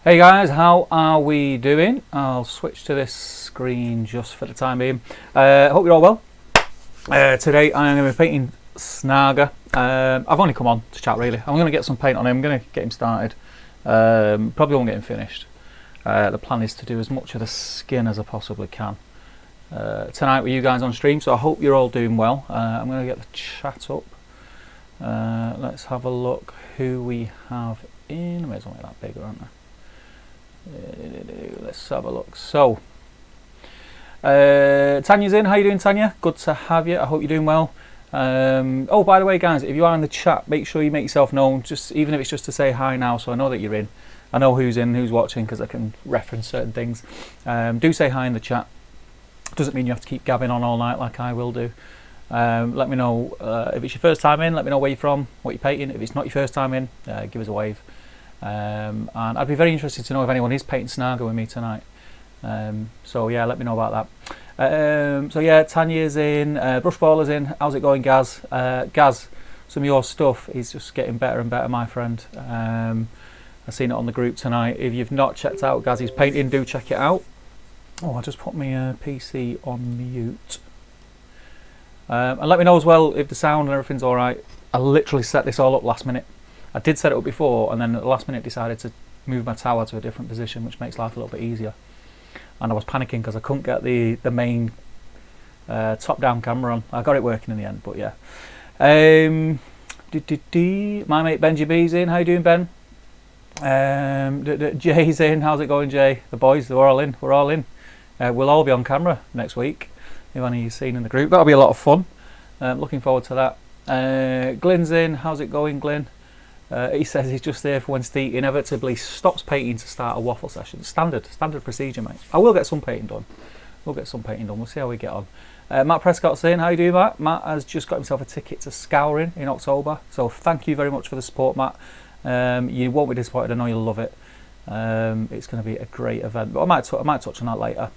Hey guys, how are we doing? I'll switch to this screen just for the time being. Hope you're all well. Today I am going to be painting Snaga. I've only come on to chat really. I'm going to get some paint on him, I'm going to get him started. Probably won't get him finished. The plan is to do as much of the skin as I possibly can tonight with you guys on stream, so I hope you're all doing well. I'm going to get the chat up. Let's have a look who we have in. I may as well make that bigger, aren't I? Let's have a look. So Tanya's in. How you doing, Tanya? Good to have you. I hope you're doing well. Oh, by the way guys, if you are in the chat, make sure you make yourself known, just even if it's just to say hi now, so I know that you're in. I know who's in, who's watching, because I can reference certain things. Do say hi in the chat. Doesn't mean you have to keep gabbing on all night like I will do. Let me know if it's your first time in. Let me know where you're from, what you're painting. If it's not your first time in, give us a wave. And I'd be very interested to know if anyone is painting Snaga with me tonight. So yeah, let me know about that. So yeah, Tanya's in, Brushballer's in. How's it going, Gaz? Gaz, some of your stuff is just getting better and better, my friend. I've seen it on the group tonight. If you've not checked out Gaz's painting, do check it out. Oh, I just put my PC on mute. And let me know as well if the sound and everything's alright. I literally set this all up last minute. I did set it up before, and then at the last minute decided to move my tower to a different position, which makes life a little bit easier. And I was panicking because I couldn't get the main top-down camera on. I got it working in the end, but yeah. My mate Benji B's in. How you doing, Ben? Jay's in. How's it going, Jay? The boys, we're all in. We're all in. We'll all be on camera next week, if any of you've seen in the group. That'll be a lot of fun. Looking forward to that. Glyn's in. How's it going, Glyn? He says he's just there for when Steve inevitably stops painting to start a waffle session. Standard procedure, mate. I will get some painting done. We'll see how we get on. Matt Prescott's in. How you doing, Matt? Matt has just got himself a ticket to Scouring in October, so thank you very much for the support, Matt. You won't be disappointed. I know you'll love it. It's going to be a great event, but I might touch on that later.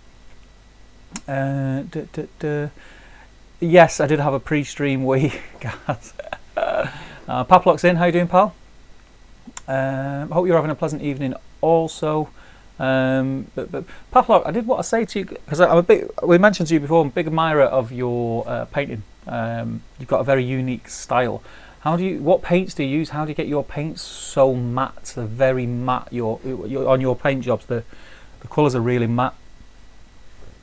Yes, I did have a pre-stream week, guys. Paplock's in. How you doing, pal? Hope you're having a pleasant evening also. But Paplock, I did want to say to you, because we mentioned to you before, I'm a big admirer of your painting. You've got a very unique style. What paints do you use? How do you get your paints so matte? They're very matte. On your paint jobs, the colours are really matte.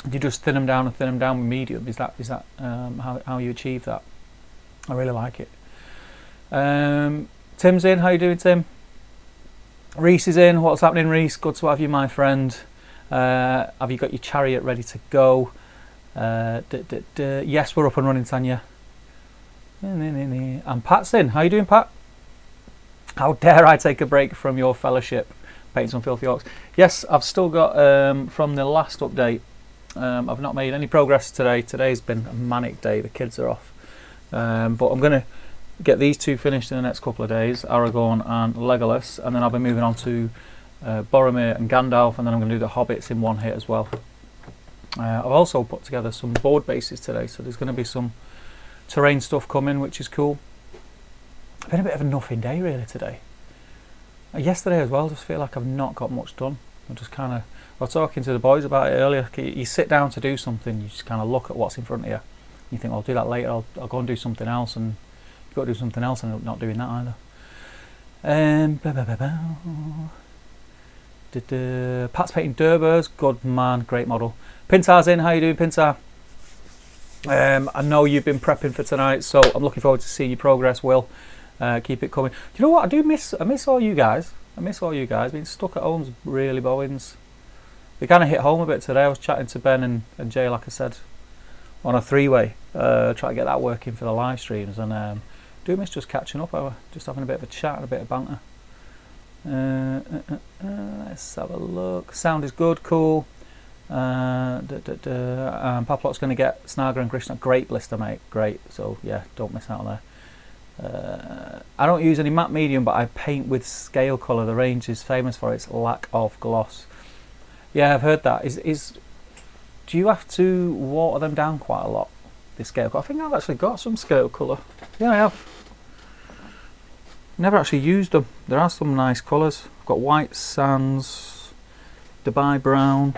Do you just thin them down with medium? Is that how you achieve that? I really like it. Tim's in. How you doing, Tim? Reese is in. What's happening, Reese? Good to have you, my friend. Have you got your chariot ready to go? Yes, we're up and running, Tanya. And Pat's in. How you doing, Pat? How dare I take a break from your fellowship, painting some filthy orcs? Yes, I've still got from the last update. I've not made any progress today. Today's been a manic day. The kids are off, but I'm going to get these two finished in the next couple of days, Aragorn and Legolas, and then I'll be moving on to Boromir and Gandalf, and then I'm going to do the Hobbits in one hit as well. I've also put together some board bases today, so there's going to be some terrain stuff coming, which is cool. It's been a bit of a nothing day really today. Yesterday as well, I just feel like I've not got much done. I was talking to the boys about it earlier. You sit down to do something, you just kind of look at what's in front of you. You think, I'll do that later, I'll go and do something else, and you've got to do something else and I'm not doing that either. Pat's painting Durbers, good man, great model. Pintar's in. How you doing, Pintar? I know you've been prepping for tonight, so I'm looking forward to seeing your progress, Will. Keep it coming. Do you know what? I miss all you guys. Being stuck at home's really bowings. They kind of hit home a bit today. I was chatting to Ben and Jay, like I said, on a three-way, trying to get that working for the live streams, and do miss just catching up. Just having a bit of a chat and a bit of banter. Let's have a look. Sound is good, cool. Paplock's going to get Snaga and Krishna. Great blister, mate. Great. So yeah, don't miss out there. I don't use any matte medium, but I paint with scale colour. The range is famous for its lack of gloss. Yeah, I've heard that. Do you have to water them down quite a lot, this scale colour? I think I've actually got some scale colour. Yeah, I have. Never actually used them. There are some nice colours. I've got white sands, Dubai brown,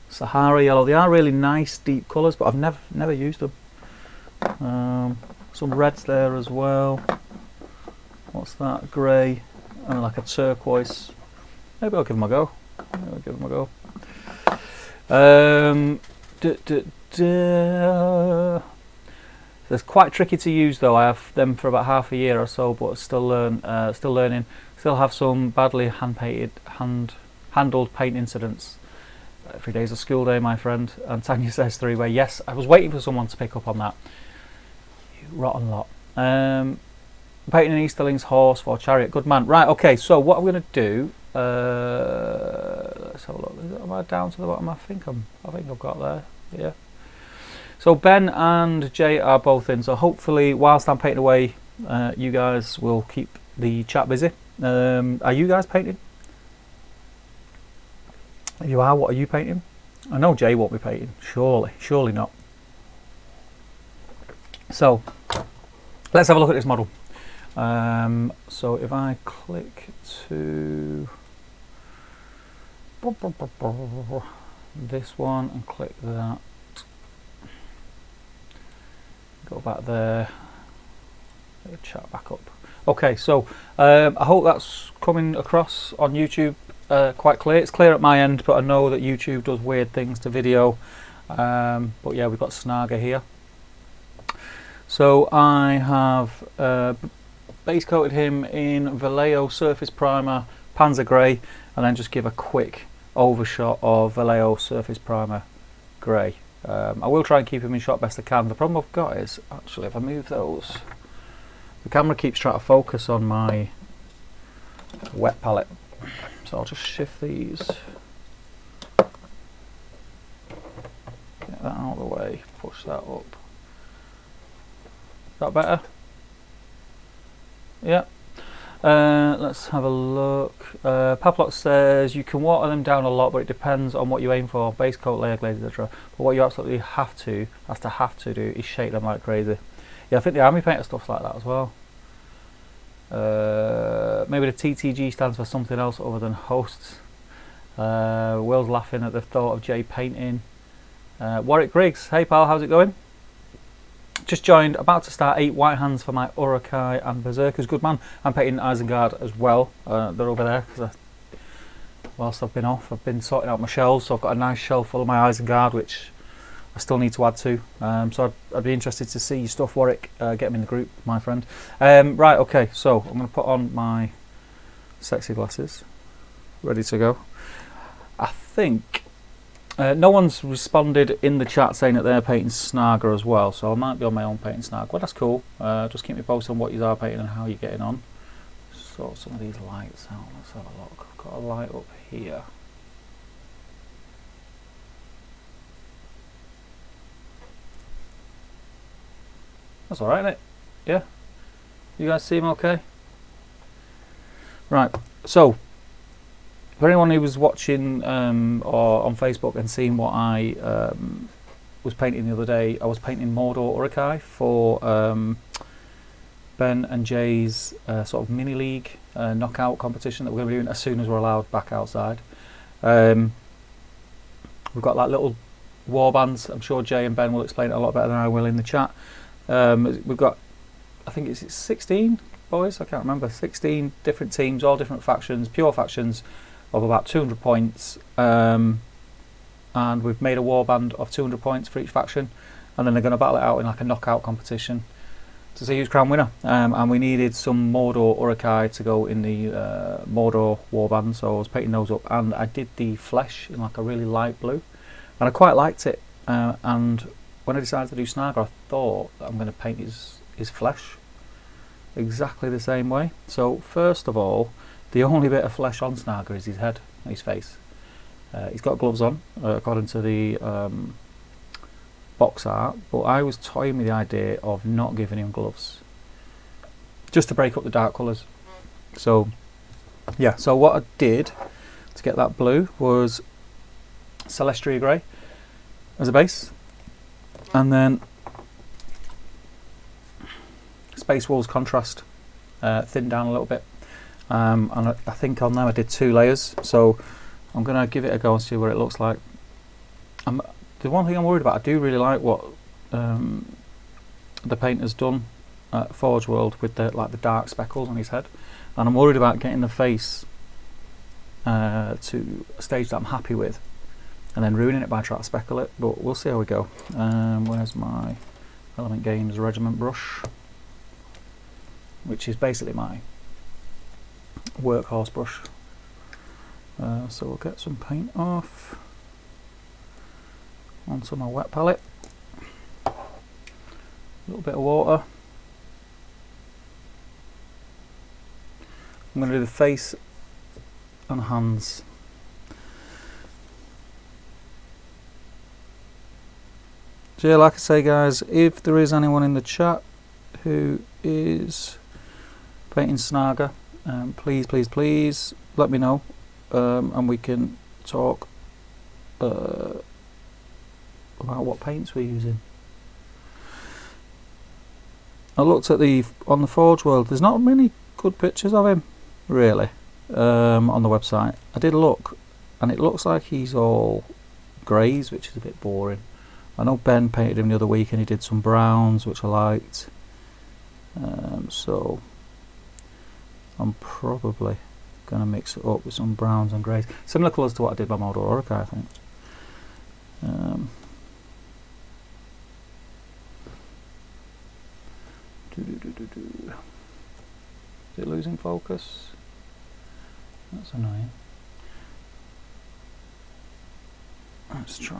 Sahara yellow. They are really nice deep colours, but I've never used them. Some reds there as well. What's that? Grey and like a turquoise. Maybe I'll give them a go. It's quite tricky to use though. I have them for about half a year or so, but still learning. Still have some badly handled paint incidents. Every day's a school day, my friend. And Tanya says three-way. Yes, I was waiting for someone to pick up on that. You rotten lot. Painting an Easterling's horse for chariot. Good man. Right, okay, so what I'm going to do... let's have a look. Am I down to the bottom? I think I've got there. Yeah. So Ben and Jay are both in. So hopefully, whilst I'm painting away, you guys will keep the chat busy. Are you guys painting? If you are, what are you painting? I know Jay won't be painting. Surely not. So let's have a look at this model. So if I click to this one and click that, go back there, get the chat back up. Okay, so I hope that's coming across on YouTube quite clear. It's clear at my end, but I know that YouTube does weird things to video. But yeah, we've got Snaga here. So I have base coated him in Vallejo Surface Primer Panzer Grey, and then just give a quick overshot of Vallejo Surface Primer Grey. I will try and keep him in shot best I can. The problem I've got is, actually, if I move those, the camera keeps trying to focus on my wet palette. So I'll just shift these, get that out of the way, push that up. Is that better? Yeah. Let's have a look. Paplot says you can water them down a lot, but it depends on what you aim for. Base coat, layer glaze, etc. But what you absolutely have to do is shake them like crazy. Yeah, I think the army painter stuff's like that as well. Maybe the TTG stands for something else other than hosts. Will's laughing at the thought of Jay painting. Warwick Griggs, hey pal, how's it going? Just joined, about to start 8 white hands for my Urukai and Berserkers. Good man. I'm painting Isengard as well. They're over there because whilst I've been off, I've been sorting out my shelves. So I've got a nice shelf full of my Isengard, which I still need to add to. So I'd be interested to see your stuff, Warwick. Get them in the group, my friend. Right, okay, so I'm going to put on my sexy glasses. Ready to go. I think no one's responded in the chat saying that they're painting Snagger as well, so I might be on my own painting Snagger. Well, that's cool. Just keep me posted on what you are painting and how you're getting on. Sort some of these lights out. Let's have a look. I've got a light up here. That's alright, isn't it? Yeah? You guys see him okay? Right, so for anyone who was watching or on Facebook and seeing what I was painting the other day, I was painting Mordor Urukai for Ben and Jay's sort of mini league knockout competition that we're going to be doing as soon as we're allowed back outside. We've got like little war bands. I'm sure Jay and Ben will explain it a lot better than I will in the chat. We've got, I think it's 16 boys, I can't remember, 16 different teams, all different factions, pure factions of about 200 points, and we've made a warband of 200 points for each faction, and then they're going to battle it out in like a knockout competition to see who's crowned winner. And we needed some Mordor Urukai to go in the Mordor warband, so I was painting those up, and I did the flesh in like a really light blue, and I quite liked it. And when I decided to do Snagger, I thought that I'm going to paint his flesh exactly the same way. So first of all, the only bit of flesh on Snagger is his head, his face. He's got gloves on, according to the box art, but I was toying with the idea of not giving him gloves, just to break up the dark colours. So yeah, so what I did to get that blue was Celestria Grey as a base, and then Space Wolves contrast, thinned down a little bit, and I think on them I did 2 layers, so I'm going to give it a go and see what it looks like. The one thing I'm worried about, I do really like what the painter's done at Forgeworld with the dark speckles on his head, and I'm worried about getting the face to a stage that I'm happy with and then ruining it by trying to speckle it, but we'll see how we go. Where's my Element Games Regiment brush, which is basically my workhorse brush. So we'll get some paint off onto my wet palette, a little bit of water. I'm going to do the face and hands. So yeah, like I say guys, if there is anyone in the chat who is painting Snaga, please let me know, and we can talk about what paints we're using. I looked at on the Forgeworld, there's not many good pictures of him really on the website. I did look and it looks like he's all greys, which is a bit boring. I know Ben painted him the other week and he did some browns, which I liked. So I'm probably going to mix it up with some browns and greys. Similar colours to what I did by Model Orica, I think. Is it losing focus? That's annoying. Let's try.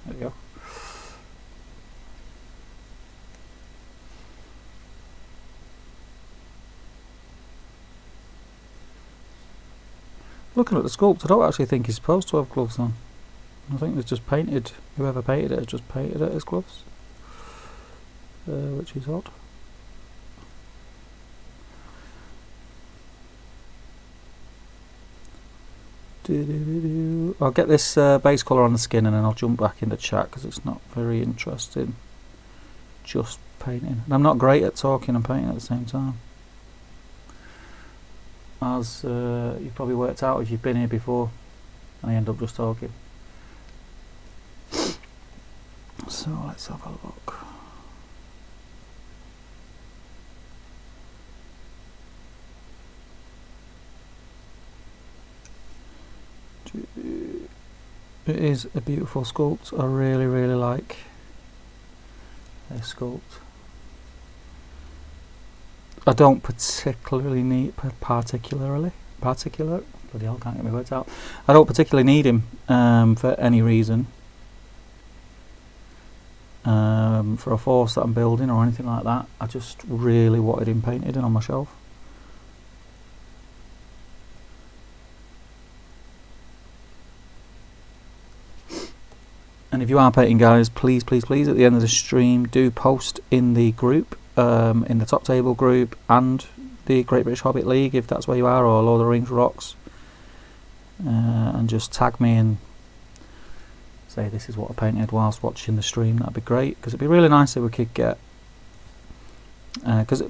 There we go. Looking at the sculpt, I don't actually think he's supposed to have gloves on. I think they've just painted, whoever painted it has just painted it as gloves, which is odd. I'll get this base colour on the skin and then I'll jump back into chat because it's not very interesting just painting. And I'm not great at talking and painting at the same time, as you've probably worked out if you've been here before, and I end up just talking. So let's have a look. It is a beautiful sculpt. I really like this sculpt. I don't particularly need bloody hell, can't get my words out. I don't particularly need him for any reason, for a force that I'm building or anything like that. I just really wanted him painted and on my shelf. And if you are painting guys, please at the end of the stream do post in the group, in the top table group and the Great British Hobbit League if that's where you are, or Lord of the Rings Rocks, and just tag me and say this is what I painted whilst watching the stream. That'd be great, because it'd be really nice if we could get, because the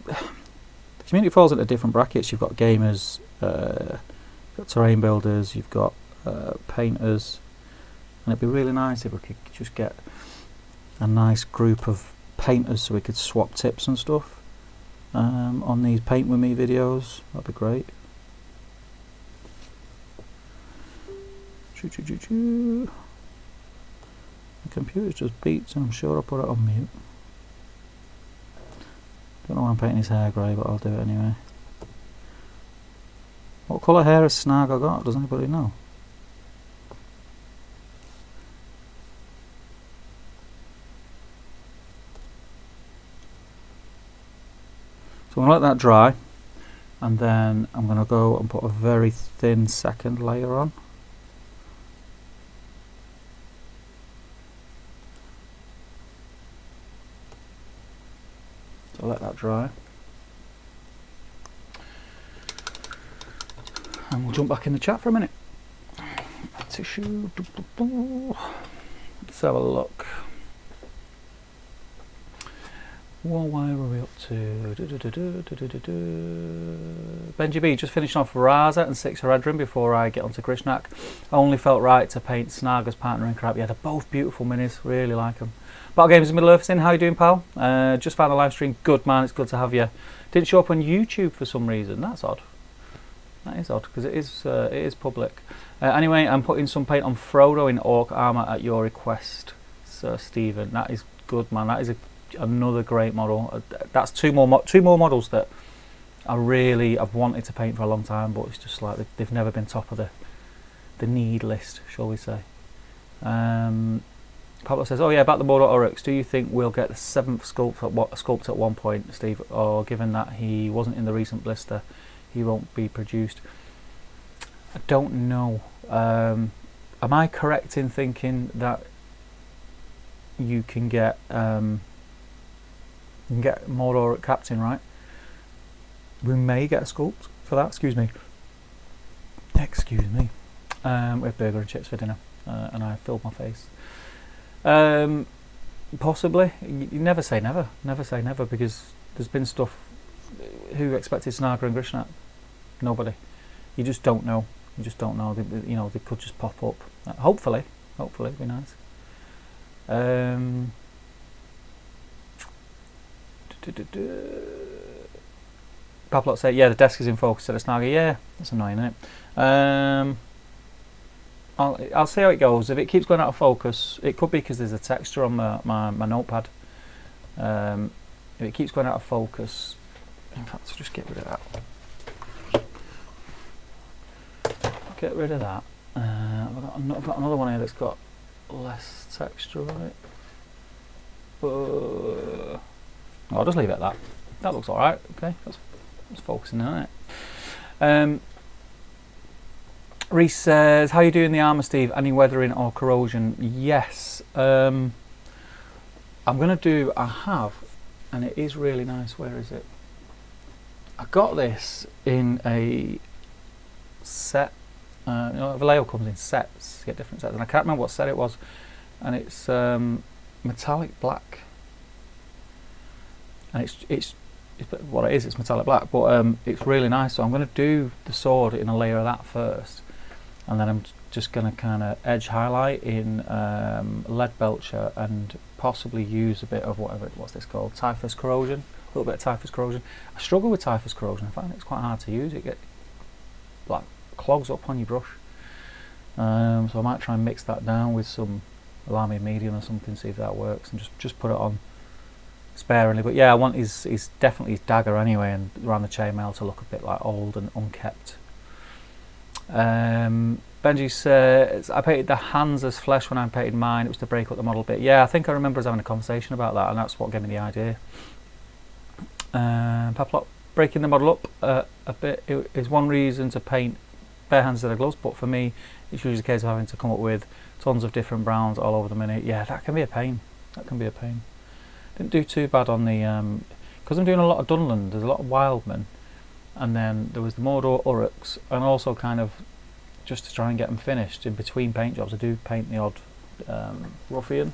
community falls into different brackets. You've got gamers, you've got terrain builders, you've got painters, and it'd be really nice if we could just get a nice group of painters so we could swap tips and stuff on these paint with me videos. That'd be great. The computer's just beeps and I'm sure I'll put it on mute. Don't know why I'm painting his hair grey, but I'll do it anyway. What colour hair has Snaga got? Does anybody know? So I'm going to let that dry, and then I'm going to go and put a very thin second layer on. So I'll let that dry. And we'll jump back in the chat for a minute. Tissue. Let's have a look. Well, where were we up to? Benji B, just finishing off Raza and 6 Heredrin before I get onto Grishnak. Only felt right to paint Snagger's partner in crap. Yeah, they're both beautiful minis, really like them. Battle Games in Middle Earth, how you doing, pal? Just found a live stream. Good, man, it's good to have you. Didn't show up on YouTube for some reason. That's odd. That is odd, because it is public. Anyway, I'm putting some paint on Frodo in Orc armour at your request, Sir Stephen. That is good, man. That is another great model. That's two more models that I've wanted to paint for a long time, but it's just like they've never been top of the need list, shall we say. Pablo says, oh yeah, about the Mordor Oryx, do you think we'll get the 7th sculpt at one point, Steve, or given that he wasn't in the recent blister, he won't be produced? I don't know. Am I correct in thinking that you can get Mordor Captain, right? We may get a sculpt for that. Excuse me. We have burger and chips for dinner, and I filled my face. Possibly. You never say never. Never say never, because there's been stuff. Who expected Snagger and Grishnak? Nobody. You just don't know. You just don't know. They could just pop up. Hopefully, it'd be nice. Paplot said, yeah, the desk is in focus at a Snaga. Yeah, that's annoying, isn't it? I'll see how it goes. If it keeps going out of focus, it could be because there's a texture on my notepad. If it keeps going out of focus, in fact, I'll just get rid of that. Get rid of that. I've got another one here that's got less texture on it. I'll just leave it at that. That looks alright. Okay, that's focusing on it. Reese says, how are you doing the armour, Steve? Any weathering or corrosion? Yes. I'm going to do, I have, and it is really nice. Where is it? I got this in a set. Vallejo comes in sets, you get different sets, and I can't remember what set it was, and it's metallic black, and it's what it is. It's metallic black, but it's really nice. So I'm going to do the sword in a layer of that first, and then I'm just going to kind of edge highlight in lead belcher and possibly use a bit of what's this called, typhus corrosion, a little bit of typhus corrosion. I struggle with typhus corrosion. I find it's quite hard to use. It gets like clogs up on your brush, so I might try and mix that down with some Lamy medium or something, see if that works, and just put it on sparingly. But yeah, I want his definitely his dagger anyway, and around the chainmail to look a bit like old and unkept. Benji says, I painted the hands as flesh when I painted mine. It was to break up the model a bit. Yeah, I think I remember us having a conversation about that, and that's what gave me the idea. Paplot, breaking the model up a bit is one reason to paint bare hands instead of gloves, but for me it's usually a case of having to come up with tons of different browns all over the minute. Yeah, that can be a pain. Didn't do too bad on the because I'm doing a lot of Dunland, there's a lot of Wildman, and then there was the Mordor Uruks, and also kind of just to try and get them finished in between paint jobs. I do paint the odd ruffian,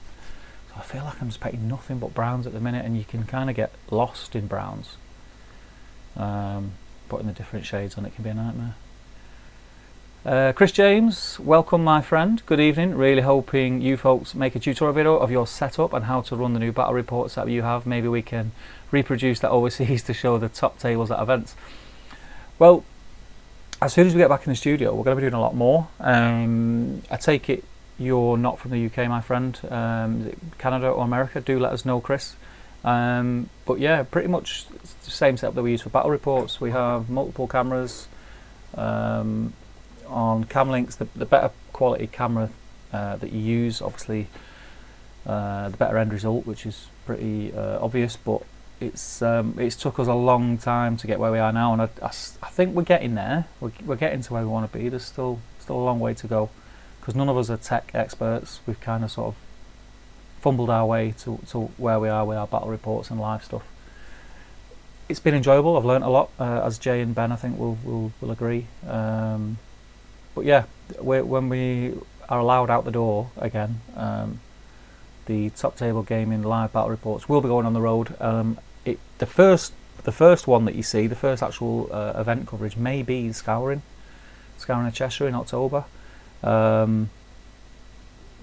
so I feel like I'm just painting nothing but browns at the minute, and you can kind of get lost in browns. Putting the different shades on it can be a nightmare. Chris James, welcome my friend, good evening. Really hoping you folks make a tutorial video of your setup and how to run the new battle report setup you have. Maybe we can reproduce that overseas to show the top tables at events. Well, as soon as we get back in the studio, we're going to be doing a lot more. I take it you're not from the UK, my friend. Is it Canada or America? Do let us know, Chris. But yeah, pretty much the same setup that we use for battle reports. We have multiple cameras. On cam links, the better quality camera that you use, obviously the better end result, which is pretty obvious, but it's took us a long time to get where we are now, and I think we're getting there. We're getting to where we want to be. There's still a long way to go, because none of us are tech experts. We've kind of sort of fumbled our way to where we are with our battle reports and live stuff. It's been enjoyable. I've learnt a lot, as Jay and Ben I think will agree. But yeah, when we are allowed out the door again, the top table gaming live battle reports will be going on the road. the first one that you see, the first actual event coverage may be Scouring of Cheshire in October.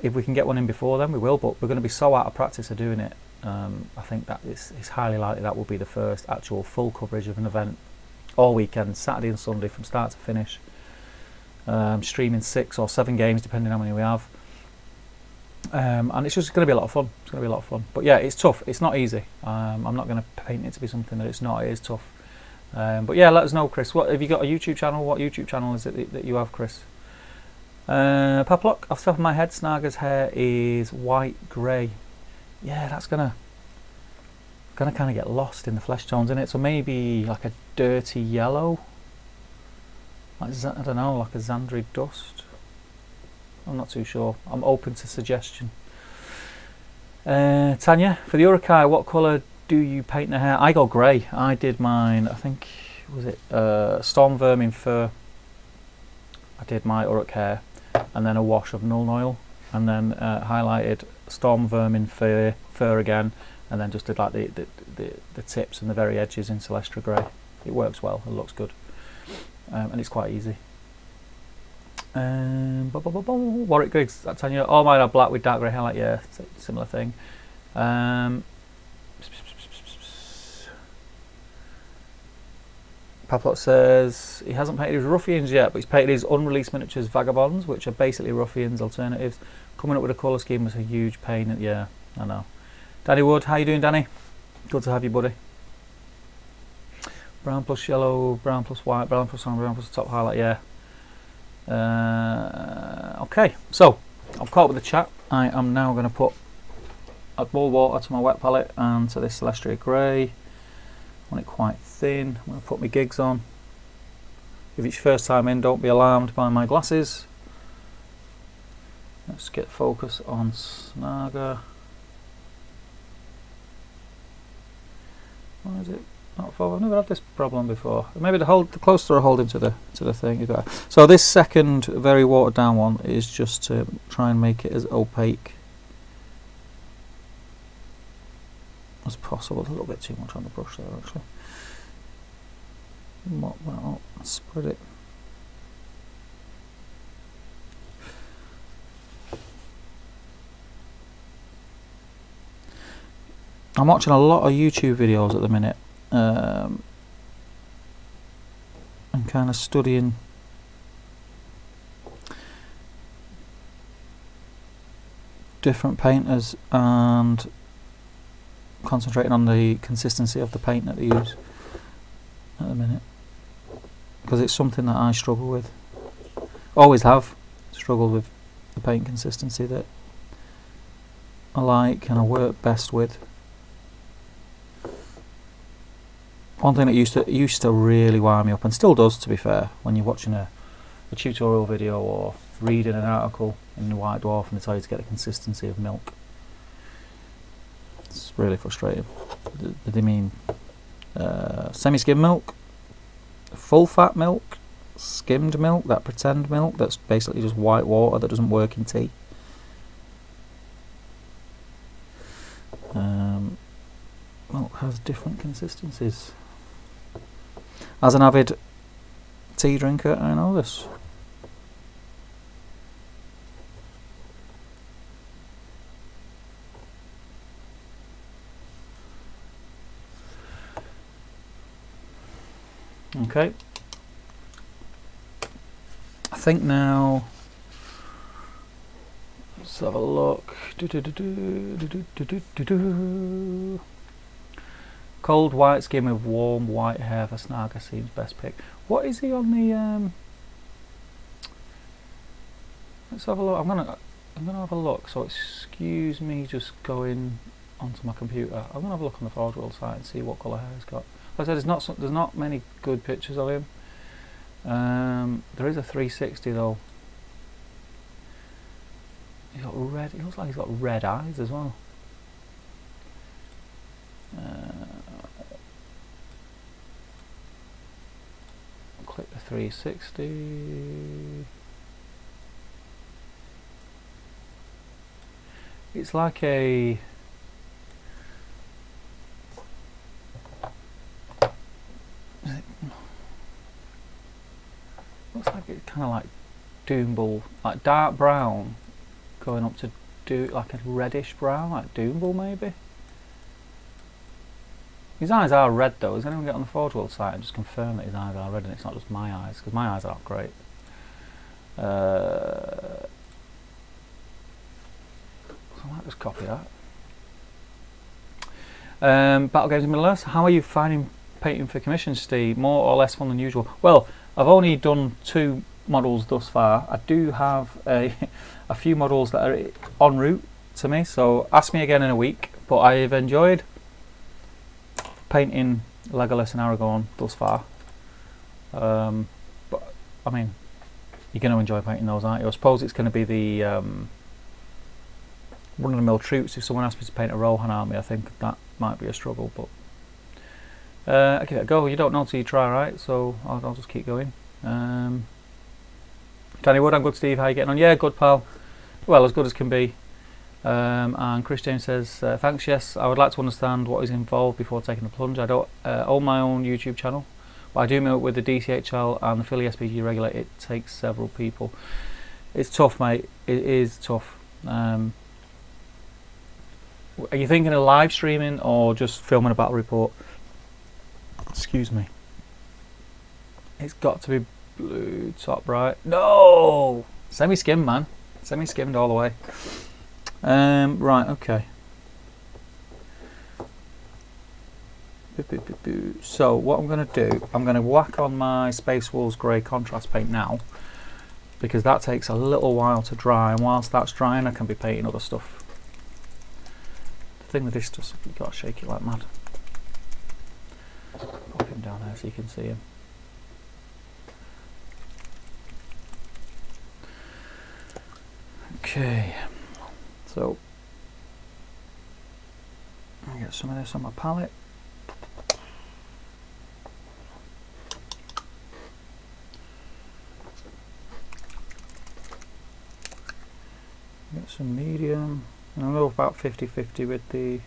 If we can get one in before then, we will, but we're going to be so out of practice of doing it. I think that it's highly likely that will be the first actual full coverage of an event all weekend, Saturday and Sunday from start to finish. Streaming 6 or 7 games depending on how many we have. And it's just going to be a lot of fun. It's going to be a lot of fun. But yeah, it's tough. It's not easy. I'm not going to paint it to be something that it's not. It is tough. But yeah, let us know, Chris. What have you got? A YouTube channel? What YouTube channel is it that you have, Chris? Paplock, off the top of my head, Snagger's hair is white grey. Yeah, that's gonna kind of get lost in the flesh tones, isn't it? So maybe like a dirty yellow. Like, I don't know, like a Xandri dust. I'm not too sure. I'm open to suggestion. Tanya, for the Urukai, what colour do you paint the hair? I go grey. I did mine, I think, was it Storm Vermin Fur. I did my Uruk hair, and then a wash of Nuln Oil, and then highlighted Storm Vermin Fur again, and then just did like the tips and the very edges in Celestra Grey. It works well, it looks good, and it's quite easy. Warwick Griggs, that's on you. All mine are black with dark grey highlight. Yeah, it's a similar thing. Paplot says he hasn't painted his Ruffians yet, but he's painted his unreleased miniatures Vagabonds, which are basically Ruffians alternatives. Coming up with a colour scheme was a huge pain. Yeah, I know. Danny Wood, how you doing, Danny? Good to have you, buddy. Brown plus yellow, brown plus white, brown plus orange, brown plus top highlight. Yeah. Okay, so I've caught up with the chat. I am now going to put a bowl of water to my wet palette and to this Celestia Grey. I want it quite thin. I'm going to put my gigs on. If it's your first time in, don't be alarmed by my glasses. Let's get focus on Snaga. Why is it not full? I've never had this problem before. Maybe the closer I hold into the thing is better. So this second very watered down one is just to try and make it as opaque as possible. A little bit too much on the brush there actually. Mop that up and spread it. I'm watching a lot of YouTube videos at the minute and kind of studying different painters and concentrating on the consistency of the paint that they use at the minute, because it's something that I struggle with, always have struggled with the paint consistency that I like and I work best with. One thing that used to really wind me up, and still does to be fair, when you're watching a tutorial video or reading an article in the White Dwarf and they tell you to get the consistency of milk. It's really frustrating. They mean semi-skim milk, full fat milk, skimmed milk, that pretend milk that's basically just white water that doesn't work in tea. Milk has different consistencies. As an avid tea drinker, I know this. Okay. I think now, let's have a look. Cold white skin with warm white hair for Snaga seems best pick. What is he on the? Let's have a look. I'm gonna have a look. So excuse me, just going onto my computer. I'm gonna have a look on the Forgeworld site and see what colour hair he's got. Like I said, there's not many good pictures of him. There is a 360 though. He's got red. It looks like he's got red eyes as well. Click the 360. It's like a kind of like Doombull, like dark brown, going up to do like a reddish brown, like Doombull maybe. His eyes are red though. Does anyone get on the Forgeworld site and just confirm that his eyes are red and it's not just my eyes? Because my eyes aren't great. So I might just copy that. Battle Games in Middle-earth. How are you finding painting for commission, Steve? More or less fun than usual? Well, I've only done 2 models thus far. I do have a few models that are en route to me, so ask me again in a week. But I've enjoyed painting Legolas and Aragorn thus far. But I mean, you're going to enjoy painting those, aren't you? I suppose it's going to be the run-of-the-mill troops. If someone asked me to paint a Rohan army, I think that might be a struggle. But I give it a go. You don't know till you try, right? So I'll just keep going. Danny Wood, I'm good, Steve. How you getting on? Yeah, good, pal. Well, as good as can be. And Chris James says, thanks, yes, I would like to understand what is involved before taking the plunge. I don't own my own YouTube channel, but I do meet with the DCHL and the Philly SPG regulator. It takes several people. It's tough, mate. It is tough. Are you thinking of live streaming or just filming a battle report? Excuse me. It's got to be blue top right. No! Semi-skimmed, man. Semi-skimmed all the way. Right, okay. So what I'm going to do, I'm going to whack on my Space Wolves Grey contrast paint now, because that takes a little while to dry, and whilst that's drying I can be painting other stuff. The thing with this does, you've got to shake it like mad. Pop him down there so you can see him. Okay, so I'll get some of this on my palette. Get some medium, and I'll go about 50-50 with the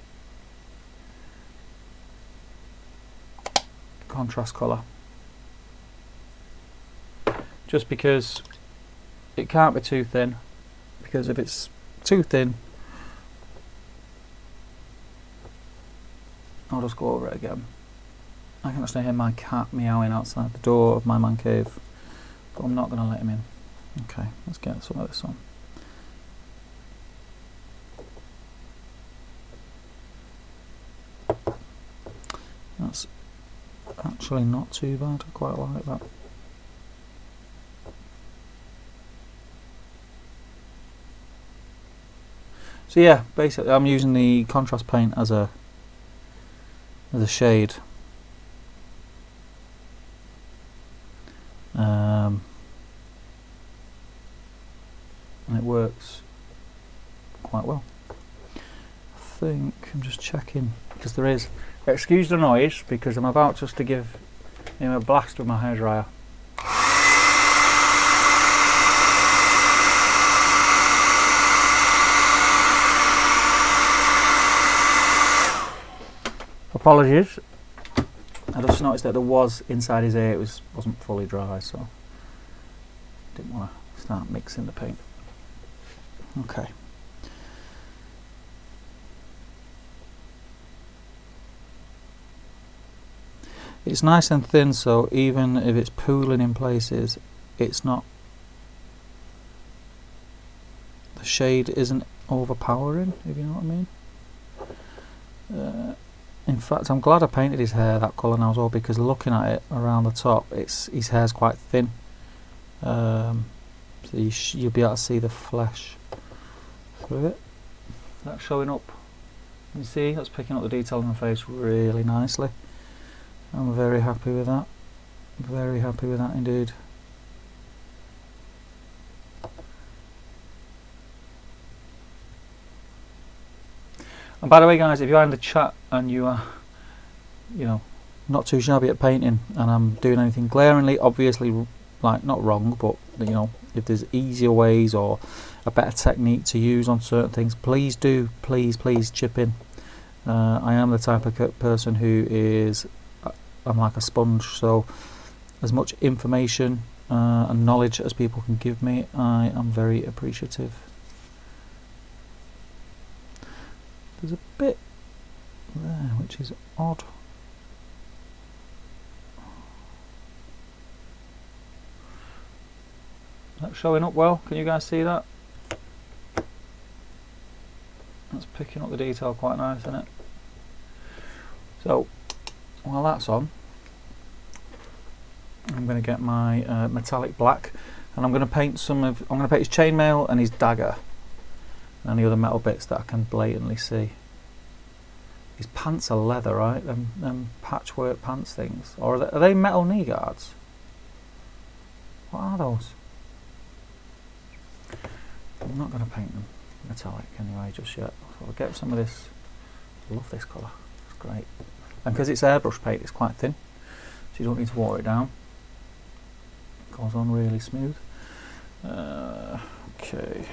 contrast colour, just because it can't be too thin, because if it's too thin I'll just go over it again. I can actually hear my cat meowing outside the door of my man cave, but I'm not going to let him in. Okay, let's get some of this on. That's actually not too bad, I quite like that. So yeah, basically I'm using the contrast paint as a shade. And it works quite well. I think I'm just checking, because there is, excuse the noise, because I'm about just to give him a blast with my hairdryer. Apologies. I just noticed that there was inside his ear, it wasn't fully dry, so didn't want to start mixing the paint. Okay. It's nice and thin, so even if it's pooling in places, it's not, the shade isn't overpowering, if you know what I mean. In fact, I'm glad I painted his hair that colour now as well, because looking at it around the top, his hair's quite thin. So you'll be able to see the flesh through it. That's showing up. You see, that's picking up the detail in the face really nicely. I'm very happy with that. Very happy with that indeed. And by the way, guys, if you're in the chat and you are, you know, not too shabby at painting, and I'm doing anything glaringly, obviously, like, not wrong, but, you know, if there's easier ways or a better technique to use on certain things, please do, please chip in. I am the type of person who is, I'm like a sponge, so as much information and knowledge as people can give me, I am very appreciative. There's a bit there which is odd. That's showing up well. Can you guys see that? That's picking up the detail quite nice, isn't it? So while that's on, I'm going to get my metallic black, and I'm going to paint some of. I'm going to paint his chainmail and his dagger, and the other metal bits that I can blatantly see. His pants are leather, right? Them patchwork pants things, or are they metal knee guards? What are those? I'm not going to paint them metallic anyway just yet. So I'll get some of this. I love this colour. It's great, and because it's airbrush paint, it's quite thin, so you don't need to water it down. Goes on really smooth. Okay.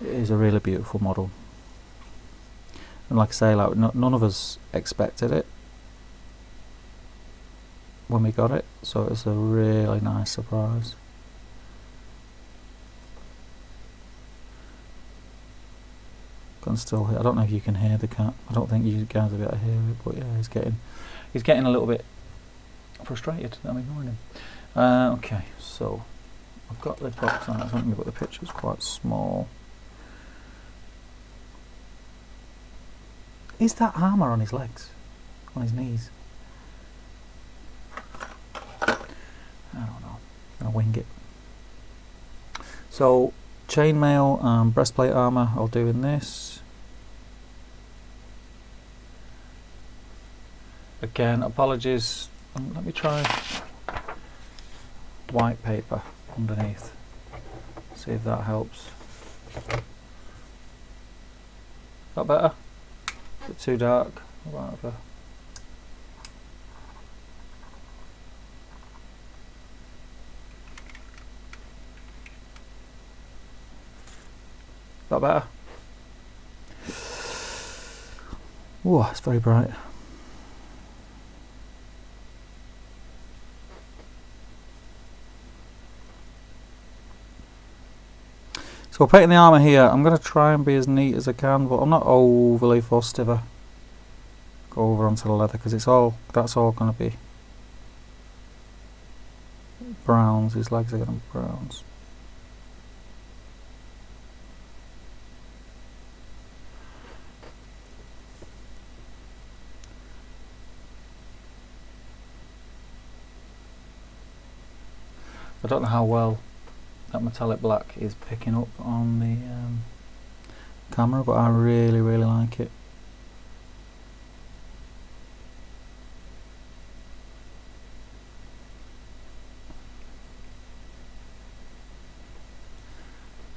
It is a really beautiful model. And like I say, like none of us expected it when we got it, so it was a really nice surprise. Can still hear, I don't know if you can hear the cat. I don't think you guys will be able to hear it, but yeah, he's getting a little bit frustrated that I'm ignoring him. Okay, so I've got the box on it, but the picture's quite small. Is that armour on his legs? On his knees? I don't know. I'll wing it. So, chainmail and breastplate armour I'll do in this. Again, apologies. Let me try white paper underneath. See if that helps. Is that better? Is it too dark? Whatever. Is that better? Oh, it's very bright. So we're painting the armour here. I'm going to try and be as neat as I can, but I'm not overly fussed if I go over onto the leather, because that's all going to be browns. His legs are going to be browns. I don't know how well that metallic black is picking up on the camera, but I really like it.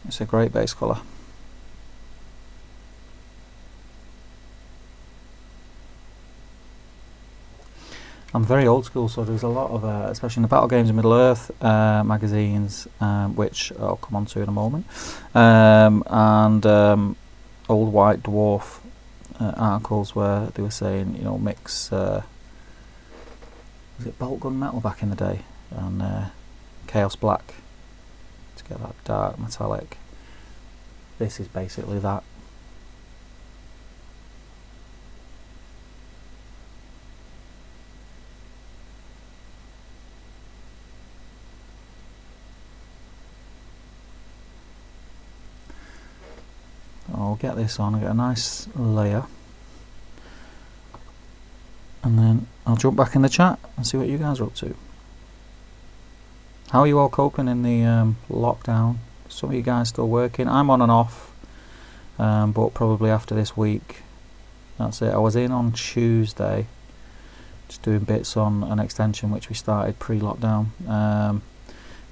It's a great base colour. I'm very old school, so there's a lot of, especially in the Battle Games of Middle-earth magazines, which I'll come on to in a moment, and old White Dwarf articles where they were saying, you know, mix, was it bolt gun metal back in the day, and chaos black to get that dark metallic. This is basically that. I'll get this on, I'll get a nice layer, and then I'll jump back in the chat and see what you guys are up to. How are you all coping in the lockdown? Some of you guys still working. I'm on and off, but probably after this week, that's it. I was in on Tuesday, just doing bits on an extension which we started pre-lockdown.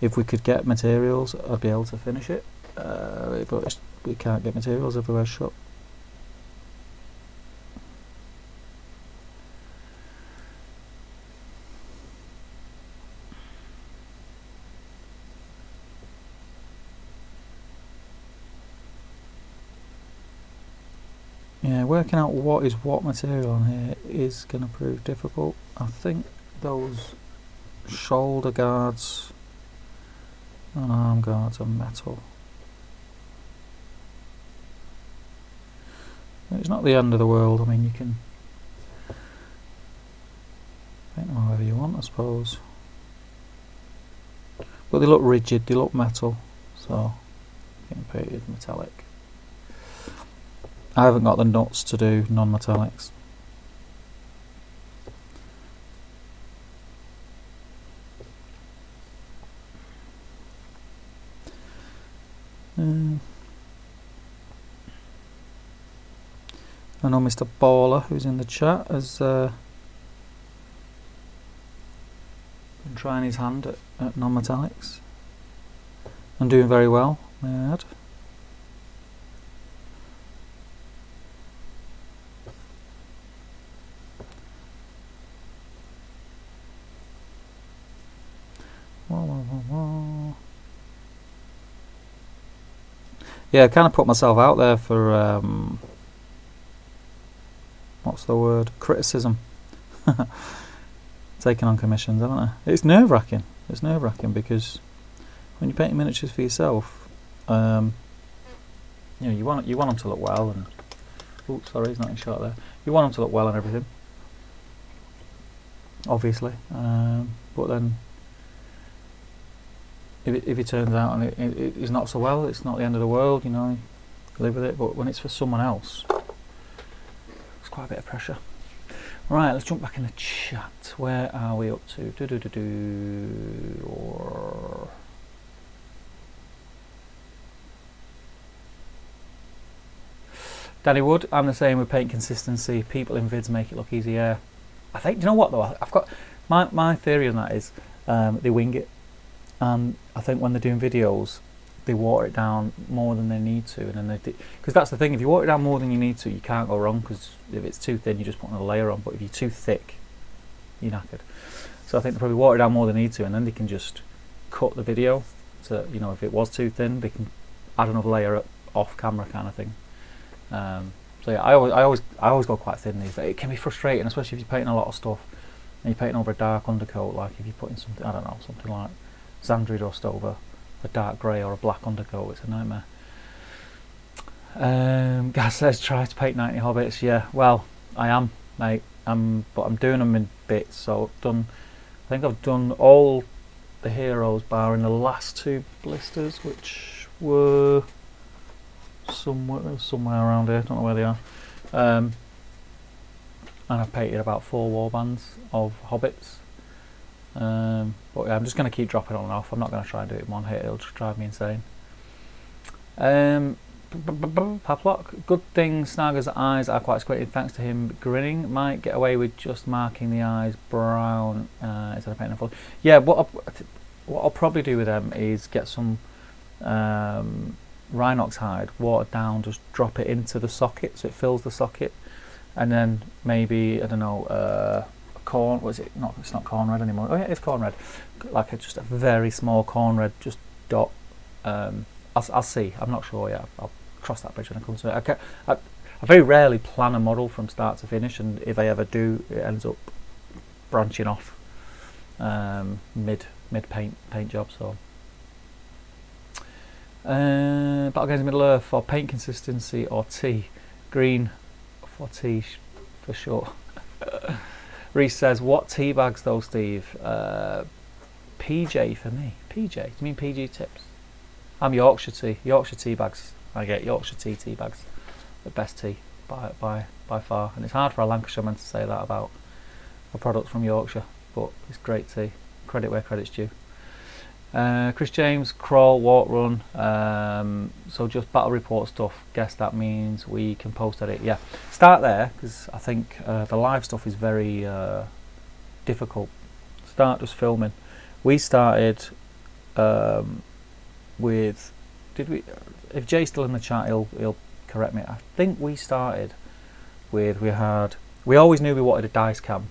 If we could get materials, I'd be able to finish it, but we can't get materials, everywhere's shut. Yeah, working out what is what material on here is going to prove difficult. I think those shoulder guards and arm guards are metal. It's not the end of the world. I mean, you can paint them however you want, I suppose. But they look rigid, they look metal, so getting painted metallic. I haven't got the nuts to do non-metallics. I know Mr. Baller, who's in the chat, has been trying his hand at non-metallics and doing very well, may I add. Yeah, I kind of put myself out there for what's the word? Criticism. Taking on commissions, haven't I? It's nerve-wracking. It's nerve-wracking because when you're painting miniatures for yourself, you know, you want them to look well, and oops, sorry, he's not in shot there. You want them to look well and everything, obviously. But then, if it turns out and it is not so well, it's not the end of the world. You know, you live with it. But when it's for someone else, it's quite a bit of pressure. Right, let's jump back in the chat. Where are we up to? Danny Wood, I'm the same with paint consistency. People in vids make it look easier. I think, do you know what though? I've got my theory on that is they wing it, and I think when they're doing videos, they water it down more than they need to, and then they because that's the thing. If you water it down more than you need to, you can't go wrong. Because if it's too thin, you just put another layer on. But if you're too thick, you're knackered. So I think they probably water it down more than they need to, and then they can just cut the video. So you know, if it was too thin, they can add another layer off camera, kind of thing. So yeah, I always go quite thin these days. It can be frustrating, especially if you're painting a lot of stuff and you're painting over a dark undercoat. Like if you're putting something, I don't know, something like Xandri dust over a dark grey or a black undercoat, it's a nightmare. Gaz says try to paint 90 hobbits. Yeah, well, I am, mate. But I'm doing them in bits. So I think I've done all the heroes barring the last two blisters, which were somewhere around here. Don't know where they are. And I've painted about 4 warbands of hobbits. But yeah, I'm just going to keep dropping on and off. I'm not going to try and do it in one hit, it'll just drive me insane. Paplock, good thing Snagger's eyes are quite squinty thanks to him grinning. Might get away with just marking the eyes brown instead of painting them full. Yeah, what I'll probably do with them is get some Rhinox hide, watered down, just drop it into the socket so it fills the socket, and then maybe, I don't know, corn, was it not, it's not corn red anymore, oh yeah, it's corn red, like just a very small corn red, just dot. I'll see, I'm not sure yet, I'll cross that bridge when I come to it. I very rarely plan a model from start to finish, and if I ever do, it ends up branching off mid paint job. So Battle Games Middle Earth for paint consistency or tea, green for tea for sure. Reese says, what tea bags though, Steve? PJ for me. PJ? Do you mean PG tips? I'm Yorkshire tea. Yorkshire tea bags. I get Yorkshire tea bags. The best tea by far. And it's hard for a Lancashireman to say that about a product from Yorkshire, but it's great tea. Credit where credit's due. Chris James, crawl, walk, run. So just battle report stuff. Guess that means we can post edit. Yeah, start there because I think the live stuff is very difficult. Start just filming. We started with. Did we? If Jay's still in the chat, he'll correct me. I think we started with we always knew we wanted a dice cam.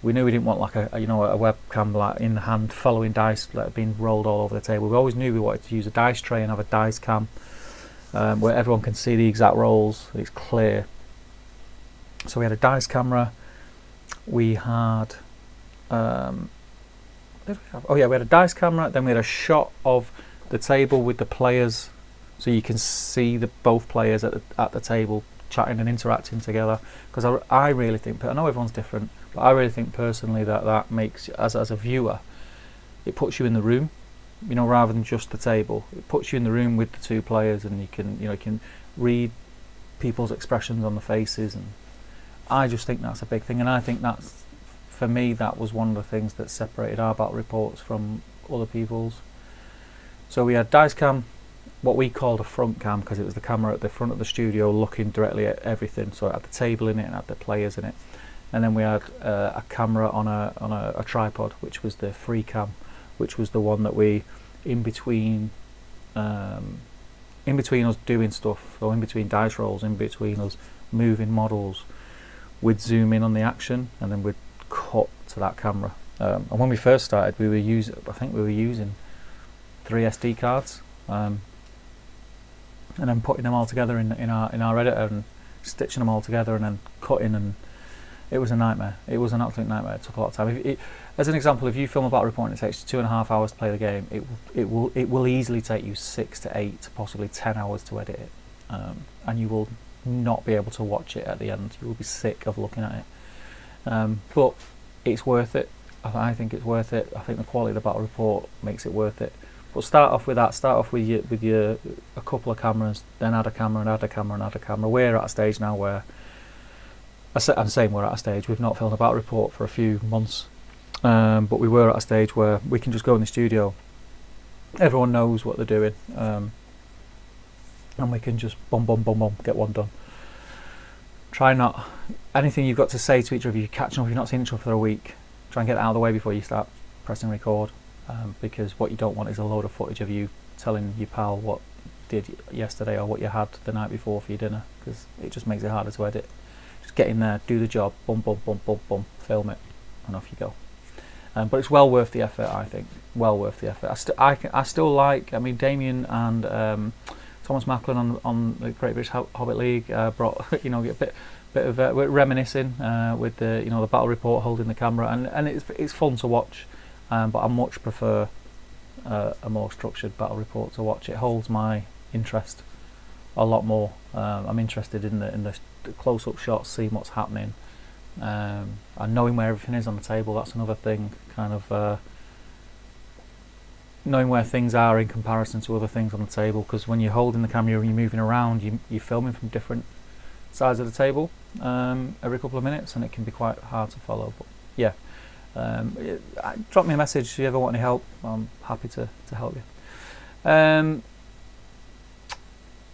We knew we didn't want like a webcam like in the hand following dice that had been rolled all over the table. We always knew we wanted to use a dice tray and have a dice cam. where everyone can see the exact rolls. It's clear. So we had a dice camera. We had we had a dice camera. Then we had a shot of the table with the players, so you can see both players at the table chatting and interacting together. Because I really think, I know everyone's different, but I really think personally that makes, as a viewer, it puts you in the room, rather than just the table. It puts you in the room with the two players, and you can read people's expressions on the faces, and I just think that's a big thing. And I think that's, for me, that was one of the things that separated our battle reports from other people's. So we had dice cam, what we called a front cam, because it was the camera at the front of the studio looking directly at everything. So it had the table in it and had the players in it. And then we had a camera on a tripod, which was the free cam, which was the one that we, in between us doing stuff, or in between dice rolls, in between us moving models, we'd zoom in on the action, and then we'd cut to that camera. And when we first started, I think we were using 3 SD cards, and then putting them all together in our editor and stitching them all together and then cutting, and it was a nightmare. It was an absolute nightmare. It took a lot of time. As an example, if you film a battle report and it takes you 2.5 hours to play the game, it will easily take you 6 to 8, possibly 10 hours to edit it, and you will not be able to watch it at the end. You will be sick of looking at it. But it's worth it. I think it's worth it. I think the quality of the battle report makes it worth it. But start off with that. Start off with a couple of cameras, then add a camera and add a camera and add a camera. We're at a stage now where I'm saying we're at a stage. We've not filmed a battle report for a few months, but we were at a stage where we can just go in the studio. Everyone knows what they're doing, and we can just boom, boom, boom, boom, get one done. Try not anything you've got to say to each other. You're catching up. You've not seen each other for a week. Try and get it out of the way before you start pressing record. Because what you don't want is a load of footage of you telling your pal what you did yesterday or what you had the night before for your dinner, because it just makes it harder to edit. Just get in there, do the job, boom, boom, boom, boom, boom, film it, and off you go. But it's well worth the effort, I think. Well worth the effort. I still like. I mean, Damien and Thomas Macklin on the Great British Hobbit League brought a bit of we're reminiscing with the the battle report holding the camera, and it's fun to watch. But I much prefer a more structured battle report to watch. It holds my interest a lot more. I'm interested in the close-up shots, seeing what's happening, and knowing where everything is on the table. That's another thing, kind of knowing where things are in comparison to other things on the table. Because when you're holding the camera and you're moving around, you're filming from different sides of the table every couple of minutes, and it can be quite hard to follow. But yeah. Drop me a message if you ever want any help. I'm happy to help you.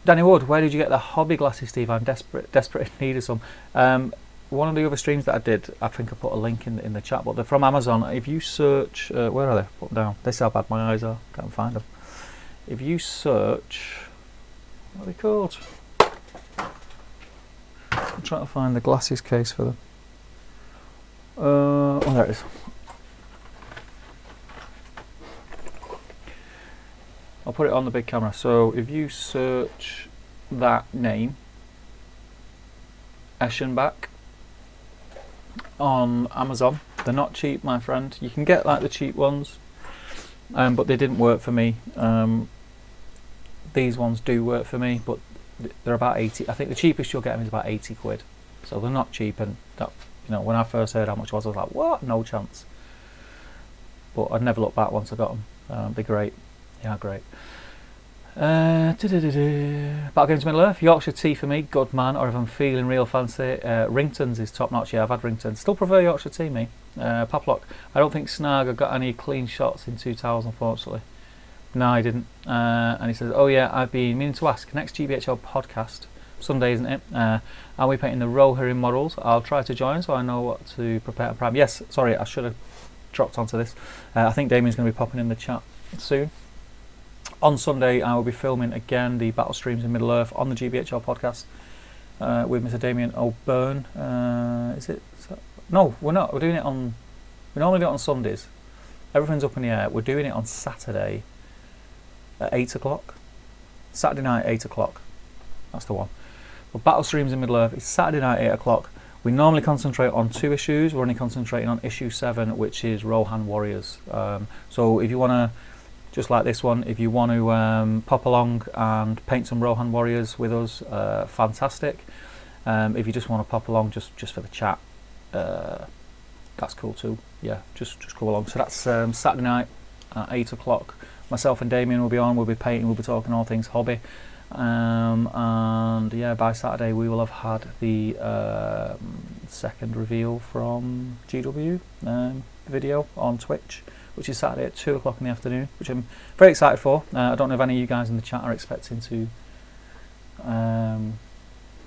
Danny Wood, where did you get the hobby glasses, Steve? I'm desperate in need of some. One of the other streams that I did, I think I put a link in the chat, but they're from Amazon. If you search, where are they? Put them down. This is how bad my eyes are. Can't find them. If you search, what are they called? I'm trying to find the glasses case for them. There it is. I'll put it on the big camera. So if you search that name, Eschenbach, on Amazon, they're not cheap, my friend. You can get like the cheap ones, but they didn't work for me. These ones do work for me, but they're about 80. I think the cheapest you'll get them is about 80 quid. So they're not cheap, and that, when I first heard how much it was, I was like, what? No chance. But I'd never look back once I got them. They're great. Yeah, great. Battle Games Middle-earth, Yorkshire tea for me, good man. Or if I'm feeling real fancy, Ringtons is top notch. Yeah, I've had Ringtons. Still prefer Yorkshire tea, me. Paplock, I don't think Snaga got any clean shots in 2000, unfortunately. No, I didn't. And he says, oh yeah, I've been meaning to ask, next GBHL podcast, Sunday, isn't it? Are we painting the Rohirrim models? I'll try to join so I know what to prepare and prime. Yes, sorry, I should have dropped onto this. I think Damien's going to be popping in the chat soon. On Sunday, I will be filming again the battle streams in Middle-earth on the GBHL podcast with Mr. Damien O'Byrne. Is it? No, we're not. We're doing it on. We normally do it on Sundays. Everything's up in the air. We're doing it on Saturday at 8 o'clock. Saturday night, 8 o'clock. That's the one. But Battle Streams in Middle Earth is Saturday night, 8 o'clock. We normally concentrate on 2 issues. We're only concentrating on issue 7, which is Rohan Warriors. So if you want to, just like this one, if you want to pop along and paint some Rohan Warriors with us, fantastic. If you just want to pop along just for the chat, that's cool too. Yeah, just go along. So that's Saturday night at 8 o'clock. Myself and Damien will be on. We'll be painting. We'll be talking all things hobby. And yeah, by Saturday we will have had the second reveal from GW video on Twitch, which is Saturday at 2 o'clock in the afternoon, which I'm very excited for. I don't know if any of you guys in the chat are expecting to,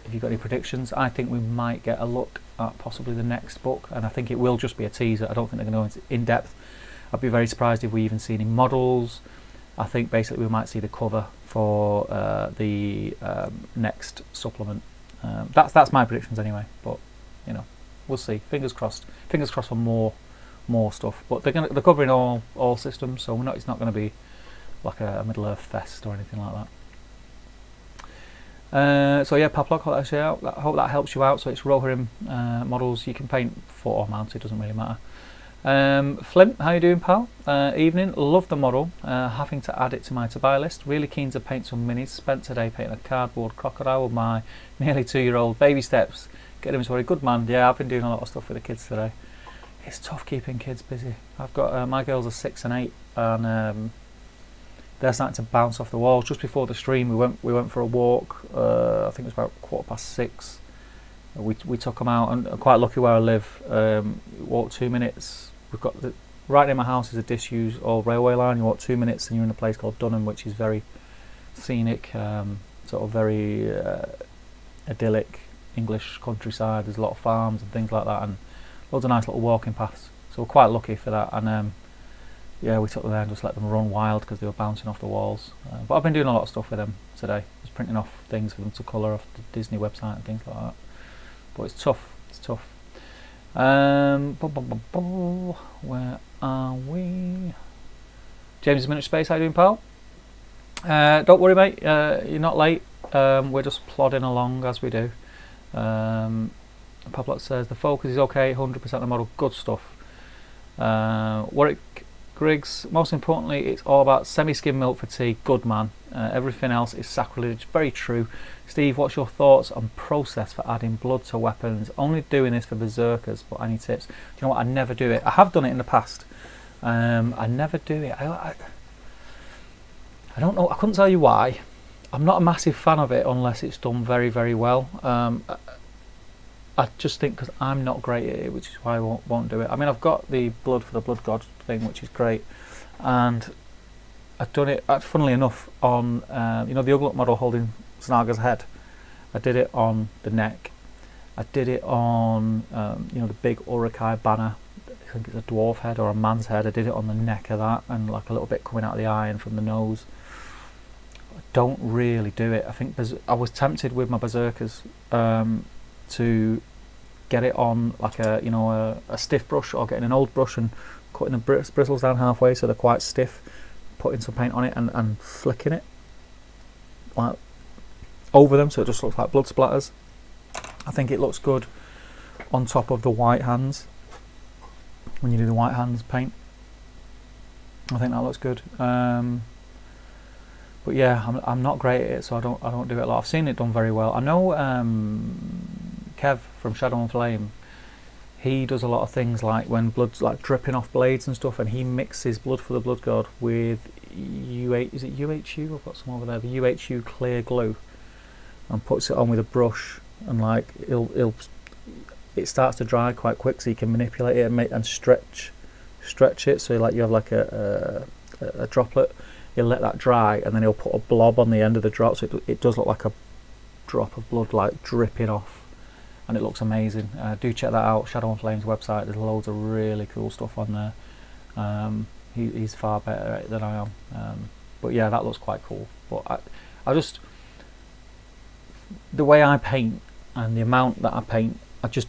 if you've got any predictions. I think we might get a look at possibly the next book, and I think it will just be a teaser. I don't think they're going to go into in depth. I'd be very surprised if we even see any models. I think basically we might see the cover for the next supplement. That's my predictions anyway, but you know, we'll see. Fingers crossed. Fingers crossed for more stuff. But they're covering all systems, so it's not going to be like a Middle Earth fest or anything like that. So yeah, Paplog, hope that helps you out. So it's Rohirrim models. You can paint foot or mounted, doesn't really matter. Flint, how you doing, pal? Evening. Love the model. Having to add it to my to buy list. Really keen to paint some minis. Spent today painting a cardboard crocodile with my nearly 2-year-old. Baby steps. Get him sorry. Good man. Yeah, I've been doing a lot of stuff with the kids today. It's tough keeping kids busy. I've got my girls are 6 and 8, and they're starting to bounce off the walls. Just before the stream, we went for a walk. I think it was about 6:15. We took them out, and I'm quite lucky where I live. Walk 2 minutes. We've got right near my house is a disused old railway line. You walk 2 minutes, and you're in a place called Dunham, which is very scenic, sort of very idyllic English countryside. There's a lot of farms and things like that, and loads of nice little walking paths. So we're quite lucky for that. And yeah, we took them there and just let them run wild because they were bouncing off the walls. But I've been doing a lot of stuff with them today. Just printing off things for them to colour off the Disney website and things like that. But it's tough. It's tough. Where are we? James Minute Space, how you doing, pal? Don't worry, mate. You're not late. We're just plodding along as we do. Pablock says the focus is okay. 100% the model. Good stuff. Warwick Griggs. Most importantly, it's all about semi-skim milk for tea. Good man. Everything else is sacrilege. Very true. Steve, what's your thoughts on process for adding blood to weapons? Only doing this for berserkers, but any tips? Do you know what? I never do it. I have done it in the past. I never do it. I don't know. I couldn't tell you why. I'm not a massive fan of it unless it's done very, very well. I just think because I'm not great at it, which is why I won't do it. I mean, I've got the blood for the blood god thing, which is great, and I've done it. Funnily enough, on you know, the Uglut model holding Snagger's head. I did it on the neck. I did it on you know, the big Urukai banner. I think it's a dwarf head or a man's head. I did it on the neck of that, and like a little bit coming out of the eye and from the nose. I don't really do it. I think I was tempted with my berserkers to get it on like a, you know, a stiff brush, or getting an old brush and cutting the bristles down halfway so they're quite stiff, putting some paint on it and flicking it like over them so it just looks like blood splatters. I think it looks good on top of the white hands when you do the white hands paint. I think that looks good. But yeah, I'm not great at it, so I don't do it a lot. I've seen it done very well. I know Kev from Shadow and Flame, he does a lot of things like when blood's like dripping off blades and stuff, and he mixes blood for the blood god with is it UHU? I've got some over there, the UHU clear glue, and puts it on with a brush, and like it starts to dry quite quick, so you can manipulate it and stretch it, so like you have like a droplet. He'll let that dry, and then he'll put a blob on the end of the drop, so it does look like a drop of blood like dripping off, and it looks amazing. Do check that out, Shadow and Flames website. There's loads of really cool stuff on there. He's far better at it than I am, but yeah, that looks quite cool. But I just, the way I paint and the amount that I paint, I just,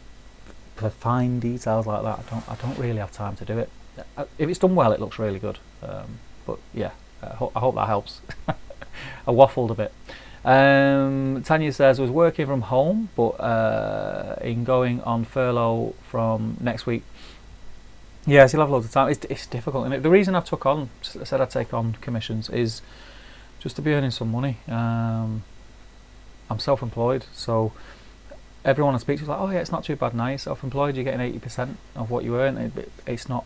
for fine details like that, I don't really have time to do it. If it's done well, it looks really good. But yeah, I hope that helps. I waffled a bit. Tanya says, I was working from home, but in going on furlough from next week. Yeah, so you'll have loads of time. It's difficult, and the reason I said I'd take on commissions is just to be earning some money. I'm self-employed, so everyone I speak to is like, oh yeah, it's not too bad now. You're self-employed, you're getting 80% of what you earn. It's not.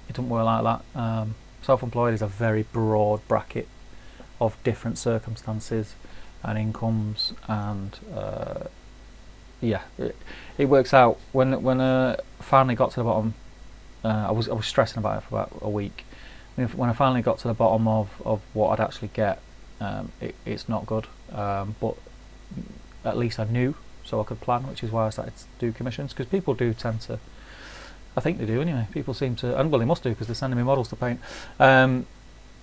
It doesn't work like that. Self-employed is a very broad bracket of different circumstances and incomes, and yeah, it works out. When I finally got to the bottom, I was stressing about it for about a week. When I finally got to the bottom of what I'd actually get, it's not good, but at least I knew, so I could plan, which is why I started to do commissions, because people do tend to, I think they do anyway, people seem to, and well they must do because they're sending me models to paint.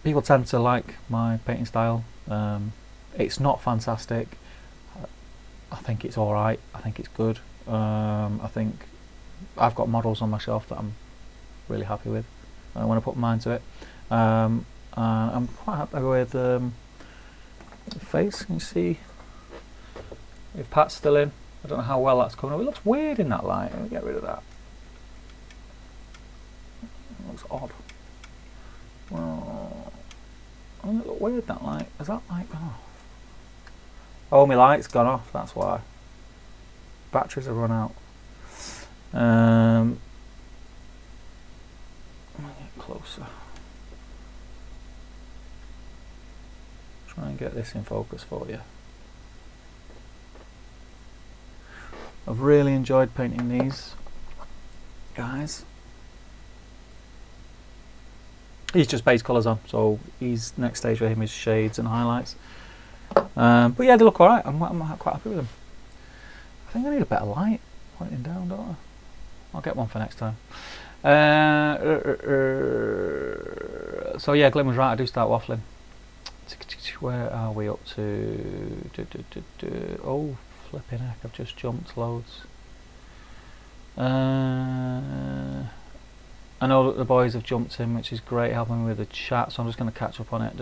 People tend to like my painting style. It's not fantastic, I think it's alright, I think it's good. I think I've got models on my shelf that I'm really happy with when I put mine to it. And I'm quite happy with the face. Can you see if Pat's still in? I don't know how well that's coming up. It looks weird in that light. Let me get rid of that. It looks odd. Well, doesn't it look weird, that light? Has that light gone off? Oh, my light's gone off, that's why. Batteries have run out. Let me get closer. Try and get this in focus for you. I've really enjoyed painting these guys. He's just base colours on, so he's next stage for him is shades and highlights. But yeah, they look alright. I'm quite happy with them. I think I need a better light pointing down, don't I? I'll get one for next time. So yeah, Glenn was right, I do start waffling. Where are we up to? Oh, flipping heck, I've just jumped loads. I know that the boys have jumped in, which is great, helping me with the chat, so I'm just going to catch up on it.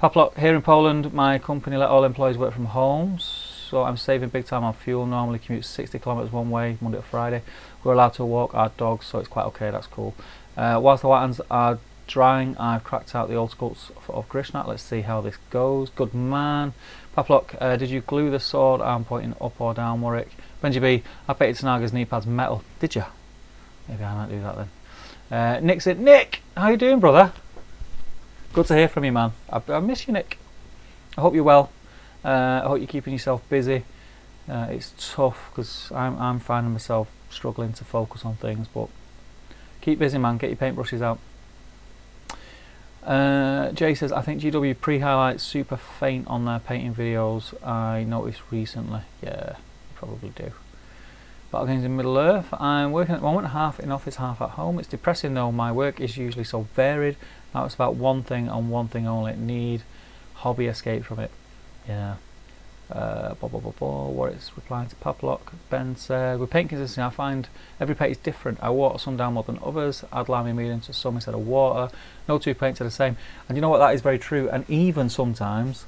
Paplok, here in Poland, my company let all employees work from home, so I'm saving big time on fuel. Normally commute 60 kilometers one way, Monday to Friday. We're allowed to walk our dogs, so it's quite okay, that's cool. Whilst the white hands are drying, I've cracked out the old sculpts of Grishnak. Let's see how this goes. Good man. Paplok, did you glue the sword arm pointing up or down, Warwick? Benji B, I painted Snaga's knee pads metal. Did you? Maybe I might do that then. Nick's in. Nick, how you doing, brother? Good to hear from you, man. I miss you, Nick. I hope you're well. I hope you're keeping yourself busy. It's tough because I'm finding myself struggling to focus on things, but keep busy, man. Get your paintbrushes out. Jay says, I think GW pre-highlights super faint on their painting videos. I noticed recently. Yeah, you probably do. Battle Games in Middle Earth. I'm working at the moment, half in office, half at home. It's depressing though, my work is usually so varied. Now it's about one thing and one thing only. Need hobby escape from it. Yeah. What is replying to Paplok? Ben said, with paint consistency, I find every paint is different. I water some down more than others. Add lime and medium to some instead of water. No two paints are the same. And you know what, that is very true. And even sometimes,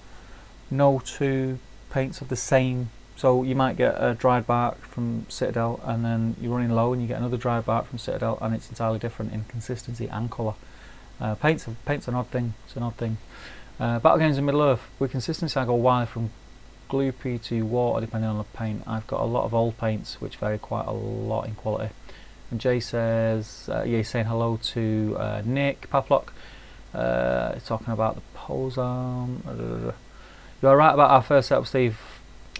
no two paints of the same. So you might get a dried bark from Citadel, and then you're running low and you get another dried bark from Citadel, and it's entirely different in consistency and colour. Paint's an odd thing. It's an odd thing. Battle Games in Middle Earth. With consistency, I go wide from gloopy to water depending on the paint. I've got a lot of old paints which vary quite a lot in quality. And Jay says, yeah, he's saying hello to Nick. Paplok, talking about the pose arm. You are right about our first setup, Steve.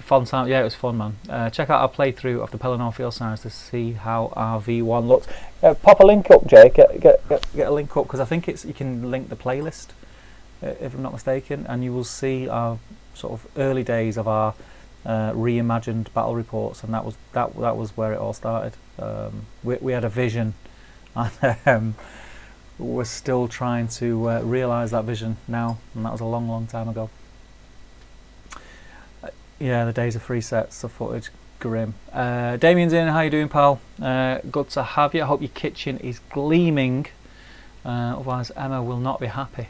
Fun time, yeah, it was fun, man. Check out our playthrough of the Pelennor Field Sirens to see how our V1 looks. Pop a link up, Jay. Get a link up, because I think you can link the playlist, if I'm not mistaken, and you will see our sort of early days of our reimagined battle reports, and that was where it all started. We had a vision, and we're still trying to realise that vision now, and that was a long time ago. Yeah, the days of free sets of footage, grim. Damien's in, how you doing, pal? Good to have you. I hope your kitchen is gleaming, otherwise Emma will not be happy.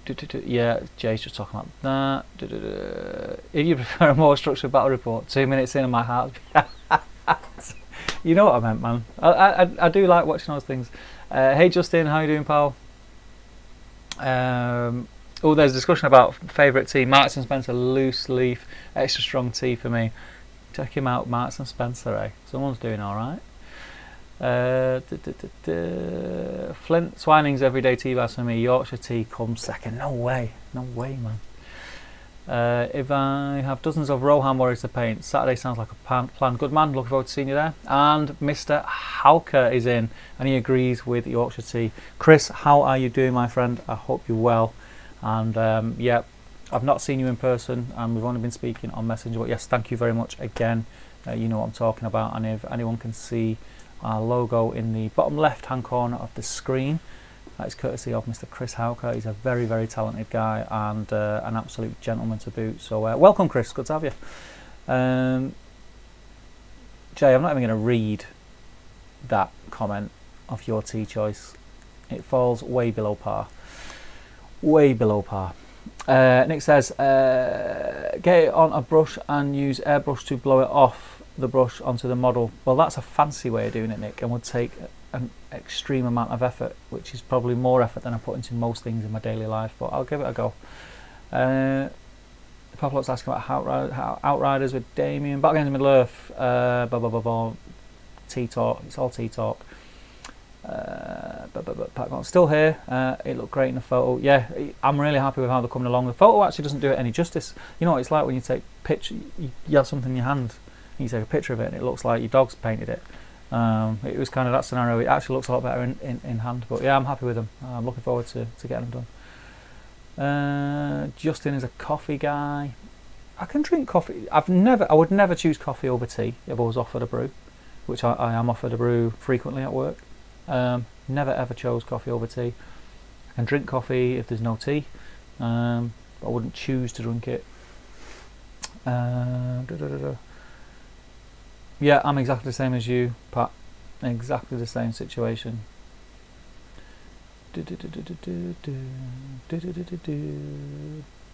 Yeah, Jay's just talking about that. If you prefer a more structured battle report, 2 minutes in and my heart. You know what I meant, man. I do like watching those things. Hey Justin, how you doing, pal? Oh, there's a discussion about favourite tea. Marks and Spencer loose leaf, extra strong tea for me. Check him out, Marks and Spencer. Eh, someone's doing all right. Flint Swining's everyday tea bars for me. Yorkshire tea comes second. No way, man. If I have dozens of Rohan warriors to paint, Saturday sounds like a plan. Good man, looking forward to seeing you there. And Mr. Hauker is in, and he agrees with Yorkshire tea. Chris, how are you doing, my friend? I hope you're well. And yeah, I've not seen you in person, and we've only been speaking on Messenger. But yes, thank you very much again. You know what I'm talking about, and if anyone can see our logo in the bottom left hand corner of the screen, that is courtesy of Mr. Chris Hauker. He's a very, very talented guy and an absolute gentleman to boot. So welcome, Chris, good to have you. Jay, I'm not even going to read that comment of your tea choice. It falls way below par. Way below par. Nick says, get it on a brush and use airbrush to blow it off the brush onto the model. Well, that's a fancy way of doing it, Nick, and would take an extreme amount of effort, which is probably more effort than I put into most things in my daily life, but I'll give it a go. Poplock's asking about Outriders with Damien. Back against Middle-earth. Tea-talk. It's all tea-talk. Still here. It looked great in the photo. Yeah, I'm really happy with how they're coming along. The photo actually doesn't do it any justice. You know what it's like when you take picture, you have something in your hand, and you take a picture of it, and it looks like your dog's painted it. It was kind of that scenario. It actually looks a lot better in hand. But yeah, I'm happy with them. I'm looking forward to getting them done. Justin is a coffee guy. I can drink coffee. I would never choose coffee over tea if I was offered a brew, which I am offered a brew frequently at work. Never ever chose coffee over tea. I can drink coffee if there's no tea, but I wouldn't choose to drink it. Yeah, I'm exactly the same as you, Pat. Exactly the same situation.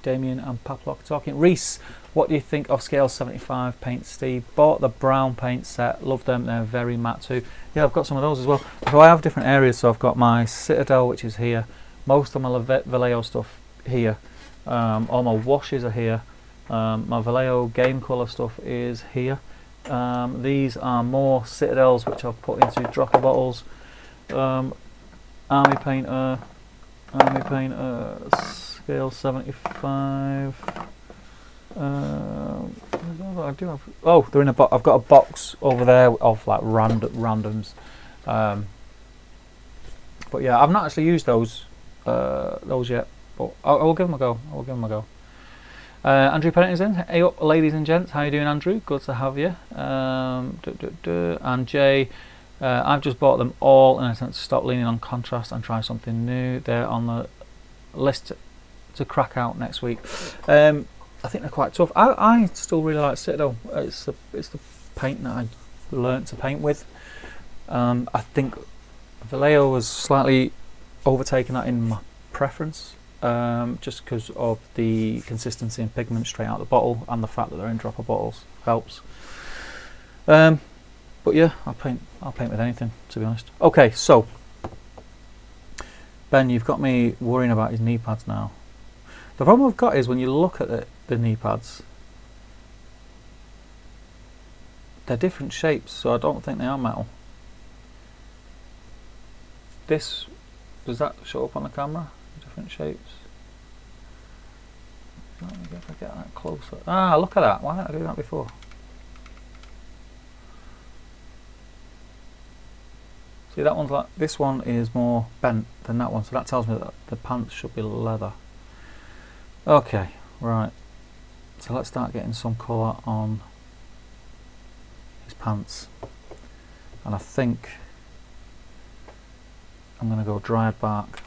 Damien and Paplock talking. Reese, what do you think of Scale 75 paints, Steve? Bought the brown paint set. Love them. They're very matte too. Yeah, I've got some of those as well. So I have different areas. So I've got my Citadel, which is here. Most of my Vallejo stuff here. All my washes are here. My Vallejo game colour stuff is here. These are more Citadels, which I've put into dropper bottles. Army painter, Scale 75. I do have. Oh, they're in a box. I've got a box over there of like randoms. But yeah, I've not actually used those yet. But I will give them a go. Andrew Pennant is in. Hey up, ladies and gents. How you doing, Andrew? Good to have you. And Jay, I've just bought them all in a sense to stop leaning on contrast and try something new. They're on the list to crack out next week. I think they're quite tough. I still really like Citadel. It's the paint that I learnt to paint with. I think Vallejo was slightly overtaken that in my preference. Just because of the consistency and pigment straight out the bottle, and the fact that they're in dropper bottles helps. But yeah, I'll paint with anything, to be honest. Okay, so Ben, you've got me worrying about his knee pads now. The problem I've got is when you look at the knee pads, they're different shapes, so I don't think they are metal. Does that show up on the camera? Different shapes. Let me get that closer. Ah, look at that. Why didn't I do that before? See, that one's like, this one is more bent than that one, so that tells me that the pants should be leather. Okay, right. So let's start getting some colour on his pants. And I think I'm going to go dried bark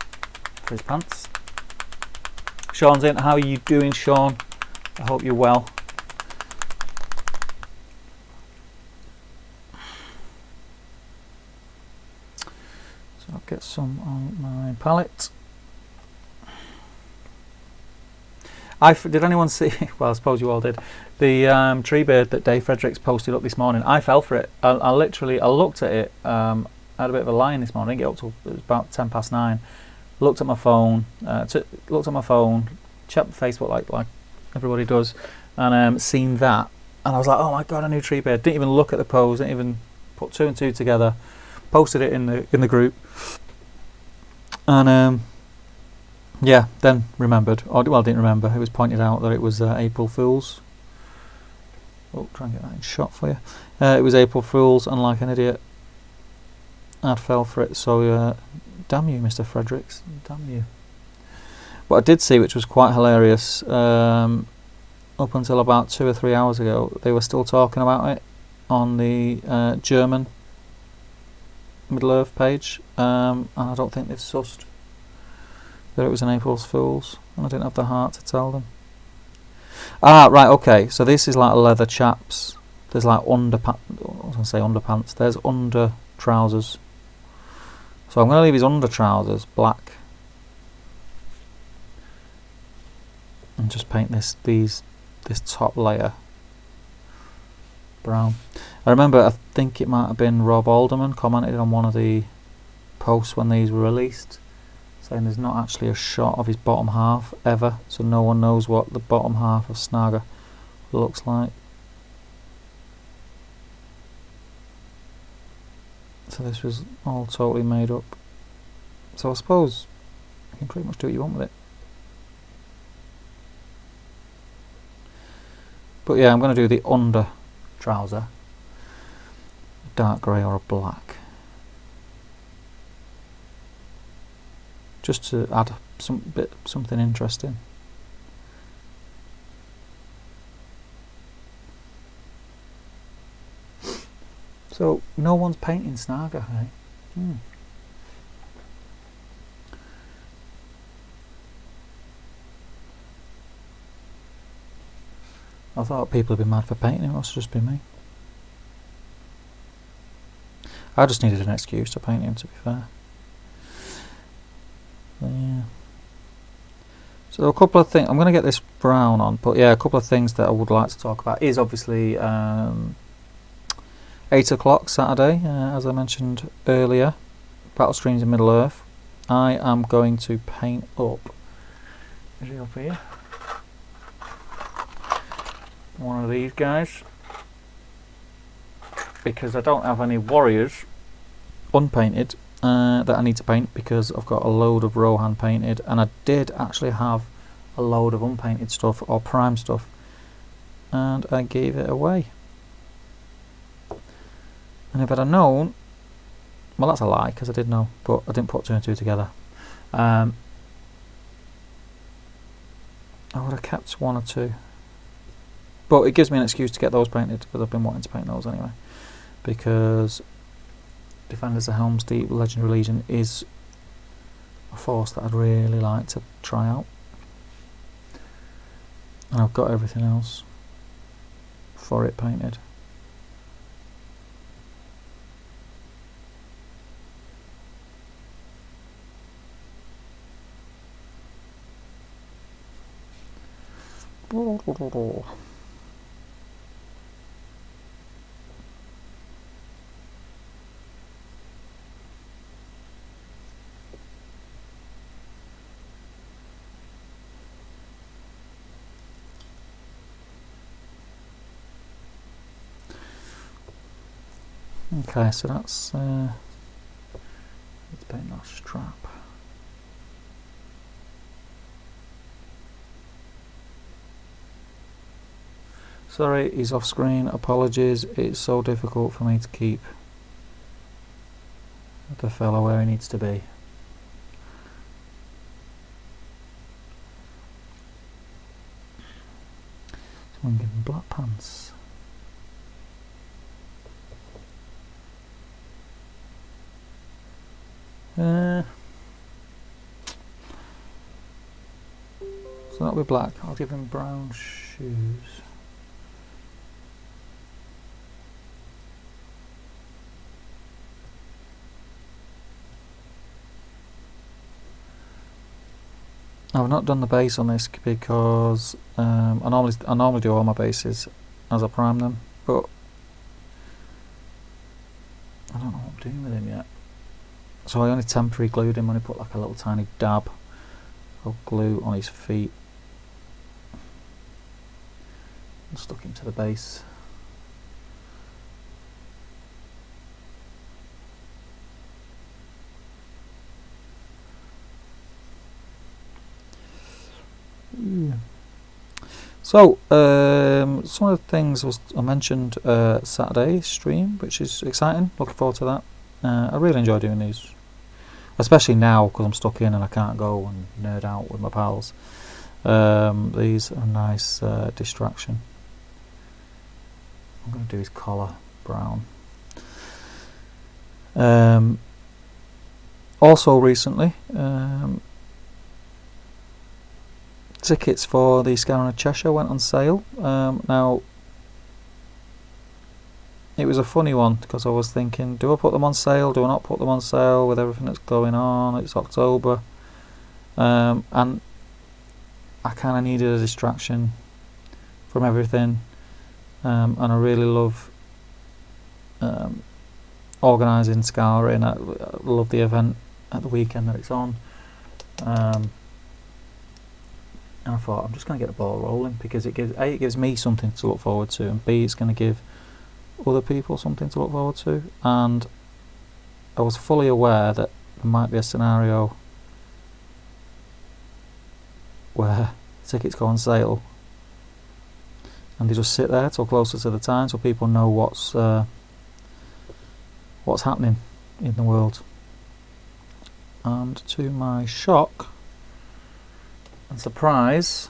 for his pants. Sean's in. How are you doing, Sean? I hope you're well. So I'll get some on my palette. Did anyone see? Well, I suppose you all did. The tree bird that Dave Fredericks posted up this morning. I fell for it. I looked at it. I had a bit of a line this morning. It was about 9:10. Looked at my phone. Checked Facebook like everybody does, and seen that. And I was like, oh my god, a new tree bird. Didn't even look at the pose. Didn't even put two and two together. Posted it in the group. And yeah, then remembered. Well, didn't remember. It was pointed out that it was April Fool's. Oh, try and get that in shot for you. It was April Fool's, and like an idiot, I'd fell for it. So damn you, Mr. Fredericks. Damn you. What I did see, which was quite hilarious, up until about 2 or 3 hours ago, they were still talking about it on the German Middle-earth page, and I don't think they've sussed that it was an April Fool's, and I didn't have the heart to tell them. Right, okay, so this is like leather chaps. There's like underpants. There's under trousers. So I'm going to leave his under trousers black, and just paint this top layer brown. I remember, I think it might have been Rob Alderman commented on one of the posts when these were released, saying there's not actually a shot of his bottom half ever, so no one knows what the bottom half of Snagger looks like. So this was all totally made up. So I suppose you can pretty much do what you want with it. But yeah, I'm going to do the under trouser, dark grey or a black, just to add something interesting. So no one's painting Snaga, eh? I thought people would be mad for painting him. It must have just been me. I just needed an excuse to paint him, to be fair. Yeah. So a couple of things. I'm going to get this brown on, but yeah, a couple of things that I would like to talk about is obviously 8 o'clock Saturday, as I mentioned earlier, Battle Streams in Middle-earth. I am going to paint up. Is he up here? One of these guys, because I don't have any warriors unpainted that I need to paint, because I've got a load of Rohan painted, and I did actually have a load of unpainted stuff or prime stuff, and I gave it away. And if I'd have known, well, that's a lie, because I did know, but I didn't put 2 and 2 together. I would have kept 1 or 2. But it gives me an excuse to get those painted, because I've been wanting to paint those anyway. Because Defenders of Helm's Deep Legendary Legion is a force that I'd really like to try out. And I've got everything else for it painted. Okay, so that's let's paint that strap. Sorry, he's off screen, apologies, it's so difficult for me to keep the fellow where he needs to be. Someone give him black pants. So that'll be black. I'll give him brown shoes. I've not done the base on this because I normally do all my bases as I prime them, but I don't know what I'm doing with him yet. So I only temporarily glued him when I put like a little tiny dab of glue on his feet and stuck him to the base. So some of the things I mentioned Saturday stream, which is exciting. Looking forward to that. I really enjoy doing these, especially now because I'm stuck in and I can't go and nerd out with my pals. These are a nice distraction. I'm going to do his collar brown. Also recently, tickets for the Scarron of Cheshire went on sale. Now, it was a funny one because I was thinking, do I put them on sale? Do I not put them on sale with everything that's going on? It's October. And I kind of needed a distraction from everything. And I really love organising Scarron. I love the event at the weekend that it's on. And I thought, I'm just going to get the ball rolling because it gives me something to look forward to, and B, it's going to give other people something to look forward to. And I was fully aware that there might be a scenario where tickets go on sale and they just sit there till closer to the time, so people know what's happening in the world. And to my shock and surprise,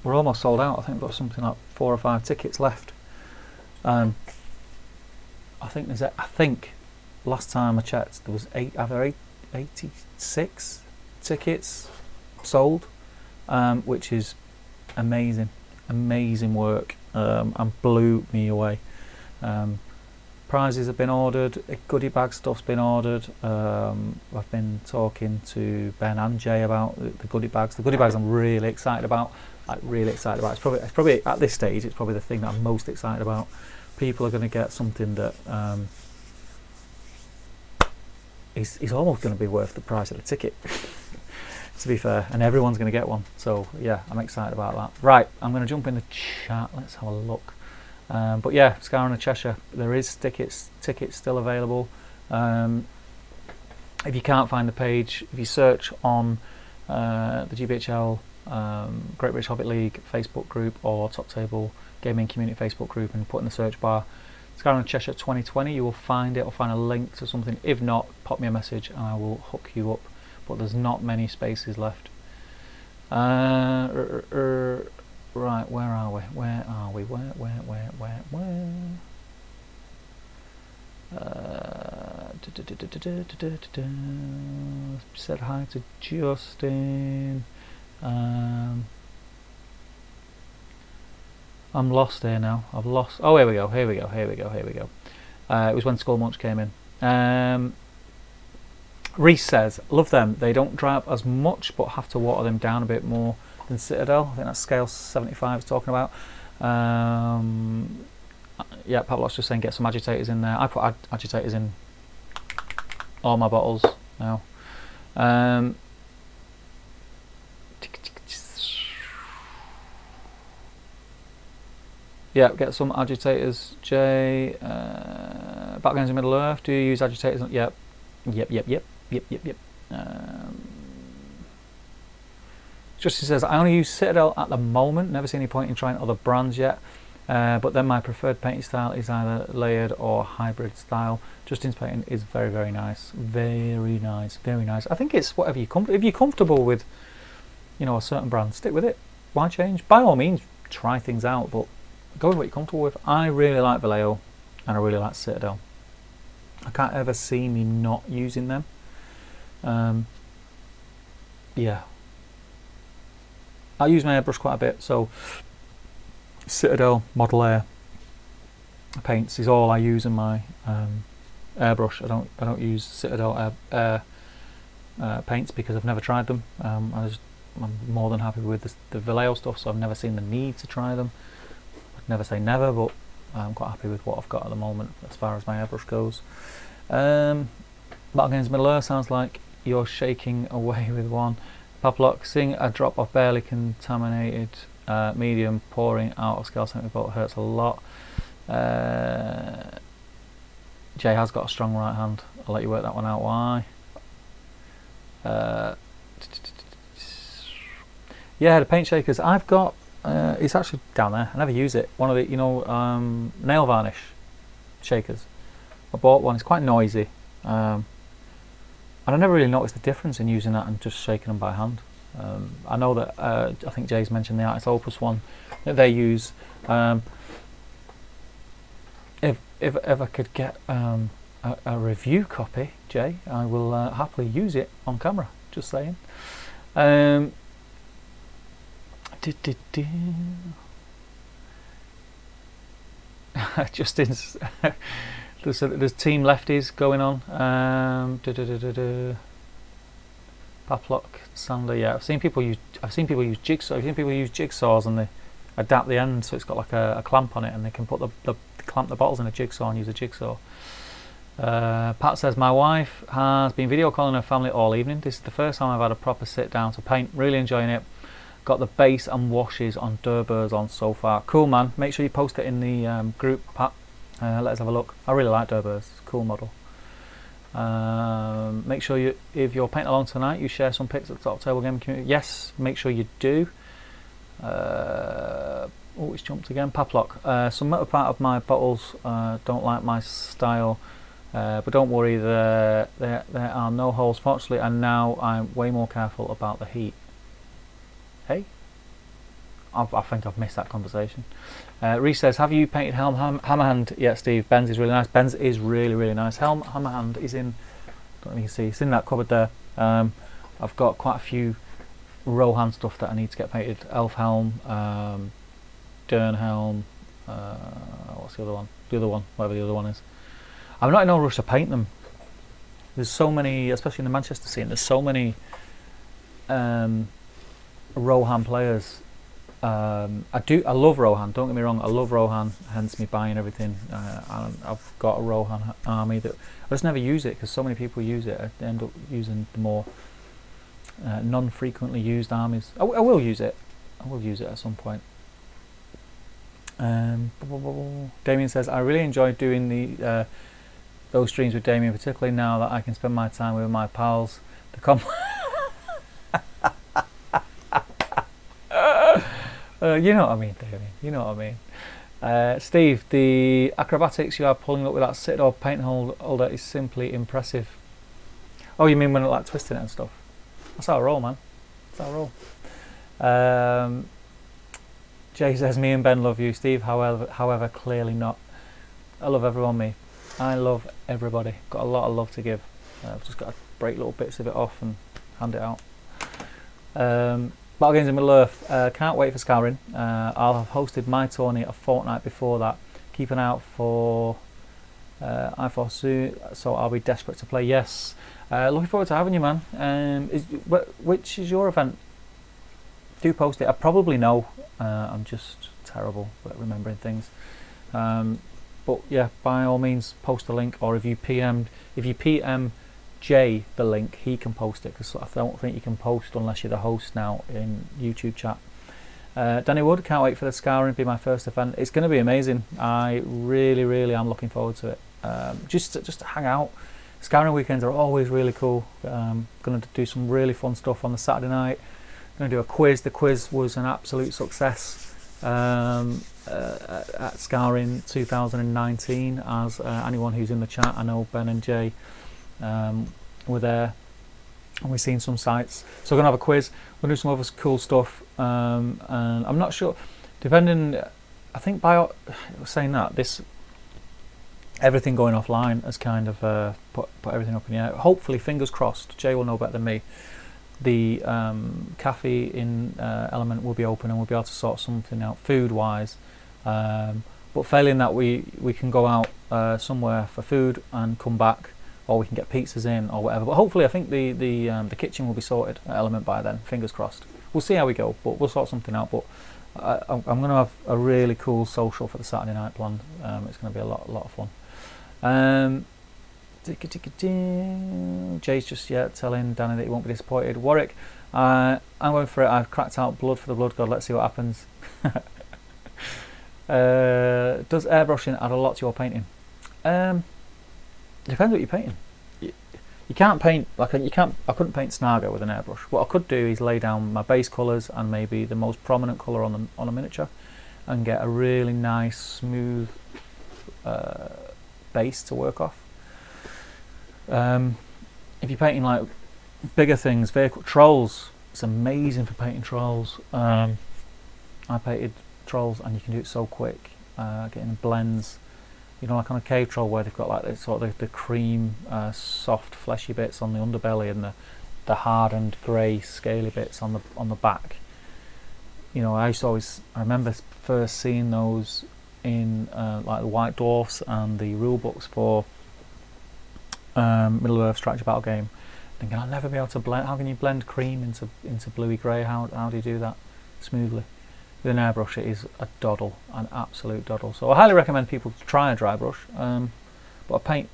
we're almost sold out. I think we've got something like 4 or 5 tickets left. I think last time I checked there was 86 tickets sold, which is amazing work, and blew me away. Prizes have been ordered, goodie bag stuff's been ordered. I've been talking to Ben and Jay about the goodie bags. The goodie bags I'm really excited about. It's probably at this stage, it's probably the thing that I'm most excited about. People are going to get something that is almost going to be worth the price of the ticket, to be fair, and everyone's going to get one. So yeah, I'm excited about that. Right, I'm going to jump in the chat. Let's have a look. But yeah, Scarron of Cheshire, there is tickets still available. If you can't find the page, if you search on the GBHL Great British Hobbit League Facebook group or Top Table Gaming Community Facebook group and put in the search bar Scarron of Cheshire 2020, you will find it or find a link to something. If not, pop me a message and I will hook you up. But there's not many spaces left. Right, where are we? Where? Said hi to Justin. I'm lost here now. I've lost. Oh, here we go. It was when Skull Munch came in. Reese says, love them. They don't dry up as much, but have to water them down a bit more than Citadel. I think that's scale 75 is talking about. Yeah, Pavlov's just saying get some agitators in there. I put agitators in all my bottles now. Yeah, get some agitators. Jay, Battlegrounds in Middle Earth. Do you use agitators? Yep. Justin says, I only use Citadel at the moment. Never seen any point in trying other brands yet. But then my preferred painting style is either layered or hybrid style. Justin's painting is very, very nice. Very nice. I think it's whatever you're comfortable. If you're comfortable with, a certain brand, stick with it. Why change? By all means, try things out, but go with what you're comfortable with. I really like Vallejo and I really like Citadel. I can't ever see me not using them. Yeah. I use my airbrush quite a bit, so Citadel Model Air paints is all I use in my airbrush. I don't use Citadel air paints because I've never tried them. I'm more than happy with the Vallejo stuff, so I've never seen the need to try them. I'd never say never, but I'm quite happy with what I've got at the moment as far as my airbrush goes. Battle Games Middle Earth sounds like you're shaking away with one. Paplock, seeing a drop of barely contaminated medium pouring out of scale 70 volt hurts a lot. Jay has got a strong right hand. I'll let you work that one out. Why? Yeah, the paint shakers. I've got. It's actually down there. I never use it. One of the, nail varnish shakers. I bought one. It's quite noisy, and I never really noticed the difference in using that and just shaking them by hand. I know that I think Jay's mentioned the Artist Opus one that they use. If I could get a review copy, Jay, I will happily use it on camera. Just saying. Justin's there's team lefties going on. Paplock, Sander. Yeah, I've seen people use jigsaw. I've seen people use jigsaws and they adapt the end so it's got like a clamp on it, and they can put clamp the bottles in a jigsaw and use a jigsaw. Pat says, my wife has been video calling her family all evening. This is the first time I've had a proper sit down to paint. Really enjoying it. Got the base and washes on Durbers on so far. Cool, man. Make sure you post it in the group, Pat. Let us have a look. I really like Durbers. It's a cool model. Make sure if you're painting along tonight, you share some pics at the Top Table Gaming community. Yes, make sure you do. Oh, it's jumped again. Paplock. Some part of my bottles don't like my style, but don't worry, there are no holes fortunately, and now I'm way more careful about the heat. Hey, I think I've missed that conversation. Reese says, have you painted Helm Hammerhand yet, Steve? Ben's is really nice. Ben's is really nice. Helm Hammerhand is in, I don't know if you can see, it's in that cupboard there. I've got quite a few Rohan stuff that I need to get painted. Elf Helm, Dern Helm, what's the other one? The other one, whatever the other one is. I'm not in no rush to paint them. There's so many, especially in the Manchester scene, there's so many Rohan players. I love Rohan, don't get me wrong, I love Rohan, hence me buying everything. And I've got a Rohan army that I just never use it because so many people use it. I end up using the more non-frequently used armies. I will use it. I will use it at some point. Damien says, I really enjoy doing those streams with Damien, particularly now that I can spend my time with my pals. You know what I mean, Damien. You know what I mean. Steve, the acrobatics you are pulling up with that sit-or paint holder is simply impressive. Oh, you mean when I like twisting it and stuff? That's how I roll, man. That's how I roll. Jay says, me and Ben love you, Steve, however clearly not. I love everyone, me. I love everybody. Got a lot of love to give. I've just got to break little bits of it off and hand it out. Battle Games in Middle Earth, can't wait for Scouring. I'll have hosted my tourney a fortnight before that. Keep an eye out for I4 soon, so I'll be desperate to play. Yes, looking forward to having you, man. Which is your event? Do post it. I probably know. I'm just terrible at remembering things. But yeah, by all means, post the link, or if you PM Jay the link, he can post it, because I don't think you can post unless you're the host now in YouTube chat. Danny Wood, can't wait for the Scouring, be my first event. It's going to be amazing. I really am looking forward to it. Just to hang out. Scouring weekends are always really cool. Going to do some really fun stuff on the Saturday night. Going to do a quiz. The quiz was an absolute success at Scouring 2019, as anyone who's in the chat, I know Ben and Jay were there, and we've seen some sites. So we're going to have a quiz. We're going to do some other cool stuff, and I'm not sure, depending, I think by saying that, this everything going offline has kind of put everything up in the air. Hopefully, fingers crossed, Jay will know better than me, the cafe in Element will be open and we'll be able to sort something out food wise, but failing that, we can go out somewhere for food and come back, or we can get pizzas in or whatever. But hopefully I think the kitchen will be sorted at Element by then, fingers crossed. We'll see how we go, but we'll sort something out. But I'm going to have a really cool social for the Saturday night planned. It's going to be a lot of fun. Jay's just telling Danny that he won't be disappointed. Warwick, I'm going for it. I've cracked out blood for the blood god. Let's see what happens. Does airbrushing add a lot to your painting? Depends what you're painting. You can't paint I couldn't paint Snaga with an airbrush. What I could do is lay down my base colours and maybe the most prominent colour on a miniature, and get a really nice smooth base to work off. If you're painting like bigger things, vehicle trolls, it's amazing for painting trolls. I painted trolls and you can do it so quick, getting blends, you know, like on a cave troll where they've got like this sort of the cream soft fleshy bits on the underbelly and the hardened grey scaly bits on the back. You know, I remember first seeing those in like the White Dwarfs and the rule books for Middle Earth Strategy Battle game, thinking I'll never be able to blend. How can you blend cream into bluey grey? How do you do that smoothly? With an airbrush, it is a doddle, an absolute doddle. So I highly recommend people to try a dry brush. But I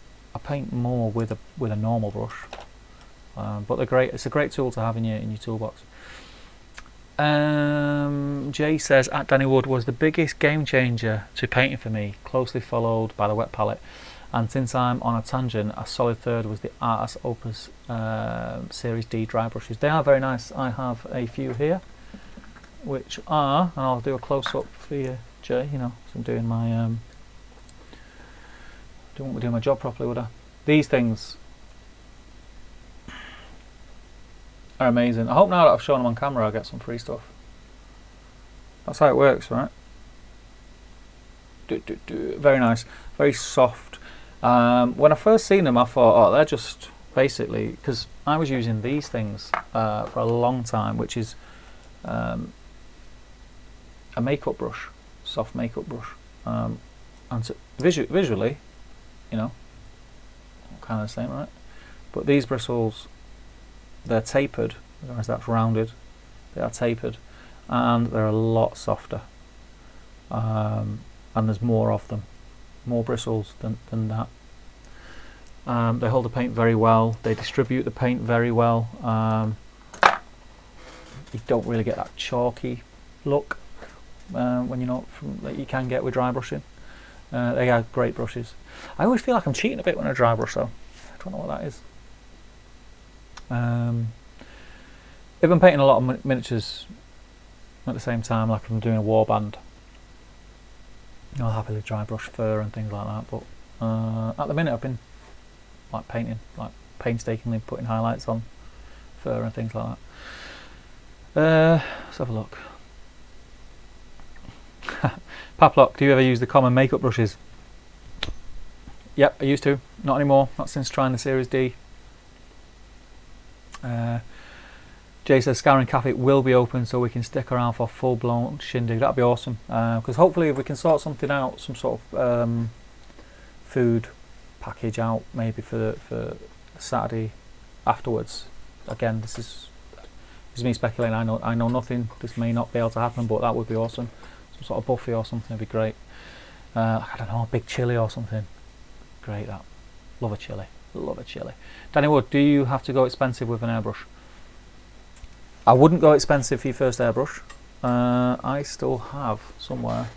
paint more with a normal brush. But they're great. It's a great tool to have in your toolbox. Jay says at Danny Wood was the biggest game changer to painting for me, closely followed by the wet palette. And since I'm on a tangent, a solid third was the Artis Opus Series D dry brushes. They are very nice. I have a few here, which are, and I'll do a close-up for you, Jay, you know, so I'm doing my, don't want me doing my job properly, would I? These things are amazing. I hope now that I've shown them on camera I'll get some free stuff. That's how it works, right? Very nice, very soft. When I first seen them I thought, oh, they're just basically, because I was using these things for a long time, which is a makeup brush, soft makeup brush, and so visually, you know, kind of the same, right? But these bristles, they're tapered, whereas that's rounded. They are tapered, and they're a lot softer, and there's more of them, more bristles than that. They hold the paint very well. They distribute the paint very well. You don't really get that chalky look when you're not that you can get with dry brushing. They are great brushes. I always feel like I'm cheating a bit when I dry brush though. I don't know what that is. If I'm painting a lot of miniatures at the same time, like if I'm doing a warband, I'll happily dry brush fur and things like that. But at the minute I've been like painting, like painstakingly putting highlights on fur and things like that. Let's have a look. Paplock, do you ever use the common makeup brushes? Yep, I used to. Not anymore. Not since trying the Series D. Jay says Scouring Cafe will be open so we can stick around for full-blown shindig. That'd be awesome. Because hopefully if we can sort something out, some sort of food package out, maybe for Saturday afterwards. Again, this is me speculating. I know nothing. This may not be able to happen, but that would be awesome. Some sort of buffet or something would be great. I don't know, a big chili or something. Great, that. Love a chili. Love a chili. Danny Wood, do you have to go expensive with an airbrush? I wouldn't go expensive for your first airbrush. I still have somewhere.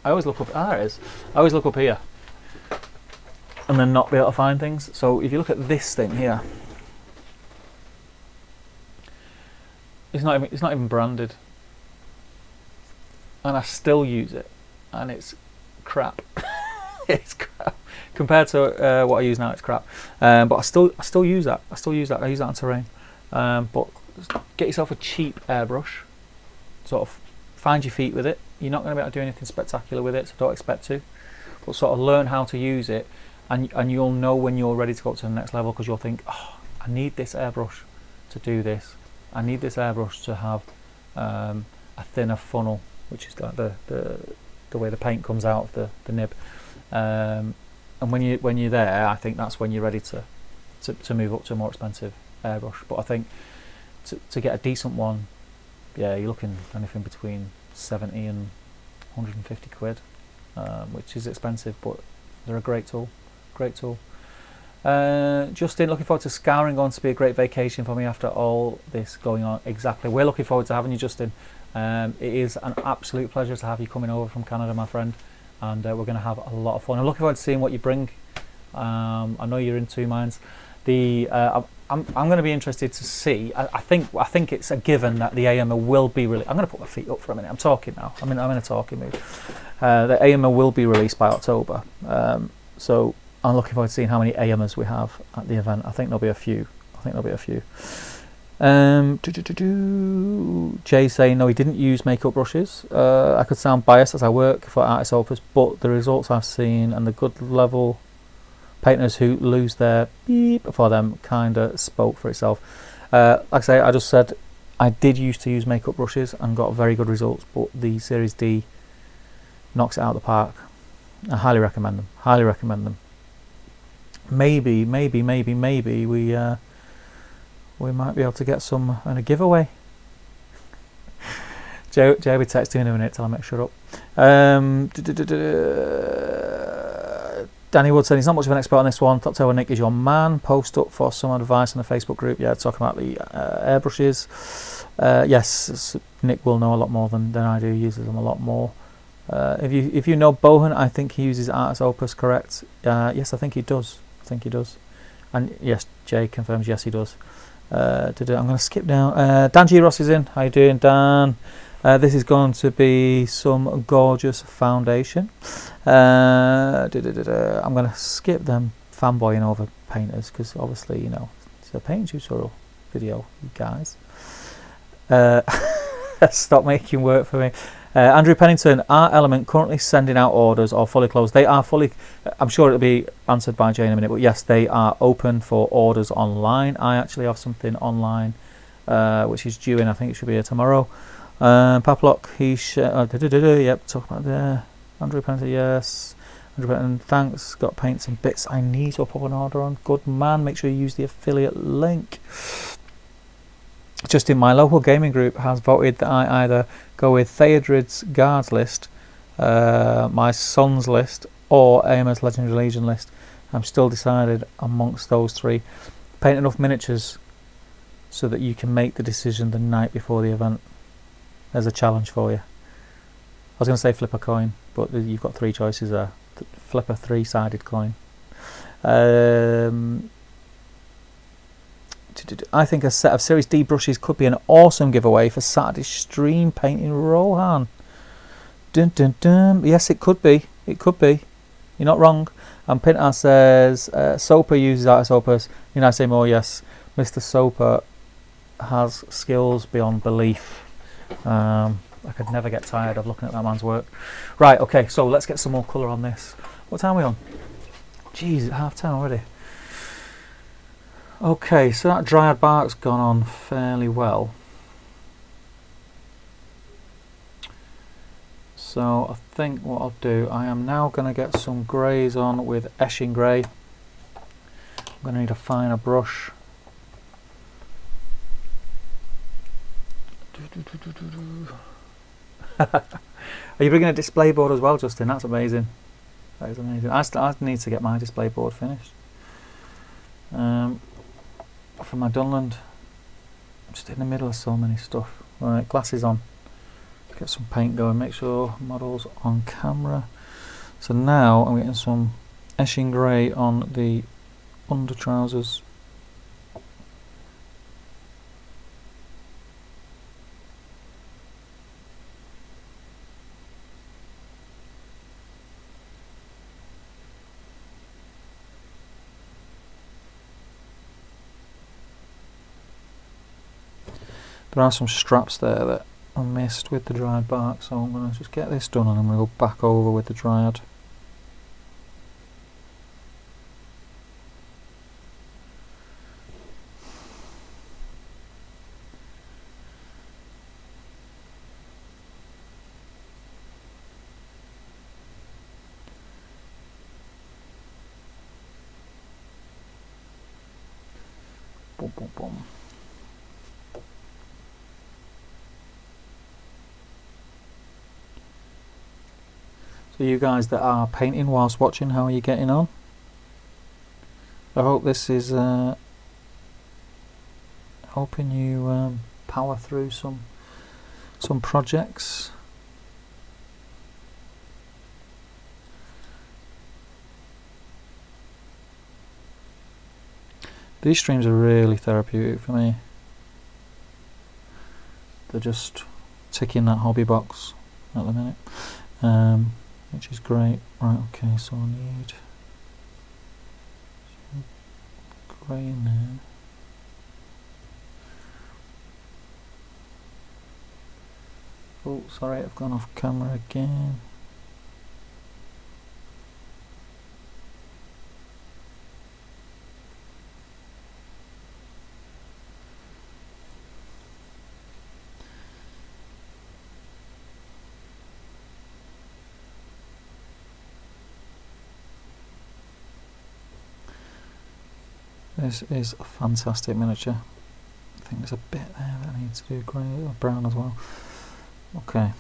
I always look up. There it is. I always look up here, and then not be able to find things. So if you look at this thing here, it's not even branded, and I still use it, and it's crap. It's crap compared to what I use now. It's crap, but I still use that. I use that on terrain. But get yourself a cheap airbrush. Sort of find your feet with it. You're not going to be able to do anything spectacular with it, so don't expect to. But sort of learn how to use it, and you'll know when you're ready to go to the next level, because you'll think, oh, I need this airbrush to do this. I need this airbrush to have a thinner funnel, which is like the way the paint comes out of the nib. and when you're there, I think that's when you're ready to move up to a more expensive airbrush. But I think to get a decent one, yeah, you're looking anything between 70 and 150 quid, which is expensive, but they're a great tool. Justin, looking forward to Scouring, going to be a great vacation for me after all this going on. Exactly, we're looking forward to having you, Justin. It is an absolute pleasure to have you coming over from Canada, my friend, and we're going to have a lot of fun. I'm looking forward to seeing what you bring. I know you're in two minds. I'm going to be interested to see. I think it's a given that the AMA will be released. I'm going to put my feet up for a minute. I'm talking now. I'm in a talking mood. The AMA will be released by October. So I'm looking forward to seeing how many AMAs we have at the event. I think there'll be a few. Jay saying no, he didn't use makeup brushes. I could sound biased as I work for Artist Opus, but the results I've seen and the good level painters who lose their beep for them kinda spoke for itself. Like I say, I just said I did used to use makeup brushes and got very good results, but the Series D knocks it out of the park. I highly recommend them. Maybe we might be able to get some in a giveaway. Joe will be texting in a minute till I make sure up. Danny Wood said he's not much of an expert on this one. Top Tail Nick is your man. Post up for some advice in the Facebook group. Yeah, talking about the airbrushes. Yes, Nick will know a lot more than I do. He uses them a lot more. If you know Bohan, I think he uses Artist Opus, correct? Yes, I think he does. And yes, Jay confirms yes he does. I'm going to skip down. Dan G. Ross is in. How you doing, Dan? This is going to be some gorgeous foundation. I'm going to skip them fanboying over painters because obviously, you know, it's a paint tutorial video, you guys. Stop making work for me. Andrew Pennington, Art Element currently sending out orders or fully closed? They are fully, I'm sure it'll be answered by Jay in a minute, but yes, they are open for orders online. I actually have something online which is due in, I think it should be here tomorrow. Paplock, yep, talk about there. Andrew Pennington, yes. Andrew Pennington, thanks, got paints and bits I need to pop an order on. Good man, make sure you use the affiliate link. Just in my local gaming group has voted that I either go with Theodred's Guards list, my son's list, or AMA's Legendary Legion list. I'm still decided amongst those three. Paint enough miniatures so that you can make the decision the night before the event. There's a challenge for you. I was going to say flip a coin, but you've got three choices there. Flip a three-sided coin. I think a set of Series D brushes could be an awesome giveaway for Saturday's stream painting Rohan. Dun dun dun. Yes, it could be. You're not wrong. And Pintar says Soper uses Artist Opus. I say more. Yes, Mr. Soper has skills beyond belief. I could never get tired of looking at that man's work. Right. Okay. So let's get some more colour on this. What time are we on? Jeez, it's 10:30 already. Okay, so that dryad bark's gone on fairly well. So I think what I'll do, I am now going to get some greys on with Esching Grey. I'm going to need a finer brush. Are you bringing a display board as well, Justin? That's amazing. That is amazing. I need to get my display board finished. From my Dunland, I'm just in the middle of so many stuff. Right, glasses on. Get some paint going. Make sure models on camera. So now I'm getting some Esching Grey on the under trousers. There are some straps there that I missed with the dryad bark, so I'm going to just get this done and I'm going to go back over with the dryad. boom, boom, boom. So you guys that are painting whilst watching, how are you getting on? I hope this is helping you power through some projects. These streams are really therapeutic for me. They're just ticking that hobby box at the minute, which is great. Right, okay, so I need some grey in there. Oh, sorry, I've gone off camera again. This is a fantastic miniature. I think there's a bit there that I need to do grey or brown as well. Okay.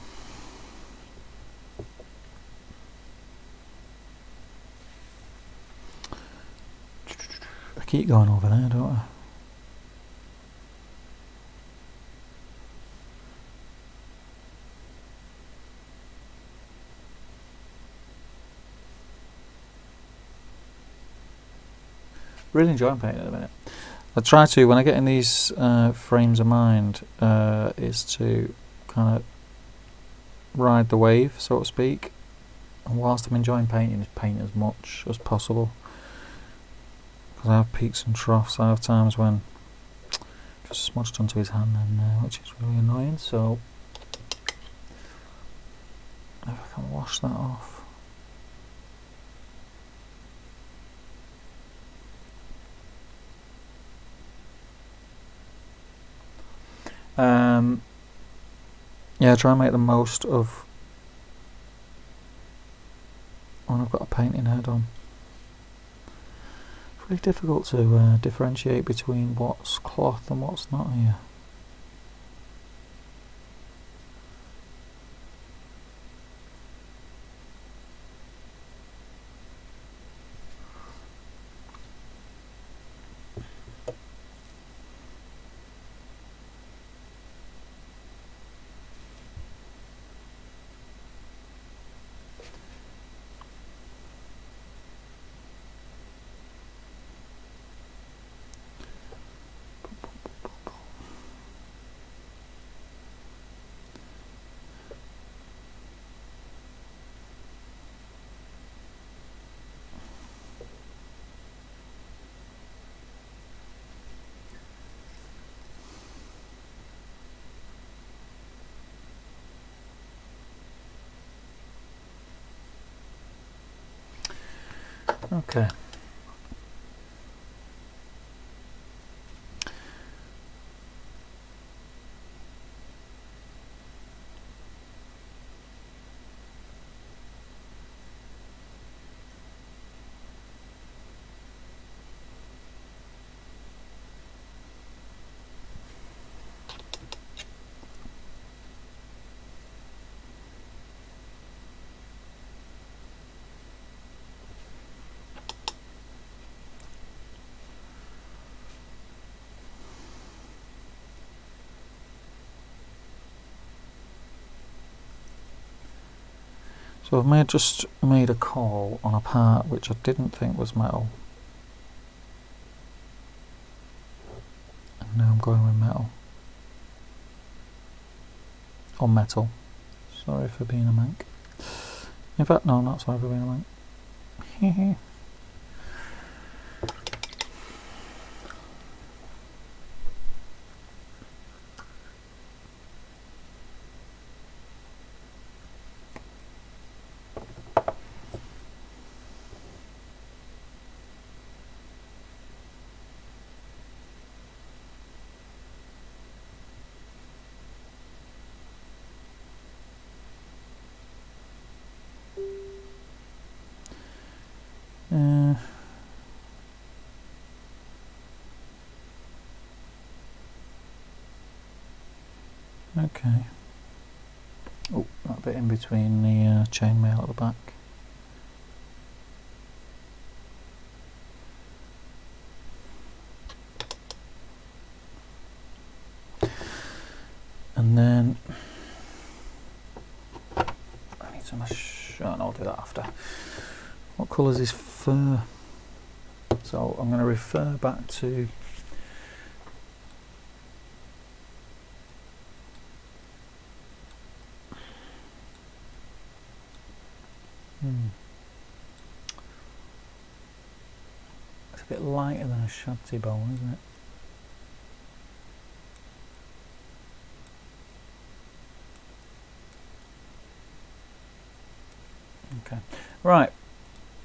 I keep going over there, don't I? Really enjoying painting at the minute. I try to, when I get in these frames of mind, is to kind of ride the wave, so to speak. And whilst I'm enjoying painting, is paint as much as possible. Because I have peaks and troughs. I have times when just smudged onto his hand, and which is really annoying. So if I can wash that off. Yeah, try and make the most of when I've got a painting head on. It's really difficult to differentiate between what's cloth and what's not here. Okay. So I've just made a call on a part which I didn't think was metal. And now I'm going with metal. Or metal. Sorry for being a mank. In fact, no, not sorry for being a mank. Okay. Oh, that bit in between the chainmail at the back. And then I need some. Oh, no, I'll do that after. What colour is this fur? So I'm going to refer back to it's a bit lighter than a shanty bone, isn't it? Okay, right,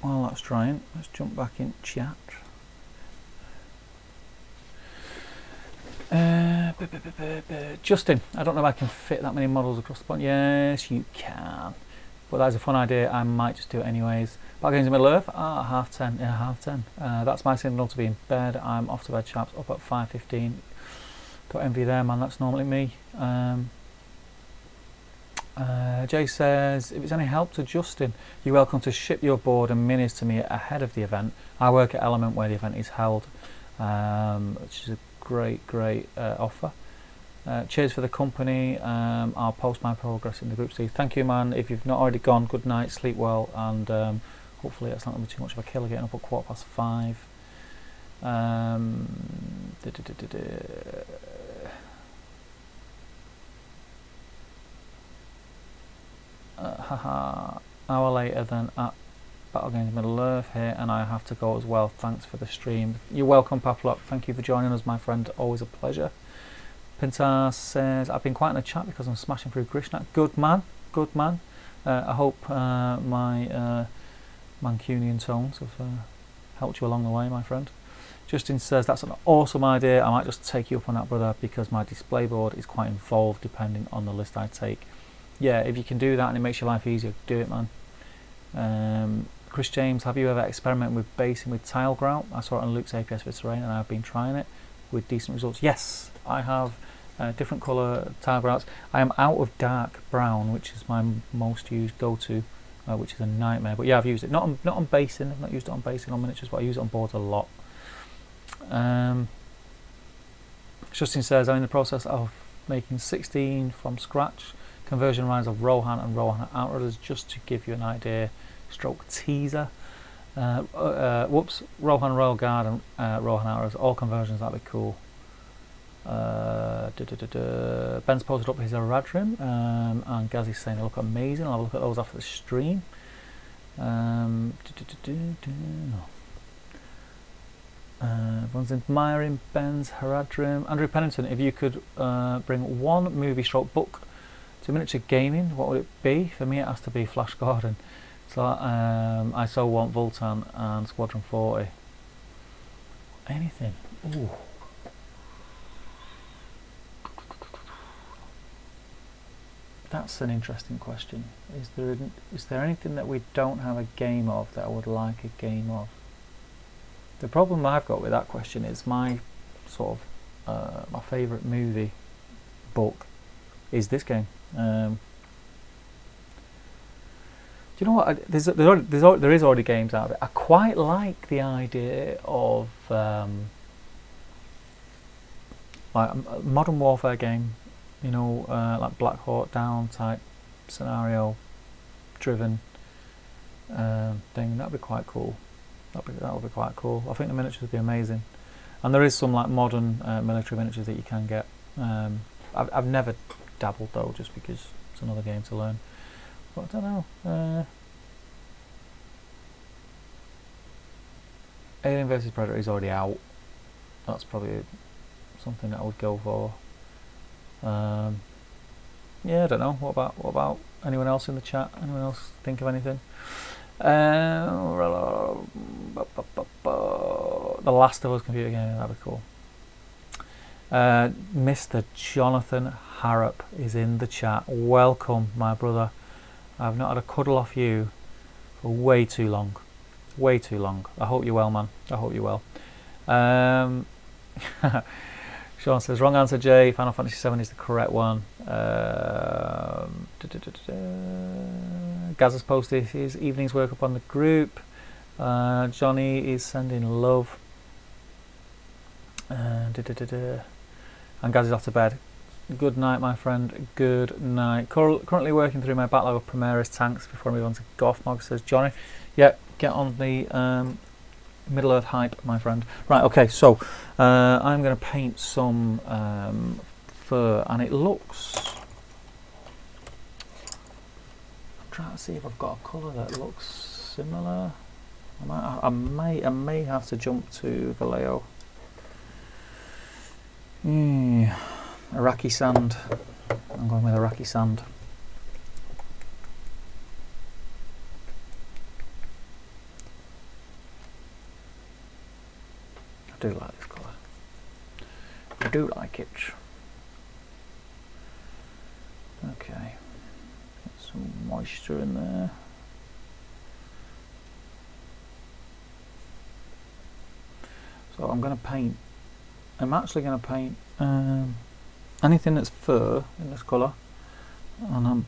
while that's drying, let's jump back in chat. Justin, I don't know if I can fit that many models across the pond. Yes, you can. But that's a fun idea. I might just do it anyways. Back into Middle Earth. Ah, 10:30. Yeah, 10:30. That's my signal to be in bed. I'm off to bed, chaps. Up at 5:15. Don't envy there, man. That's normally me. Jay says, if it's any help to Justin, you're welcome to ship your board and minis to me ahead of the event. I work at Element where the event is held, which is a great offer. Cheers for the company. I'll post my progress in the group. Steve, thank you, man. If you've not already gone, good night, sleep well, and hopefully it's not going to be too much of a killer getting up at 5:15. Hour later than at Battle Games Middle Earth here, and I have to go as well. Thanks for the stream. You're welcome, Paplock. Thank you for joining us, my friend. Always a pleasure. Pintas says, I've been quiet in the chat because I'm smashing through Grishnak. Good man, good man. I hope my Mancunian tones have helped you along the way, my friend. Justin says, that's an awesome idea. I might just take you up on that, brother, because my display board is quite involved depending on the list I take. Yeah, if you can do that and it makes your life easier, do it, man. Chris James, have you ever experimented with basing with tile grout? I saw it on Luke's APS for terrain and I've been trying it with decent results. Yes, I have different colour tile grouts. I am out of dark brown, which is my most used go-to, which is a nightmare. But yeah, I've used it. Not on basing. I've not used it on basing on miniatures, but I use it on boards a lot. Justin says, I'm in the process of making 16 from scratch. Conversion lines of Rohan and Rohan Outrunners, just to give you an idea, stroke teaser. Whoops, Rohan Royal Guard and Rohan Outrunners, all conversions, that'd be cool. Ben's posted up his Aradrim, and Gazzy's saying they look amazing. I'll have a look at those after the stream. Everyone's admiring Ben's Haradrim. Andrew Pennington, if you could bring one movie stroke book to miniature gaming, what would it be? For me, it has to be Flash Gordon. So I so want Vultan and Squadron 40. Anything? Ooh. That's an interesting question. Is there anything that we don't have a game of that I would like a game of? The problem I've got with that question is my sort of my favourite movie book is this game. Do you know what? There is already games out of it. I quite like the idea of like a modern warfare game, you know, like Black Hawk Down type scenario driven thing. That'd be quite cool. That would be quite cool. I think the miniatures would be amazing, and there is some like modern military miniatures that you can get. I've never dabbled though, just because it's another game to learn. But I don't know. Alien vs Predator is already out. That's probably something that I would go for. Yeah, I don't know. What about anyone else in the chat? Anyone else think of anything? The Last of Us computer game, that'd be cool. Mr. Jonathan Harrop is in the chat. Welcome, my brother. I've not had a cuddle off you for way too long. Way too long. I hope you're well, man. I hope you're well. Sean says, wrong answer, Jay. Final Fantasy VII is the correct one. Gaz has posted his evening's work up on the group. Johnny is sending love. And Gaz is off to bed. Good night, my friend. Good night. Currently working through my backlog of Primaris tanks before I move on to Gothmog, says Johnny. Yep, get on the Middle Earth hype, my friend. Right, okay, so I'm going to paint some fur, and it looks... I'm trying to see if I've got a colour that looks similar. I may have to jump to Vallejo. Iraqi sand. I'm going with Iraqi sand. I do like this colour. I do like it. Okay. Get some moisture in there. So I'm going to paint. I'm actually going to paint anything that's fur in this colour, and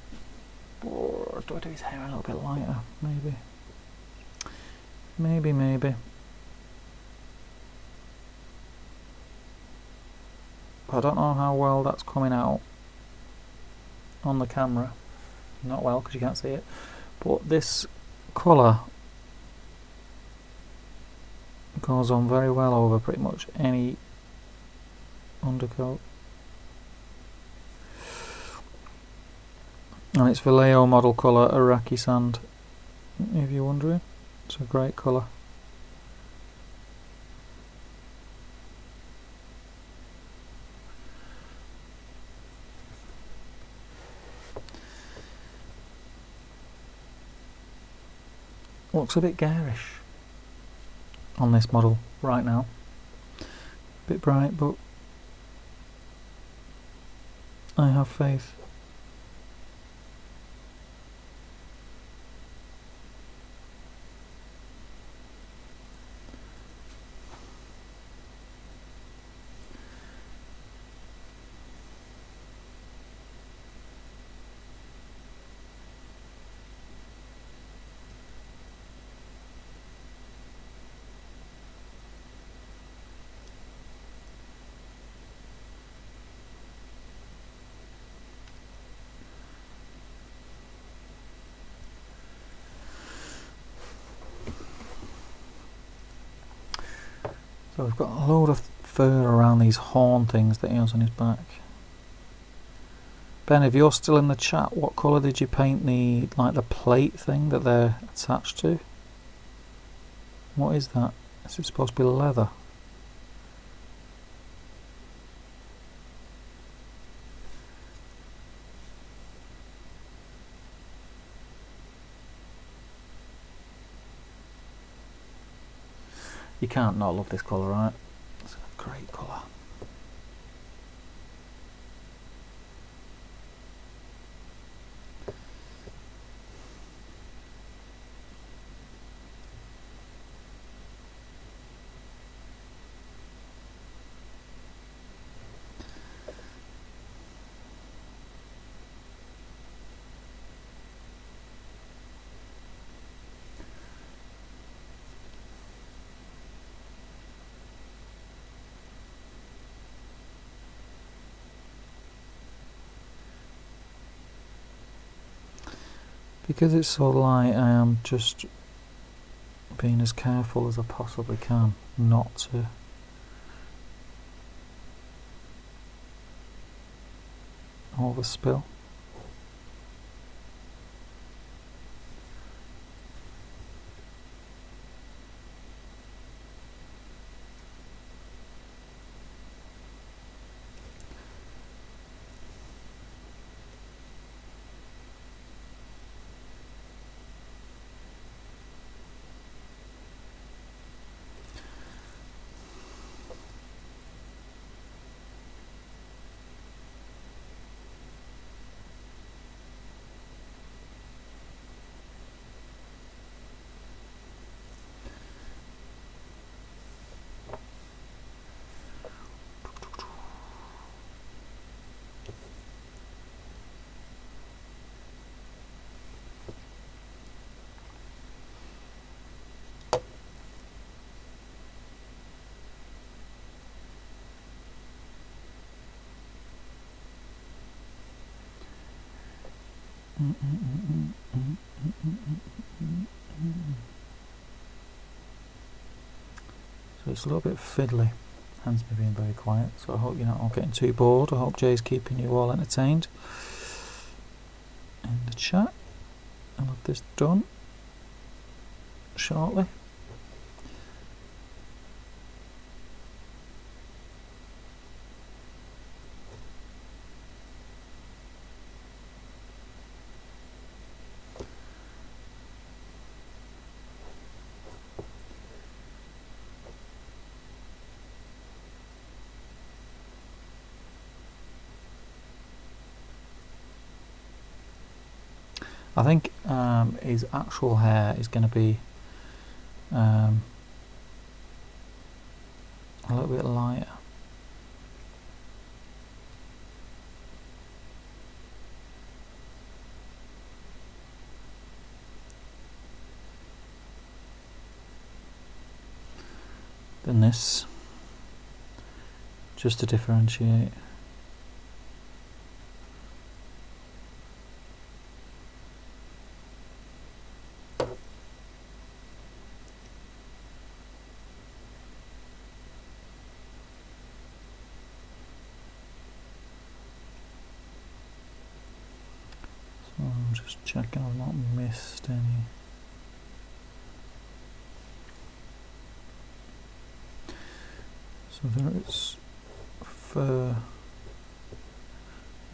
do I do his hair a little bit lighter? Maybe. But I don't know how well that's coming out on the camera. Not well, because you can't see it. But this colour goes on very well over pretty much any undercoat. And it's Vallejo model colour, Iraqi sand, if you're wondering. It's a great colour. Looks a bit garish on this model right now. A bit bright, but I have faith. So we've got a load of fur around these horn things that he has on his back. Ben, if you're still in the chat, what colour did you paint the plate thing that they're attached to? What is that? Is it supposed to be leather? You can't not love this colour, right? It's a great colour. Because it's so light, I am just being as careful as I possibly can not to overspill. So it's a little bit fiddly, hence me being very quiet. So I hope you're not all getting too bored. I hope Jay's keeping you all entertained in the chat. I'll have this done shortly. I think his actual hair is going to be a little bit lighter. Than this, just to differentiate. So I'm just checking I've not missed any. So there is fur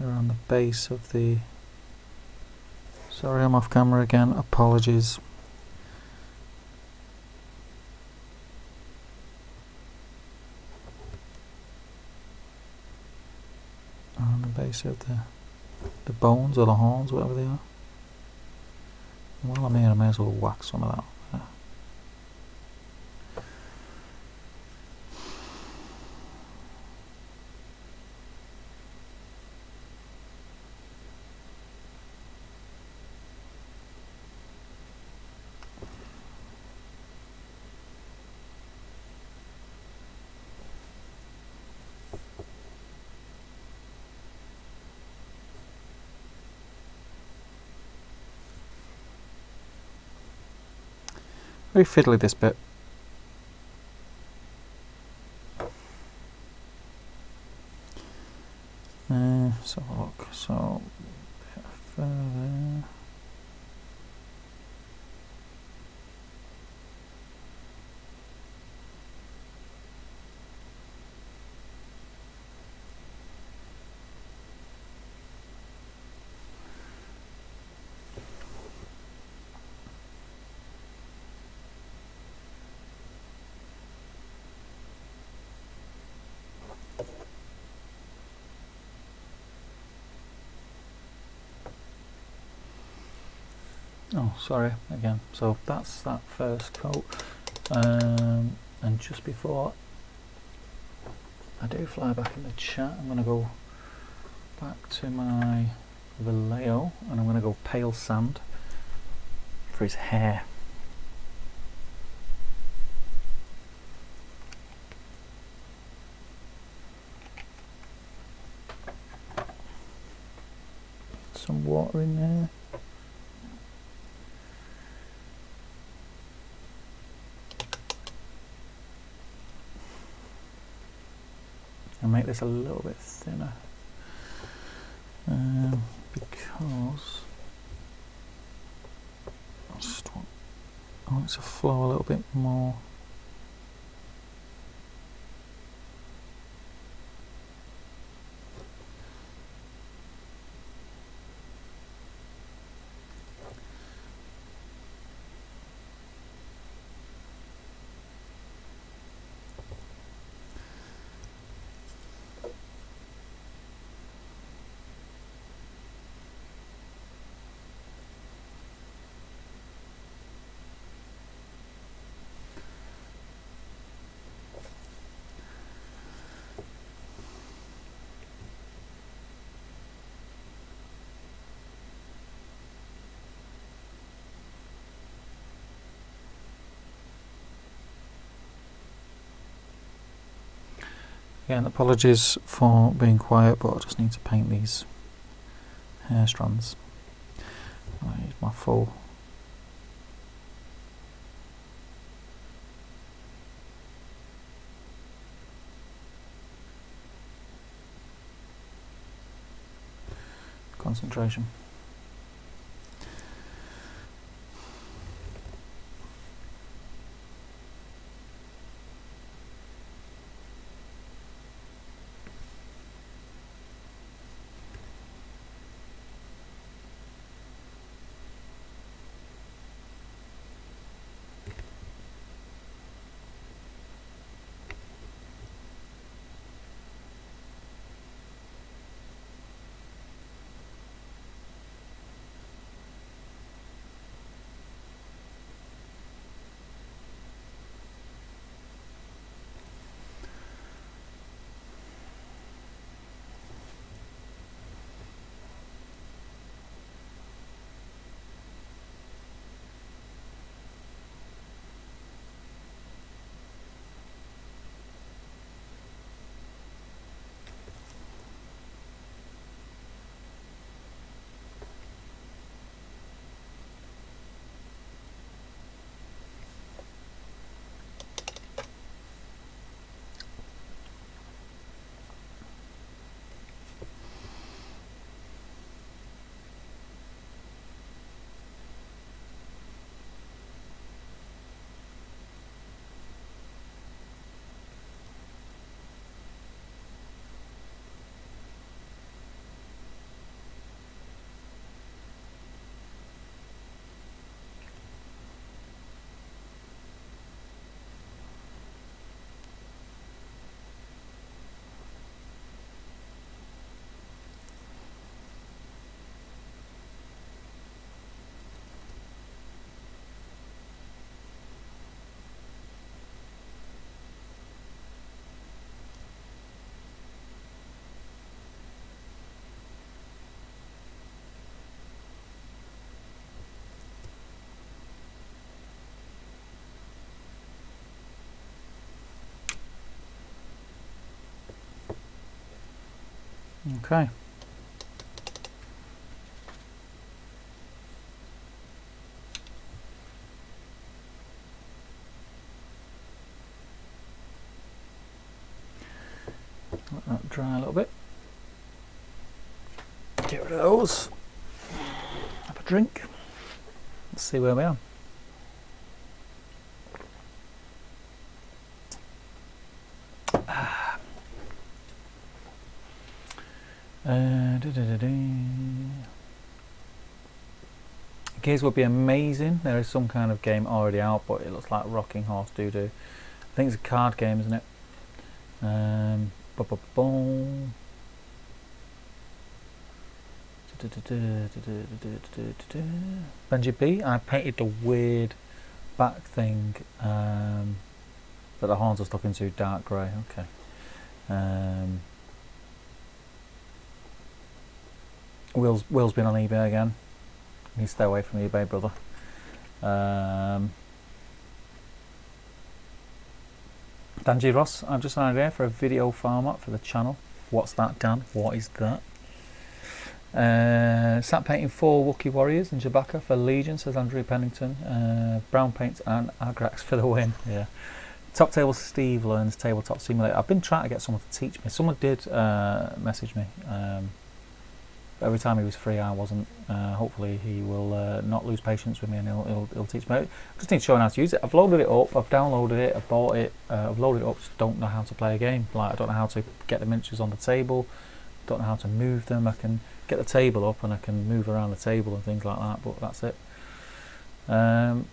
around the base of the... Sorry, I'm off camera again, apologies. Around the base of the bones or the horns, whatever they are. While I'm here, I may as well whack some of that. Very fiddly, this bit. So look, so bit of fur there. Oh, sorry, again. So that's that first coat. And just before I do fly back in the chat, I'm going to go back to my Vallejo and I'm going to go pale sand for his hair. Some water in there. I'll make this a little bit thinner because I just want it to flow a little bit more. Again, apologies for being quiet, but I just need to paint these hair strands. I'll use my full. Concentration. Okay. Let that dry a little bit. Get rid of those. Have a drink. Let's see where we are. Gears would be amazing. There is some kind of game already out, but it looks like Rocking Horse Doo-Doo. I think it's a card game, isn't it? Benji B, I painted the weird back thing that the horns are stuck into dark grey. Okay. Will's been on eBay again. You stay away from eBay, brother. Danji Ross, I've just signed here for a video format for the channel. What's that, Dan? What is that? Sat painting 4 Wookiee Warriors and Chewbacca for Legion, says Andrew Pennington. Brown paints and Agrax for the win. Yeah. Top Table Steve learns Tabletop Simulator. I've been trying to get someone to teach me. Someone did message me. Every time he was free, I wasn't. Hopefully, he will not lose patience with me, and he'll teach me. I just need to show him how to use it. I've loaded it up, I've downloaded it, I've bought it, I've loaded it up. Just don't know how to play a game. Like, I don't know how to get the miniatures on the table. Don't know how to move them. I can get the table up and I can move around the table and things like that, but that's it. Pat,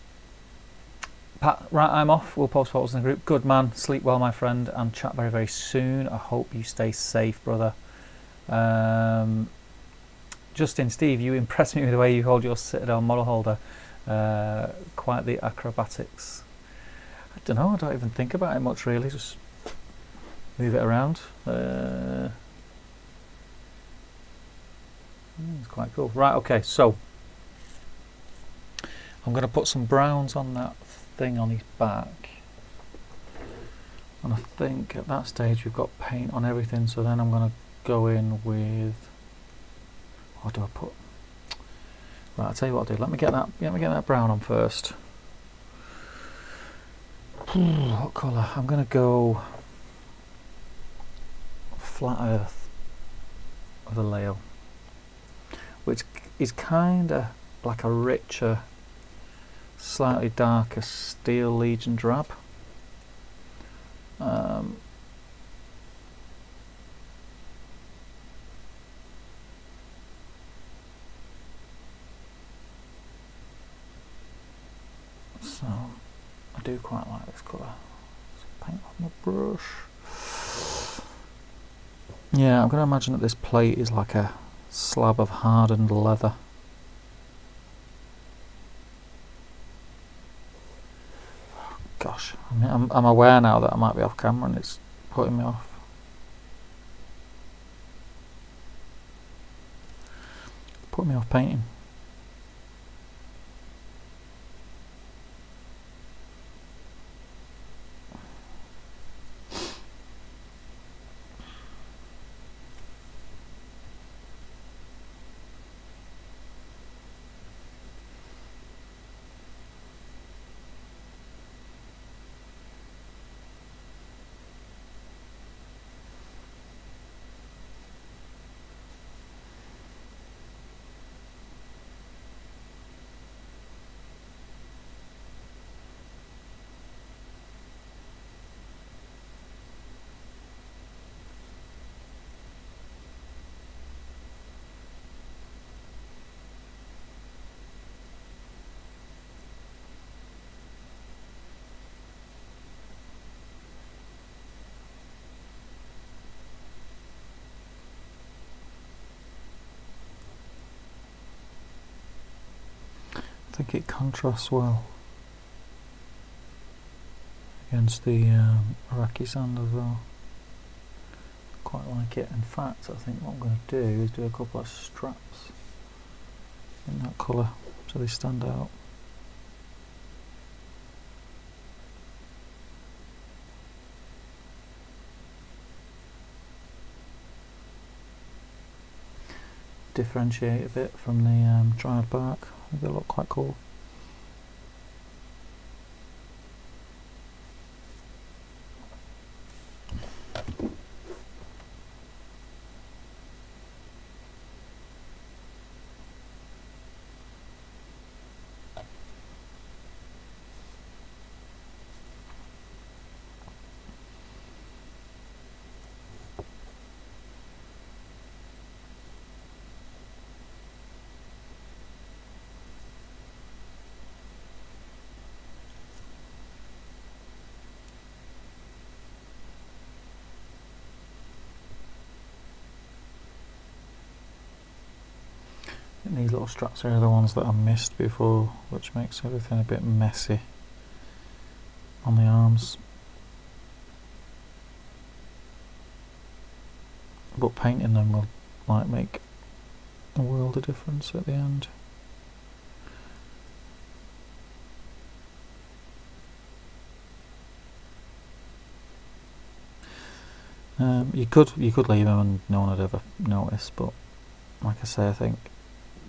right, I'm off. We'll post photos in the group. Good man. Sleep well, my friend, and chat very, very soon. I hope you stay safe, brother. Justin, Steve, you impressed me with the way you hold your Citadel model holder. Quite the acrobatics. I don't know, I don't even think about it much really, just move it around. It's quite cool. Right, okay, so I'm going to put some browns on that thing on his back. And I think at that stage we've got paint on everything, so then I'm going to go in with... What do I put? Right, I'll tell you what I'll do. Let me get that brown on first. What colour? I'm gonna go Flat Earth Vallejo, which is kinda like a richer, slightly darker Steel Legion drab. So I do quite like this colour. So paint off my brush. Yeah, I'm going to imagine that this plate is like a slab of hardened leather. Gosh, I mean, I'm aware now that I might be off camera and it's putting me off. Put me off painting. I think it contrasts well against the Iraqi sand as well. Quite like it. In fact, I think what I'm going to do is do a couple of straps in that colour so they stand out. Differentiate a bit from the dried bark. I think they look quite cool. These little straps are the ones that I missed before, which makes everything a bit messy on the arms. But painting them will like make a world of difference at the end. You could leave them and no one would ever notice, but like I say, I think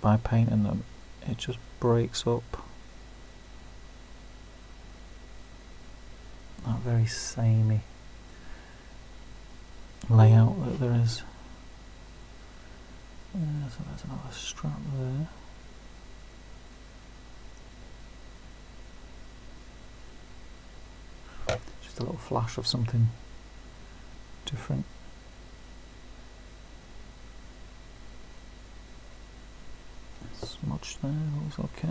by painting them it just breaks up that very samey layout that there is. So there's another strap there. Just a little flash of something different. Smudge there, looks okay.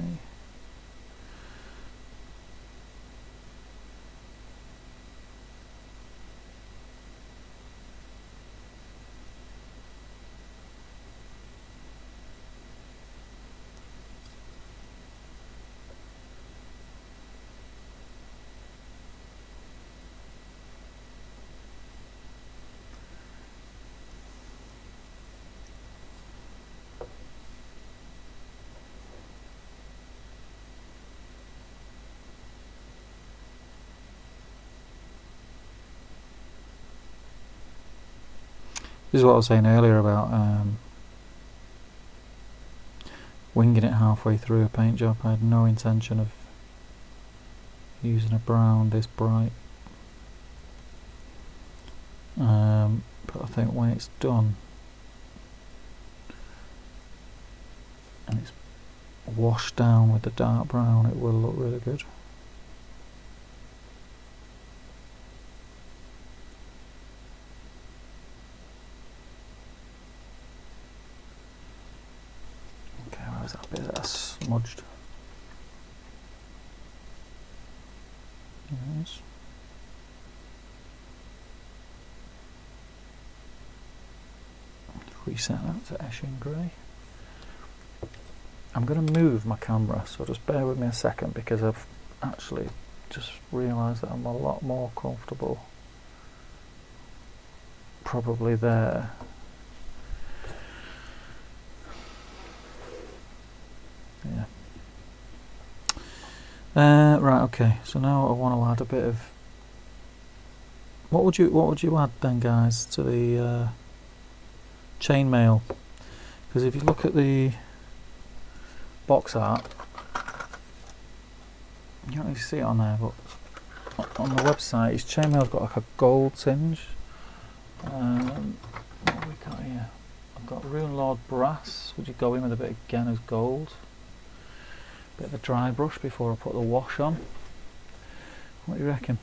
This is what I was saying earlier about winging it halfway through a paint job. I had no intention of using a brown this bright. But I think when it's done and it's washed down with the dark brown, it will look really good. Okay, where's that bit that's smudged? Yes. Reset that to Eshin Grey. I'm going to move my camera, so just bear with me a second, because I've actually just realised that I'm a lot more comfortable probably there. Yeah. Right, okay, so now I want to add a bit of, what would you add then, guys, to the chainmail? Because if you look at the box art, you don't really see it on there, but on the website, his chainmail's got like a gold tinge. What have we got here? I've got Rune Lord brass. Would you go in with a bit of Genna's gold? Bit of a dry brush before I put the wash on. What do you reckon?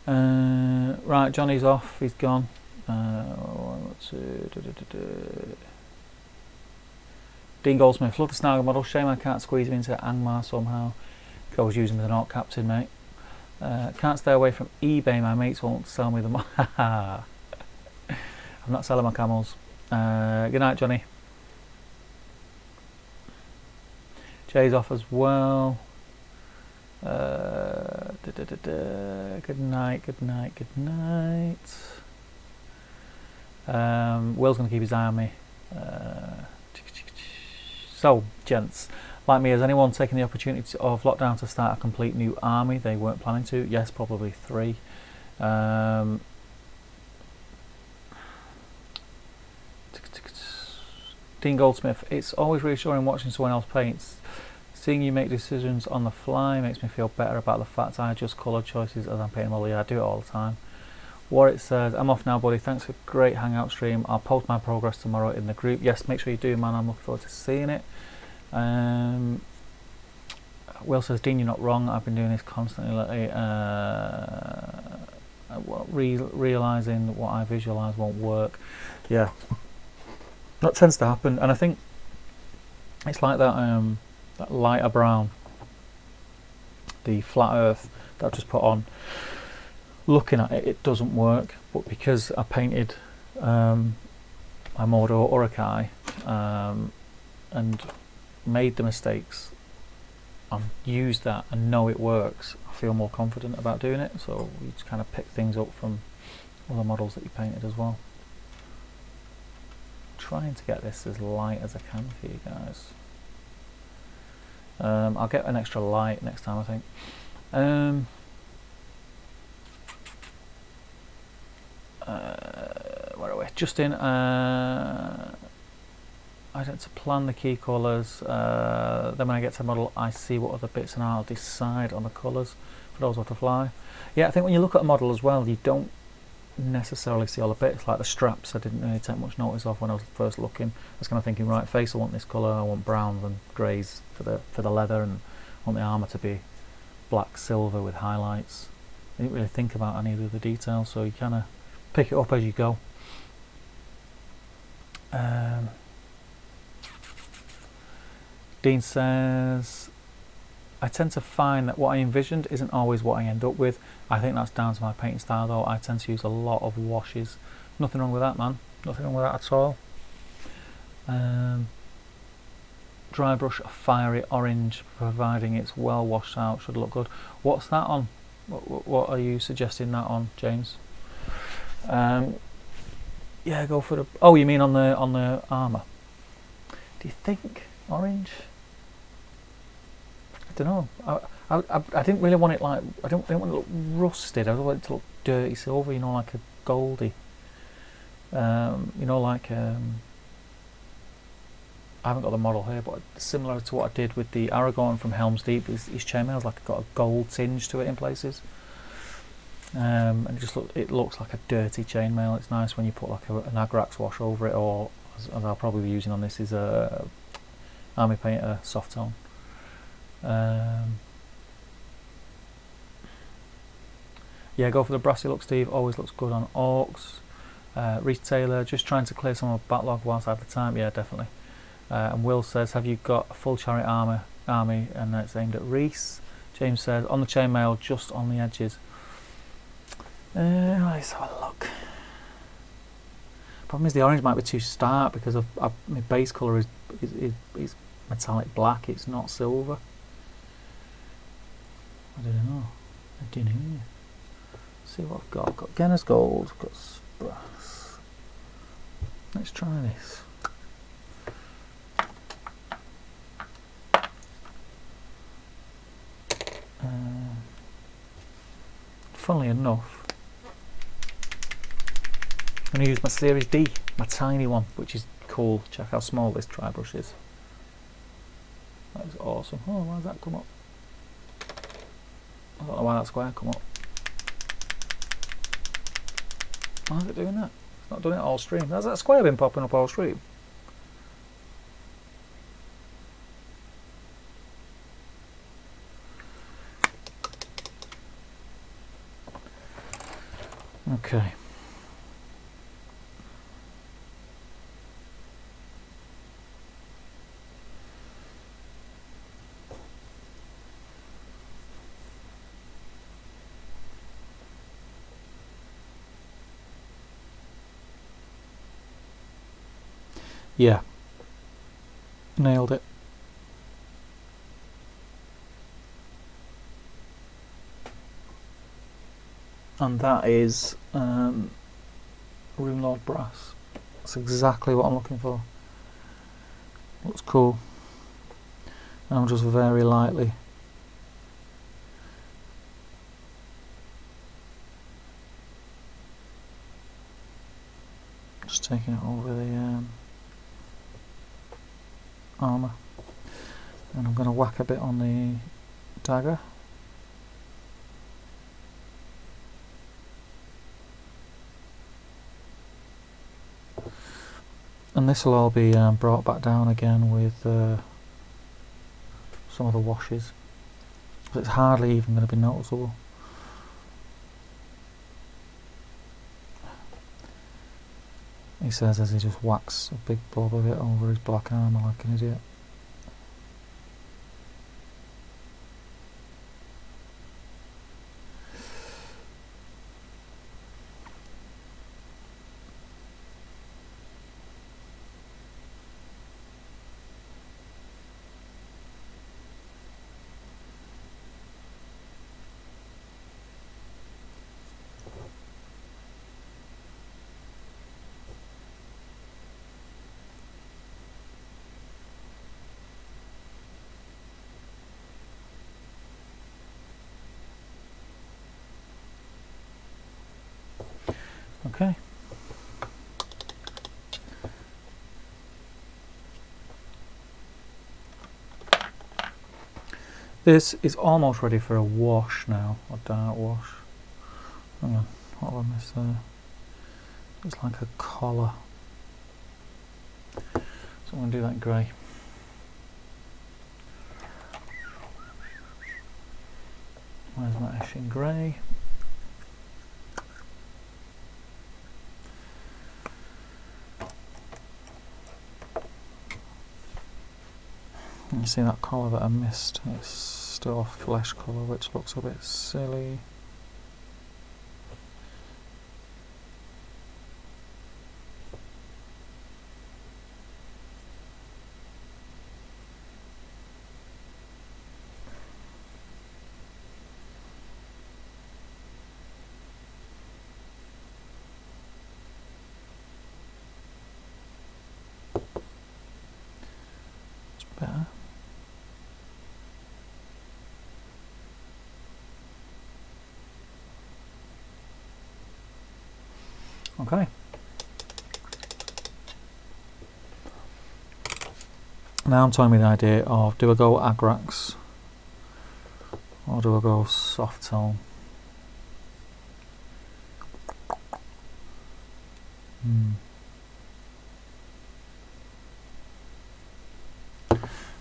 Right, Johnny's off. He's gone. Dean Goldsmith, love the Snaga model. Shame I can't squeeze him into Angmar somehow. Could always use him as an Orc captain, mate. Can't stay away from eBay. My mates won't sell me them. I'm not selling my camels. Good night, Johnny. Jay's off as well. Good night, good night, good night. Will's going to keep his eye on me. So, gents, like me, has anyone taken the opportunity of lockdown to start a complete new army they weren't planning to? Yes, probably 3. Dean Goldsmith, it's always reassuring watching someone else paint. Seeing you make decisions on the fly makes me feel better about the fact I adjust colour choices as I'm painting model. Yeah, I do it all the time. Warwick says, I'm off now, buddy. Thanks for a great Hangout stream. I'll post my progress tomorrow in the group. Yes, make sure you do, man. I'm looking forward to seeing it. Will says, Dean, you're not wrong. I've been doing this constantly lately. Realising what I visualise won't work. Yeah, that tends to happen. And I think it's like that, that lighter brown, the flat earth that I've just put on. Looking at it, it doesn't work, but because I painted my Mordor Urukai and made the mistakes and used that and know it works, I feel more confident about doing it. So we just kind of pick things up from other models that you painted as well. Trying to get this as light as I can for you guys. I'll get an extra light next time, I think. Where are we? Justin, I had to plan the key colours, then when I get to model I see what other bits and I'll decide on the colours for those to fly. Yeah, I think when you look at a model as well, you don't necessarily see all the bits, like the straps I didn't really take much notice of when I was first looking. I was kind of thinking, right, face I want this colour, I want browns and greys for the leather, and I want the armour to be black silver with highlights. I didn't really think about any of the details, so you kind of pick it up as you go. Dean says, I tend to find that what I envisioned isn't always what I end up with. I think that's down to my painting style though. I tend to use a lot of washes. Nothing wrong with that, man. Nothing wrong with that at all. Dry brush, a fiery orange, providing it's well washed out, should look good. What's that on? What are you suggesting that on, James? Yeah, go for the. Oh, you mean on the armour? Do you think orange? I don't know. I didn't really want it like, I didn't want it to look rusted. I wanted it to look dirty silver, you know, like a goldy. You know, like I haven't got the model here, but similar to what I did with the Aragorn from Helm's Deep, his chainmail's like got a gold tinge to it in places. And it looks like a dirty chainmail. It's nice when you put like an Agrax wash over it, or as I'll probably be using on this is a Army Painter soft tone. Yeah, go for the brassy look, Steve. Always looks good on orcs. Reese Taylor, just trying to clear some of the backlog whilst I have the time. Yeah, definitely. And Will says, have you got a full chariot army? And it's aimed at Reese. James says, on the chainmail, just on the edges. Let's have a look. Problem is the orange might be too stark because my base colour is metallic black. It's not silver. I don't know. See what I've got. I've got Genna's gold. I've got brass. Let's try this. Funnily enough, I'm going to use my Series D, my tiny one, which is cool. Check how small this dry brush is. That is awesome. Oh, why does that come up? I don't know why that square come up. Why is it doing that? It's not doing it all stream. Has that square been popping up all stream? Okay. Yeah. Nailed it. And that is Rune Lord Brass. That's exactly what I'm looking for. Looks cool. And I'm just very lightly just taking it over the armour, and I'm going to whack a bit on the dagger. And this will all be brought back down again with some of the washes, but it's hardly even going to be noticeable. He says as he just whacks a big blob of it over his black armour like an idiot. Okay. This is almost ready for a wash now, a dark wash. Hang on, what have I missed there? It's like a collar. So I'm going to do that grey. Where's my ash in grey? You see that colour that I missed? It's still a flesh colour, which looks a bit silly. It's better. Okay. Now I'm toying with the idea of, do I go Agrax or do I go soft tone?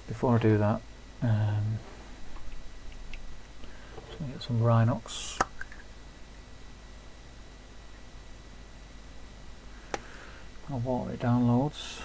Before I do that, just gonna get some Rhinox. I'll water it down loads.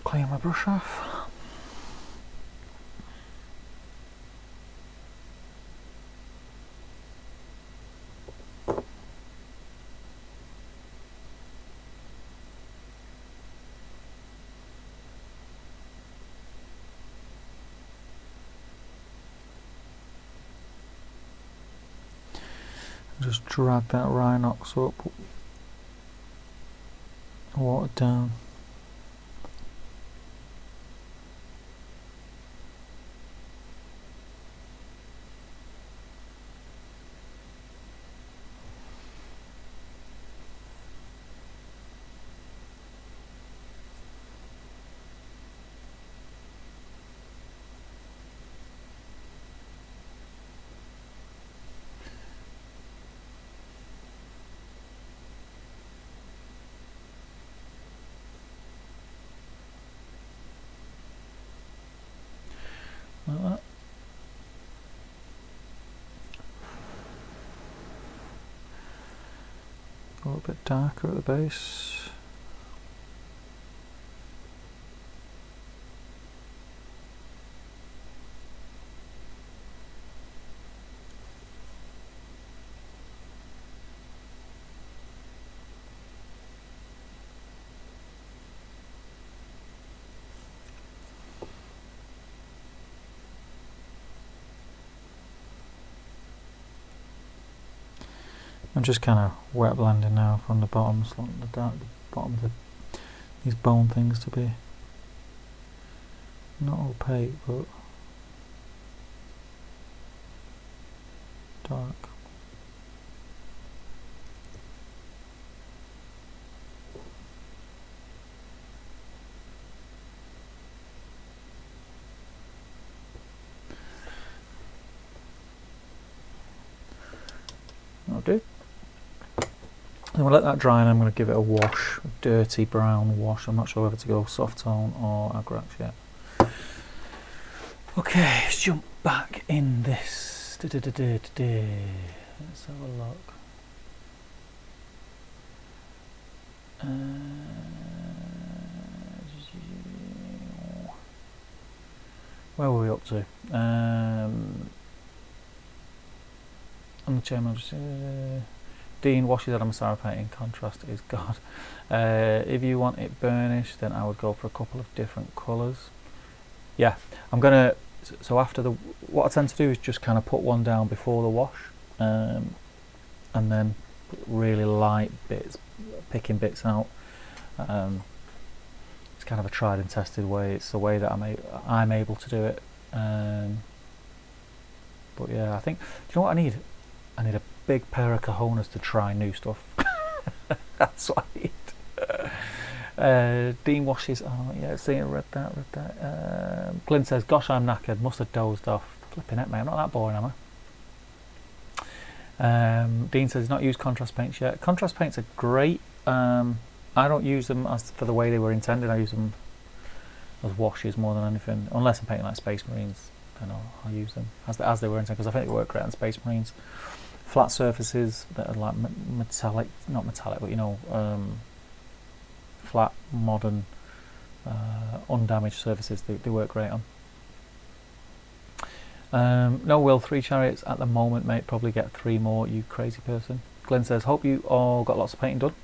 Clean my brush off. Just drag that Rhinox up, water down. Like that. A little bit darker at the base. I'm just kind of wet blending now from the bottoms, like the dark bottom of these bone things to be not opaque but dark. That'll do. And we'll let that dry and I'm going to give it a wash, a dirty brown wash. I'm not sure whether to go soft tone or Agrax yet. Okay, let's jump back in this. Let's have a look. Where were we up to? On the chain, Dean washes Adam Sarah painting. Contrast is God. If you want it burnished, then I would go for a couple of different colours. Yeah, I'm gonna. So after the, what I tend to do is just kind of put one down before the wash, and then really light bits, picking bits out. It's kind of a tried and tested way. It's the way that I'm able to do it. But yeah, I think. Do you know what I need? I need a big pair of cojones to try new stuff. That's what I need. Dean washes. Oh yeah, see, read that. Clint says, "Gosh, I'm knackered. Must have dozed off." Flipping it, mate. I'm not that boring, am I? Dean says he's not used contrast paints yet. Contrast paints are great. I don't use them as for the way they were intended. I use them as washes more than anything, unless I'm painting like Space Marines. I know I'll use them as they were intended, because I think they work great on Space Marines. flat surfaces that are like metallic, not metallic, but you know, flat, modern, undamaged surfaces. They work great on. No, Will, 3 chariots at the moment, mate. Probably get 3 more, you crazy person. Glenn says, hope you all got lots of painting done.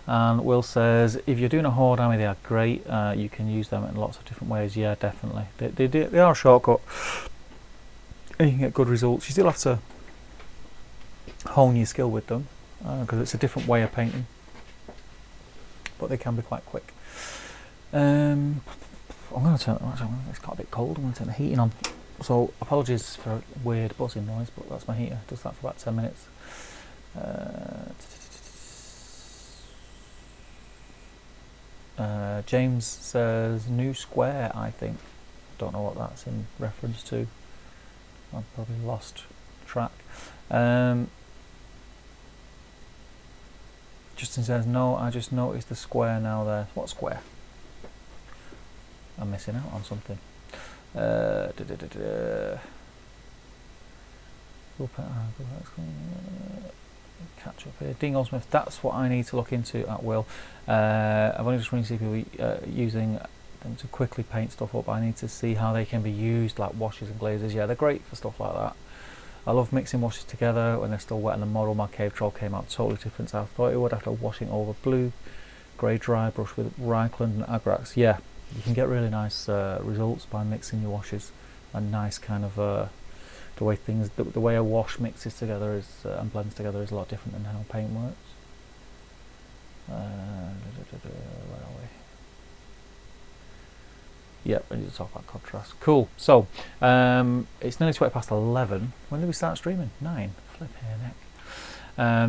And Will says, if you're doing a horde army, they are great. You can use them in lots of different ways. Yeah, definitely. They are a shortcut. And you can get good results. You still have to hone your skill with them, because it's a different way of painting. But they can be quite quick. I'm going to turn, it's got a bit cold, I'm going to turn the heating on. So apologies for a weird buzzing noise, but that's my heater. Does that for about 10 minutes. James says new square, I think. Don't know what that's in reference to. I've probably lost track. Justin says no, I just noticed the square now there. What square? I'm missing out on something. Catch up here. Dean Goldsmith, that's what I need to look into at will. I've only just really seen people using them to quickly paint stuff up. I need to see how they can be used, like washes and glazes. Yeah, they're great for stuff like that. I love mixing washes together when they're still wet in the model. My cave troll came out totally different to I thought it would after washing over blue, grey dry brush with Reichland and Agrax. Yeah, you can get really nice results by mixing your washes. A nice kind of the way things, the way a wash mixes together is and blends together is a lot different than how paint works. Where are we? Yep, I need to talk about contrast. Cool. So it's nearly 11. When did we start streaming? 9. Flip here, neck.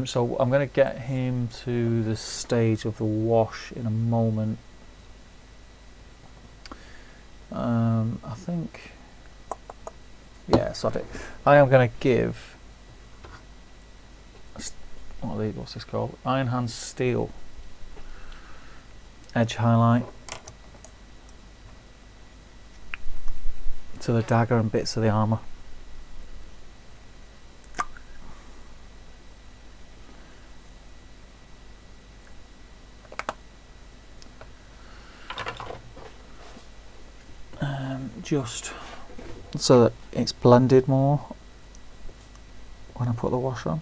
So I'm going to get him to the stage of the wash in a moment. I think. Yeah, sod it. I am going to give. What's this called? Iron Hand Steel. Edge highlight. To the dagger and bits of the armour. Just so that it's blended more when I put the wash on.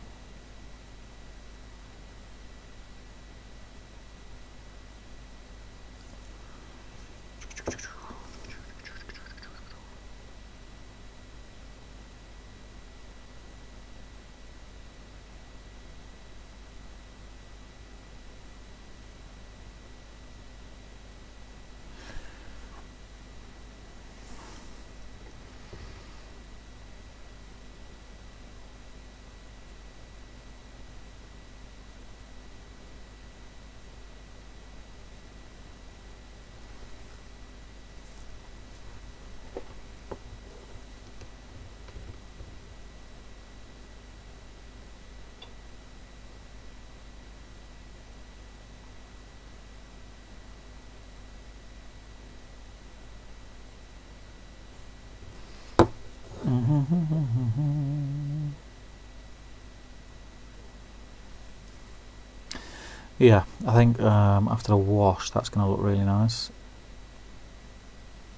Yeah, I think after the wash that's going to look really nice,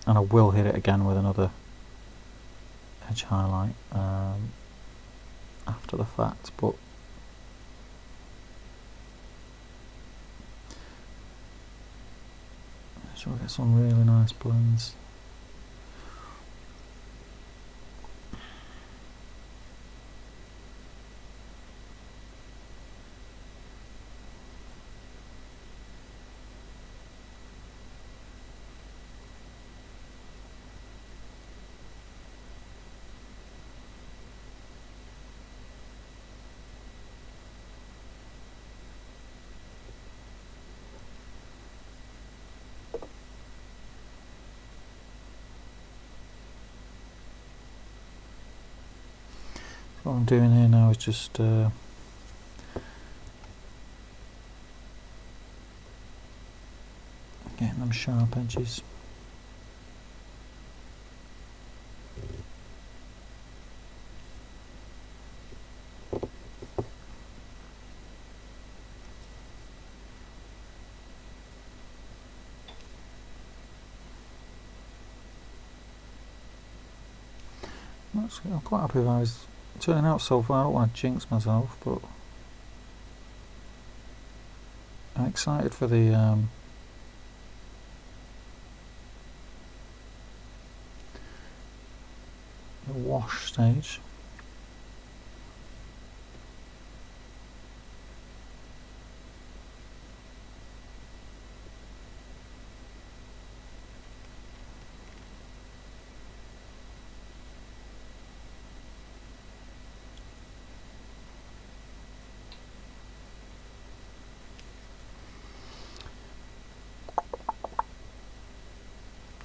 and I will hit it again with another edge highlight after the fact, but so we'll get some really nice blends. What I'm doing here now is just getting them sharp edges. I'm quite happy with how it's turning out so far. I don't want to jinx myself, but I'm excited for the wash stage.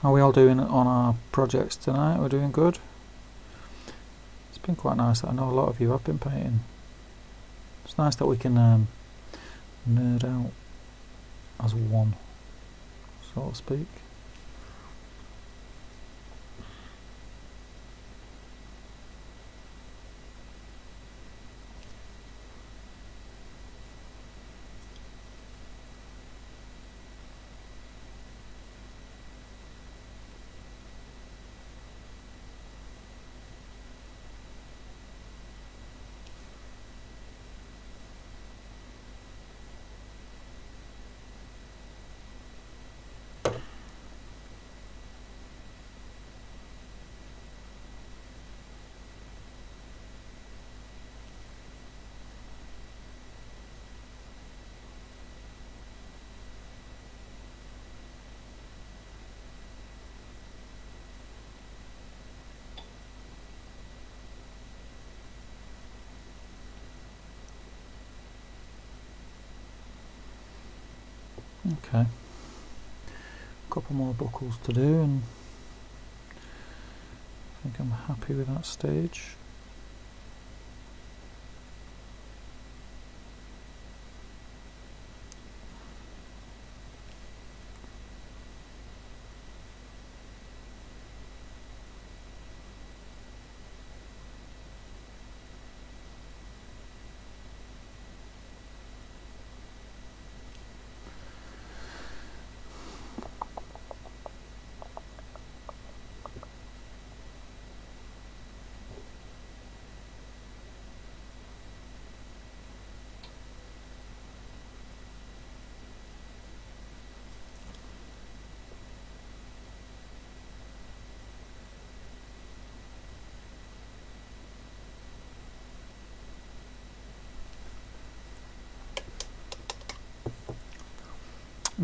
How are we all doing on our projects tonight? We're doing good. It's been quite nice. I know a lot of you have been painting. It's nice that we can nerd out as one, so to speak. Okay, a couple more buckles to do and I think I'm happy with that stage.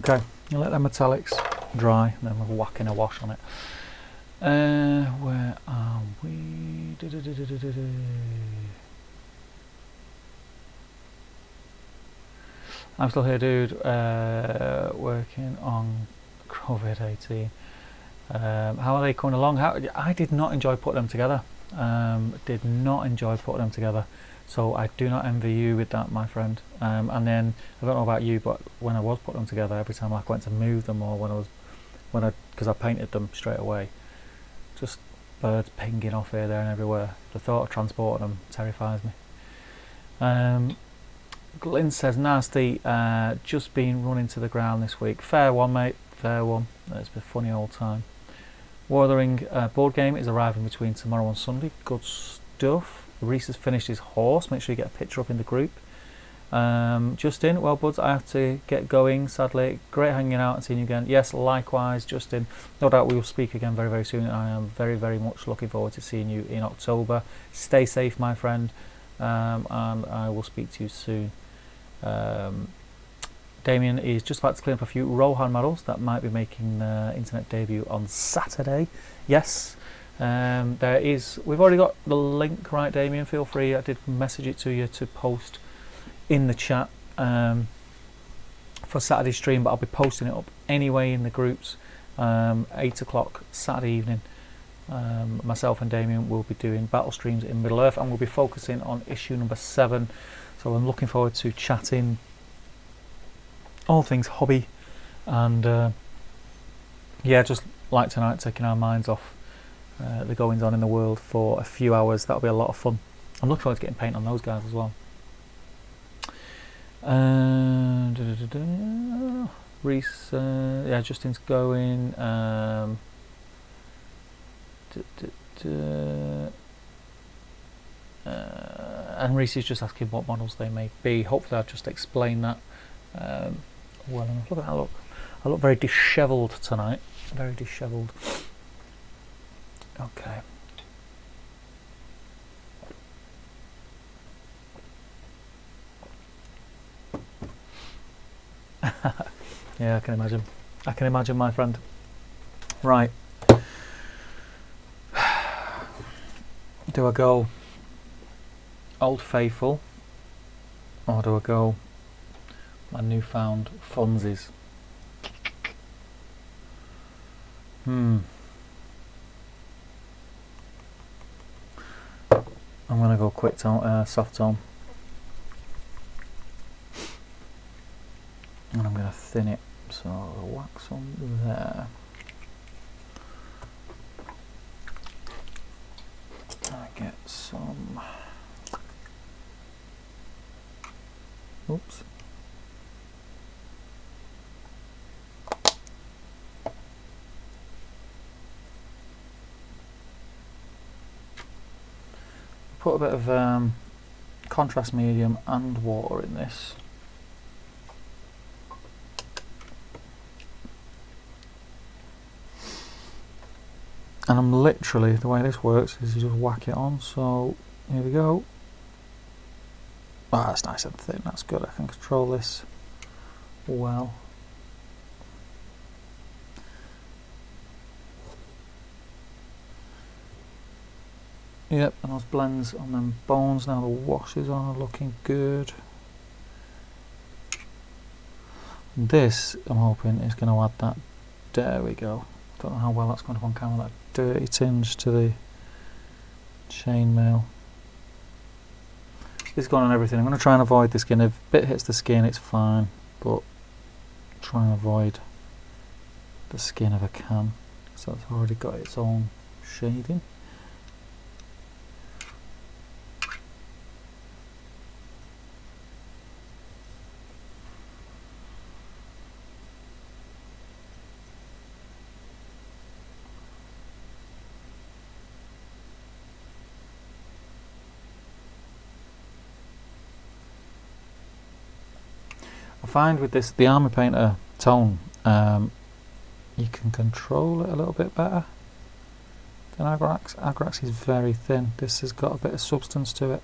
Okay, you let the metallics dry and then we're whacking a wash on it. Where are we? I'm still here, dude, working on COVID-18. How are they coming along? I did not enjoy putting them together. Did not enjoy putting them together. So I do not envy you with that, my friend. And then I don't know about you, but when I was putting them together, every time I went to move them, or because I painted them straight away, just birds pinging off here, there, and everywhere. The thought of transporting them terrifies me. Glyn says, nasty. Just been running to the ground this week. Fair one, mate. Fair one. It's been a funny old time. War of the Ring board game is arriving between tomorrow and Sunday. Good stuff. Reese has finished his horse. Make sure you get a picture up in the group. Justin, well, buds, I have to get going, sadly. Great hanging out and seeing you again. Yes, likewise, Justin. No doubt we will speak again very, very soon. I am very, very much looking forward to seeing you in October. Stay safe, my friend, and I will speak to you soon. Damien is just about to clean up a few Rohan models that might be making their internet debut on Saturday. Yes. We've already got the link, right, Damien? Feel free, I did message it to you to post in the chat for Saturday's stream, but I'll be posting it up anyway in the groups. 8 o'clock Saturday evening. Myself and Damien will be doing battle streams in Middle Earth, and we'll be focusing on issue number 7. So I'm looking forward to chatting all things hobby, and yeah, just like tonight, taking our minds off the goings on in the world for a few hours. That'll be a lot of fun. I'm looking forward to getting paint on those guys as well. Reese, yeah, Justin's going. And Reese is just asking what models they may be. Hopefully I've just explained that well enough. Look at that look. I look very dishevelled tonight. Very dishevelled. Okay. Yeah, I can imagine. I can imagine, my friend. Right. Do I go Old Faithful, or do I go my newfound funsies? I'm gonna go quick tone, soft tone, and I'm gonna thin it. So wax on there. I get some. Oops. Put a bit of contrast medium and water in this. And I'm literally, the way this works is you just whack it on. So here we go. Ah, that's nice and thin, that's good. I can control this well. Yep, and those blends on them bones now, the washes are looking good. This, I'm hoping, is going to add that, there we go. Don't know how well that's going to on camera, that dirty tinge to the chainmail. This is going on everything. I'm going to try and avoid the skin. If a bit hits the skin, it's fine, but try and avoid the skin if I can. So it's already got its own shading. I find with this, the Army Painter tone, you can control it a little bit better than Agrax. Agrax is very thin. This has got a bit of substance to it.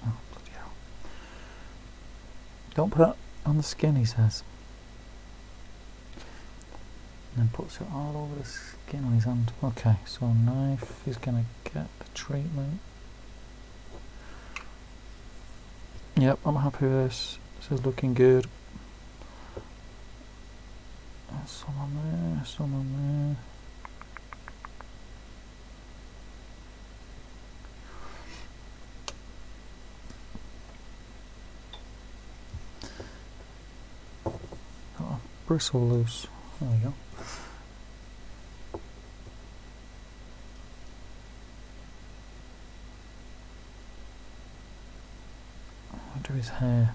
Oh, bloody hell. Don't put it on the skin, he says. And then puts it all over the skin on his hand. Okay, so knife is going to get the treatment. Yep, I'm happy with this. This is looking good. There's some on there, some on there. Got a bristle loose. There we go. Do his hair.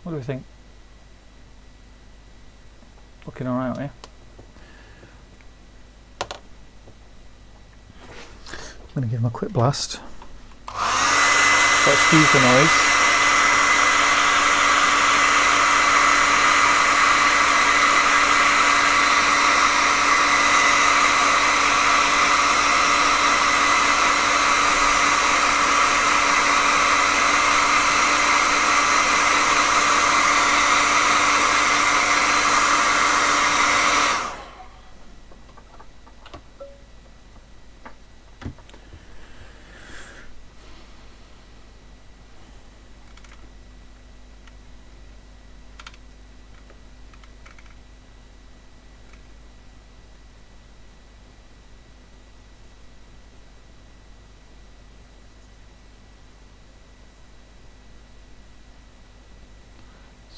What do we think? Looking alright, aren't you? I'm going to give him a quick blast. So excuse the noise.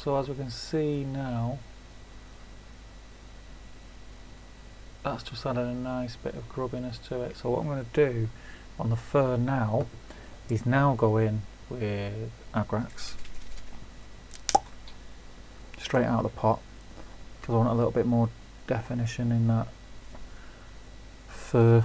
So as we can see now, that's just added a nice bit of grubbiness to it. So what I'm going to do on the fur now is now go in with Agrax straight out of the pot, because I want a little bit more definition in that fur.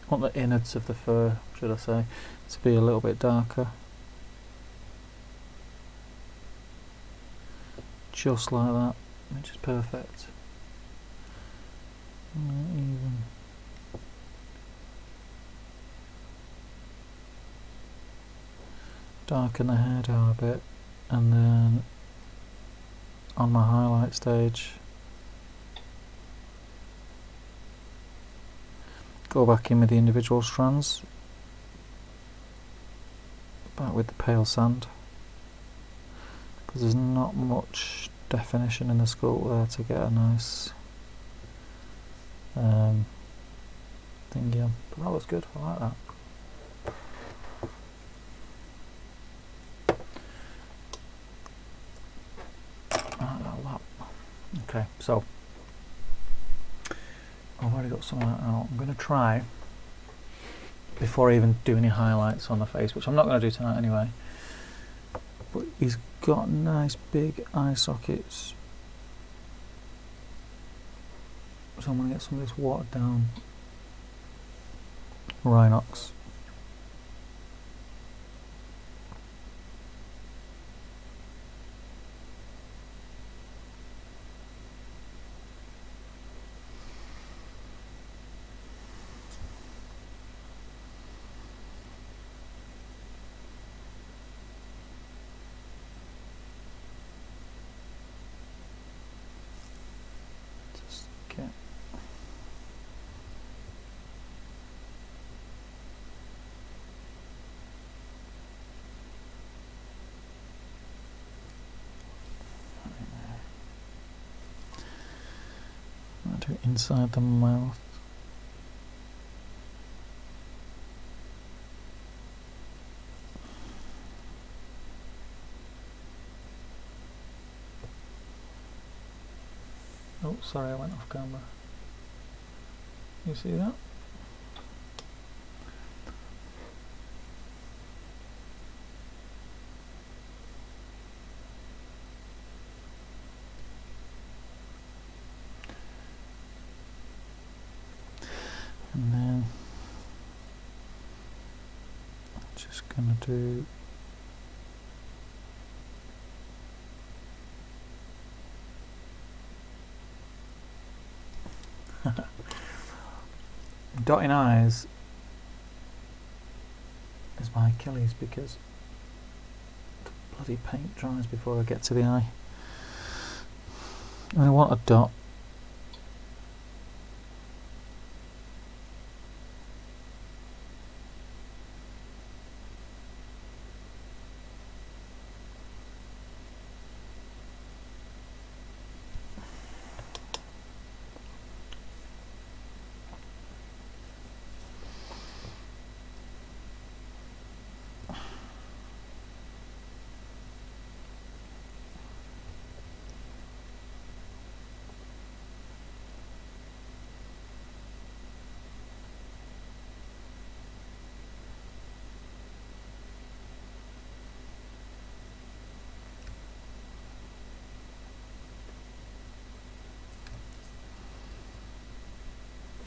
I want the innards of the fur, should I say, to be a little bit darker. Just like that, which is perfect. Even. Darken the hair down a bit, and then on my highlight stage, go back in with the individual strands, back with the pale sand, because there's not much definition in the sculpt there to get a nice thingy on. But that looks good, I like that. Okay, so I've already got some of that out. I'm going to try, before I even do any highlights on the face, which I'm not going to do tonight anyway, but he's got nice big eye sockets, so I'm going to get some of this watered down Rhinox. Do inside the mouth. Oh, sorry, I went off camera. You see that? And then I'm just going to do dotting eyes is my Achilles, because the bloody paint dries before I get to the eye. And I want a dot.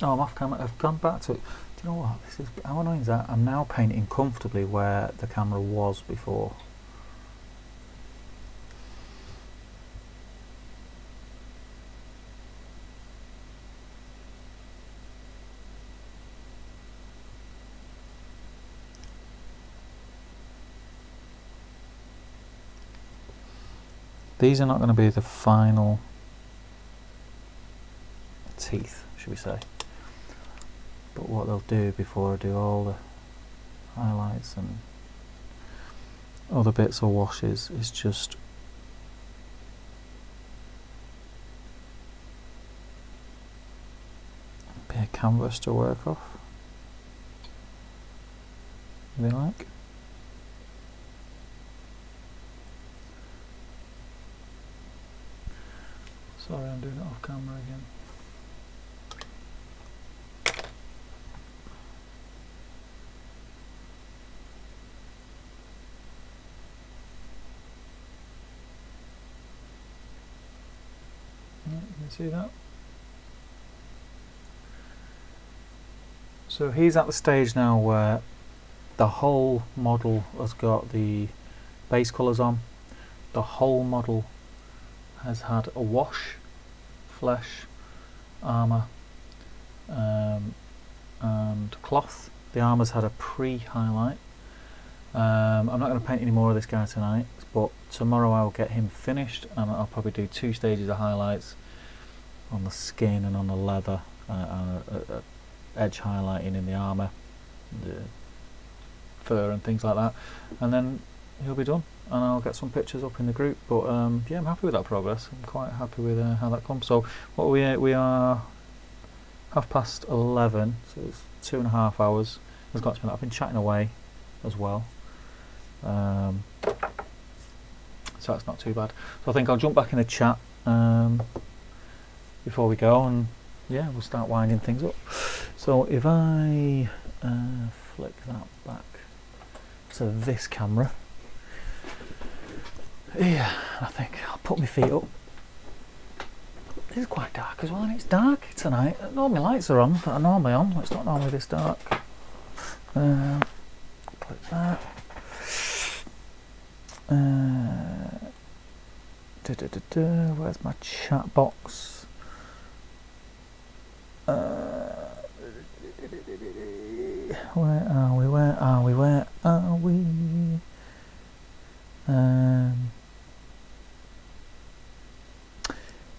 Oh, I'm off camera. I've gone back to it. Do you know what? This is how annoying is that? I'm now painting comfortably where the camera was before. These are not going to be the final teeth, should we say. But what they'll do before I do all the highlights and other bits or washes is just a bit of canvas to work off, if you like. Sorry, I'm doing it off camera again. You can see that. So he's at the stage now where the whole model has got the base colours on. The whole model has had a wash, flesh, armour and cloth. The armour's had a pre-highlight. I'm not going to paint any more of this guy tonight, but tomorrow I'll get him finished and I'll probably do 2 stages of highlights on the skin and on the leather, and a edge highlighting in the armour, the fur and things like that, and then he'll be done and I'll get some pictures up in the group. But yeah, I'm happy with that progress. I'm quite happy with how that comes. So what we are 11:30, so it's 2.5 hours. There's got to be that. I've been chatting away as well, so that's not too bad. So I think I'll jump back in the chat before we go, and yeah, we'll start winding things up. So if I flick that back to this camera, yeah, I think I'll put my feet up. It is quite dark as well, and it's dark tonight. Normally lights are on that are normally on. It's not normally this dark. Click that. Where's my chat box? Where are we? Where are we? Where are we?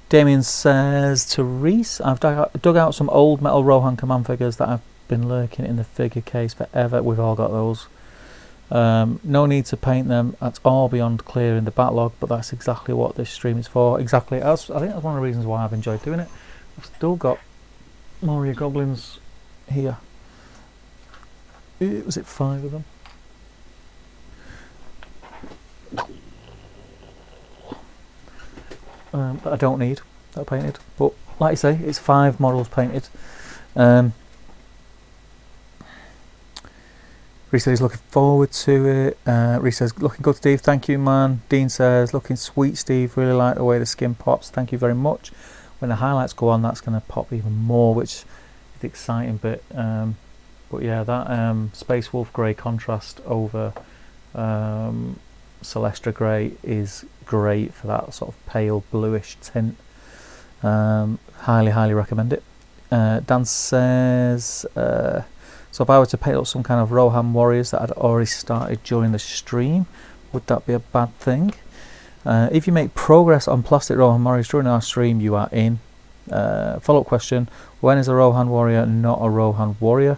Damien says to Reese, I've dug out some old metal Rohan Command figures that have been lurking in the figure case forever. We've all got those. No need to paint them. That's all beyond clear in the backlog, but that's exactly what this stream is for. Exactly. I think that's one of the reasons why I've enjoyed doing it. I've still got Moria Goblins here. Was it 5 of them? That I don't need, that are painted. But like I say, it's 5 models painted. Reese says he's looking forward to it. Reese says, looking good, Steve. Thank you, man. Dean says, looking sweet, Steve. Really like the way the skin pops. Thank you very much. When the highlights go on, that's going to pop even more, which is the exciting bit. But yeah, that Space Wolf Grey contrast over Celestra Grey is great for that sort of pale bluish tint. Highly recommend it. Dan says, so if I were to paint up some kind of Rohan warriors that had already started during the stream, would that be a bad thing? If you make progress on plastic Rohan warriors during our stream, you are in. Follow-up question, when is a Rohan warrior not a Rohan warrior?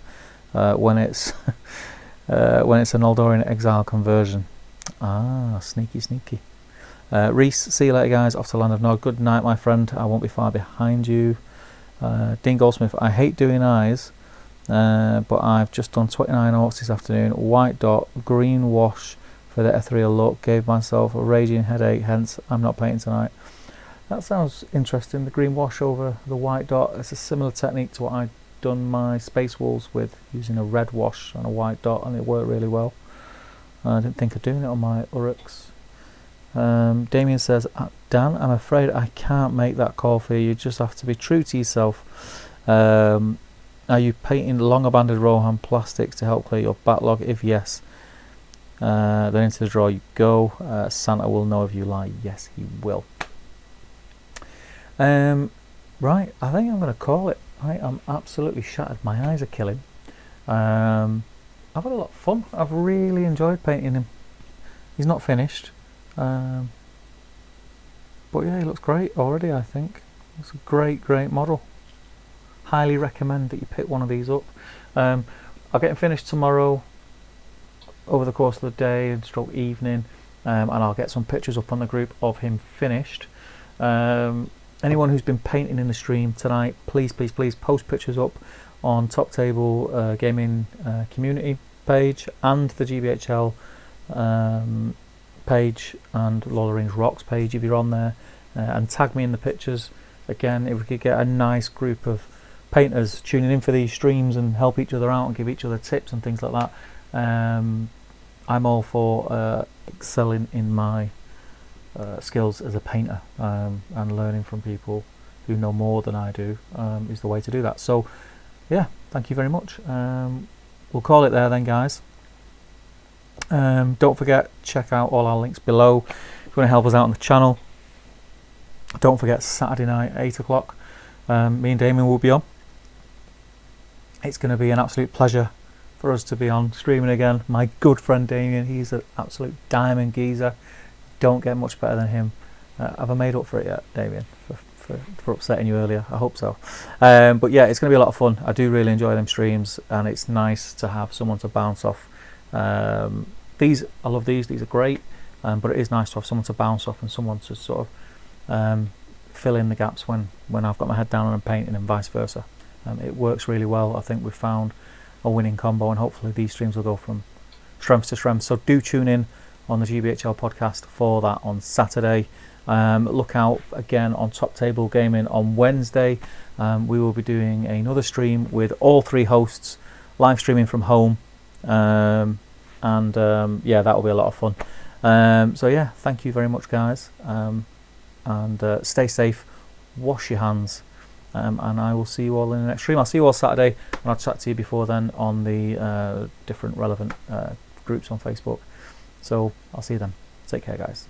When it's an Eldorian exile conversion. Ah, sneaky. Reese, see you later guys, off to Land of Nod. Good night my friend, I won't be far behind you. Dean Goldsmith, I hate doing eyes, but I've just done 29 orcs this afternoon. White dot, green wash for the ethereal look. Gave myself a raging headache, hence I'm not painting tonight. That sounds interesting, the green wash over the white dot. It's a similar technique to what I'd done my Space Wolves with, using a red wash and a white dot, and it worked really well. I didn't think of doing it on my Uruks. Damien says, Dan, I'm afraid I can't make that call for you. You just have to be true to yourself. Are you painting long abandoned Rohan plastics to help clear your backlog? If yes, then into the draw you go. Santa will know if you lie. Yes, he will. Right, I think I'm going to call it. I am absolutely shattered. My eyes are killing. I've had a lot of fun. I've really enjoyed painting him. He's not finished. But yeah, he looks great already, I think. It's a great model. highly recommend that you pick one of these up. I'll get him finished tomorrow over the course of the day and stroke evening, and I'll get some pictures up on the group of him finished. Anyone who's been painting in the stream tonight, please post pictures up on Top Table Gaming community page and the GBHL page and Lord of the Rings Rocks page if you're on there, and tag me in the pictures. Again, if we could get a nice group of painters tuning in for these streams and help each other out and give each other tips and things like that, I'm all for excelling in my skills as a painter, and learning from people who know more than I do is the way to do that. So yeah, thank you very much. We'll call it there then, guys. Don't forget, check out all our links below if you want to help us out on the channel. Don't forget, Saturday night 8 o'clock, me and Damien will be on. It's going to be an absolute pleasure for us to be on streaming again. My good friend Damien, he's an absolute diamond geezer. Don't get much better than him. Have I made up for it yet, Damien, for upsetting you earlier? I hope so. But yeah, it's going to be a lot of fun. I do really enjoy them streams, and it's nice to have someone to bounce off. I love these are great, but it is nice to have someone to bounce off and someone to sort of fill in the gaps when I've got my head down and I'm painting, and vice versa. It works really well. I think we've found a winning combo, and hopefully these streams will go from strength to strength. So do tune in on the GBHL podcast for that on Saturday. Look out again on Top Table Gaming on Wednesday. We will be doing another stream with all 3 hosts live streaming from home, and yeah, that will be a lot of fun. So yeah, thank you very much, guys, and stay safe, wash your hands, and I will see you all in the next stream. I'll see you all Saturday, and I'll chat to you before then on the different relevant groups on Facebook. So I'll see you then. Take care, guys.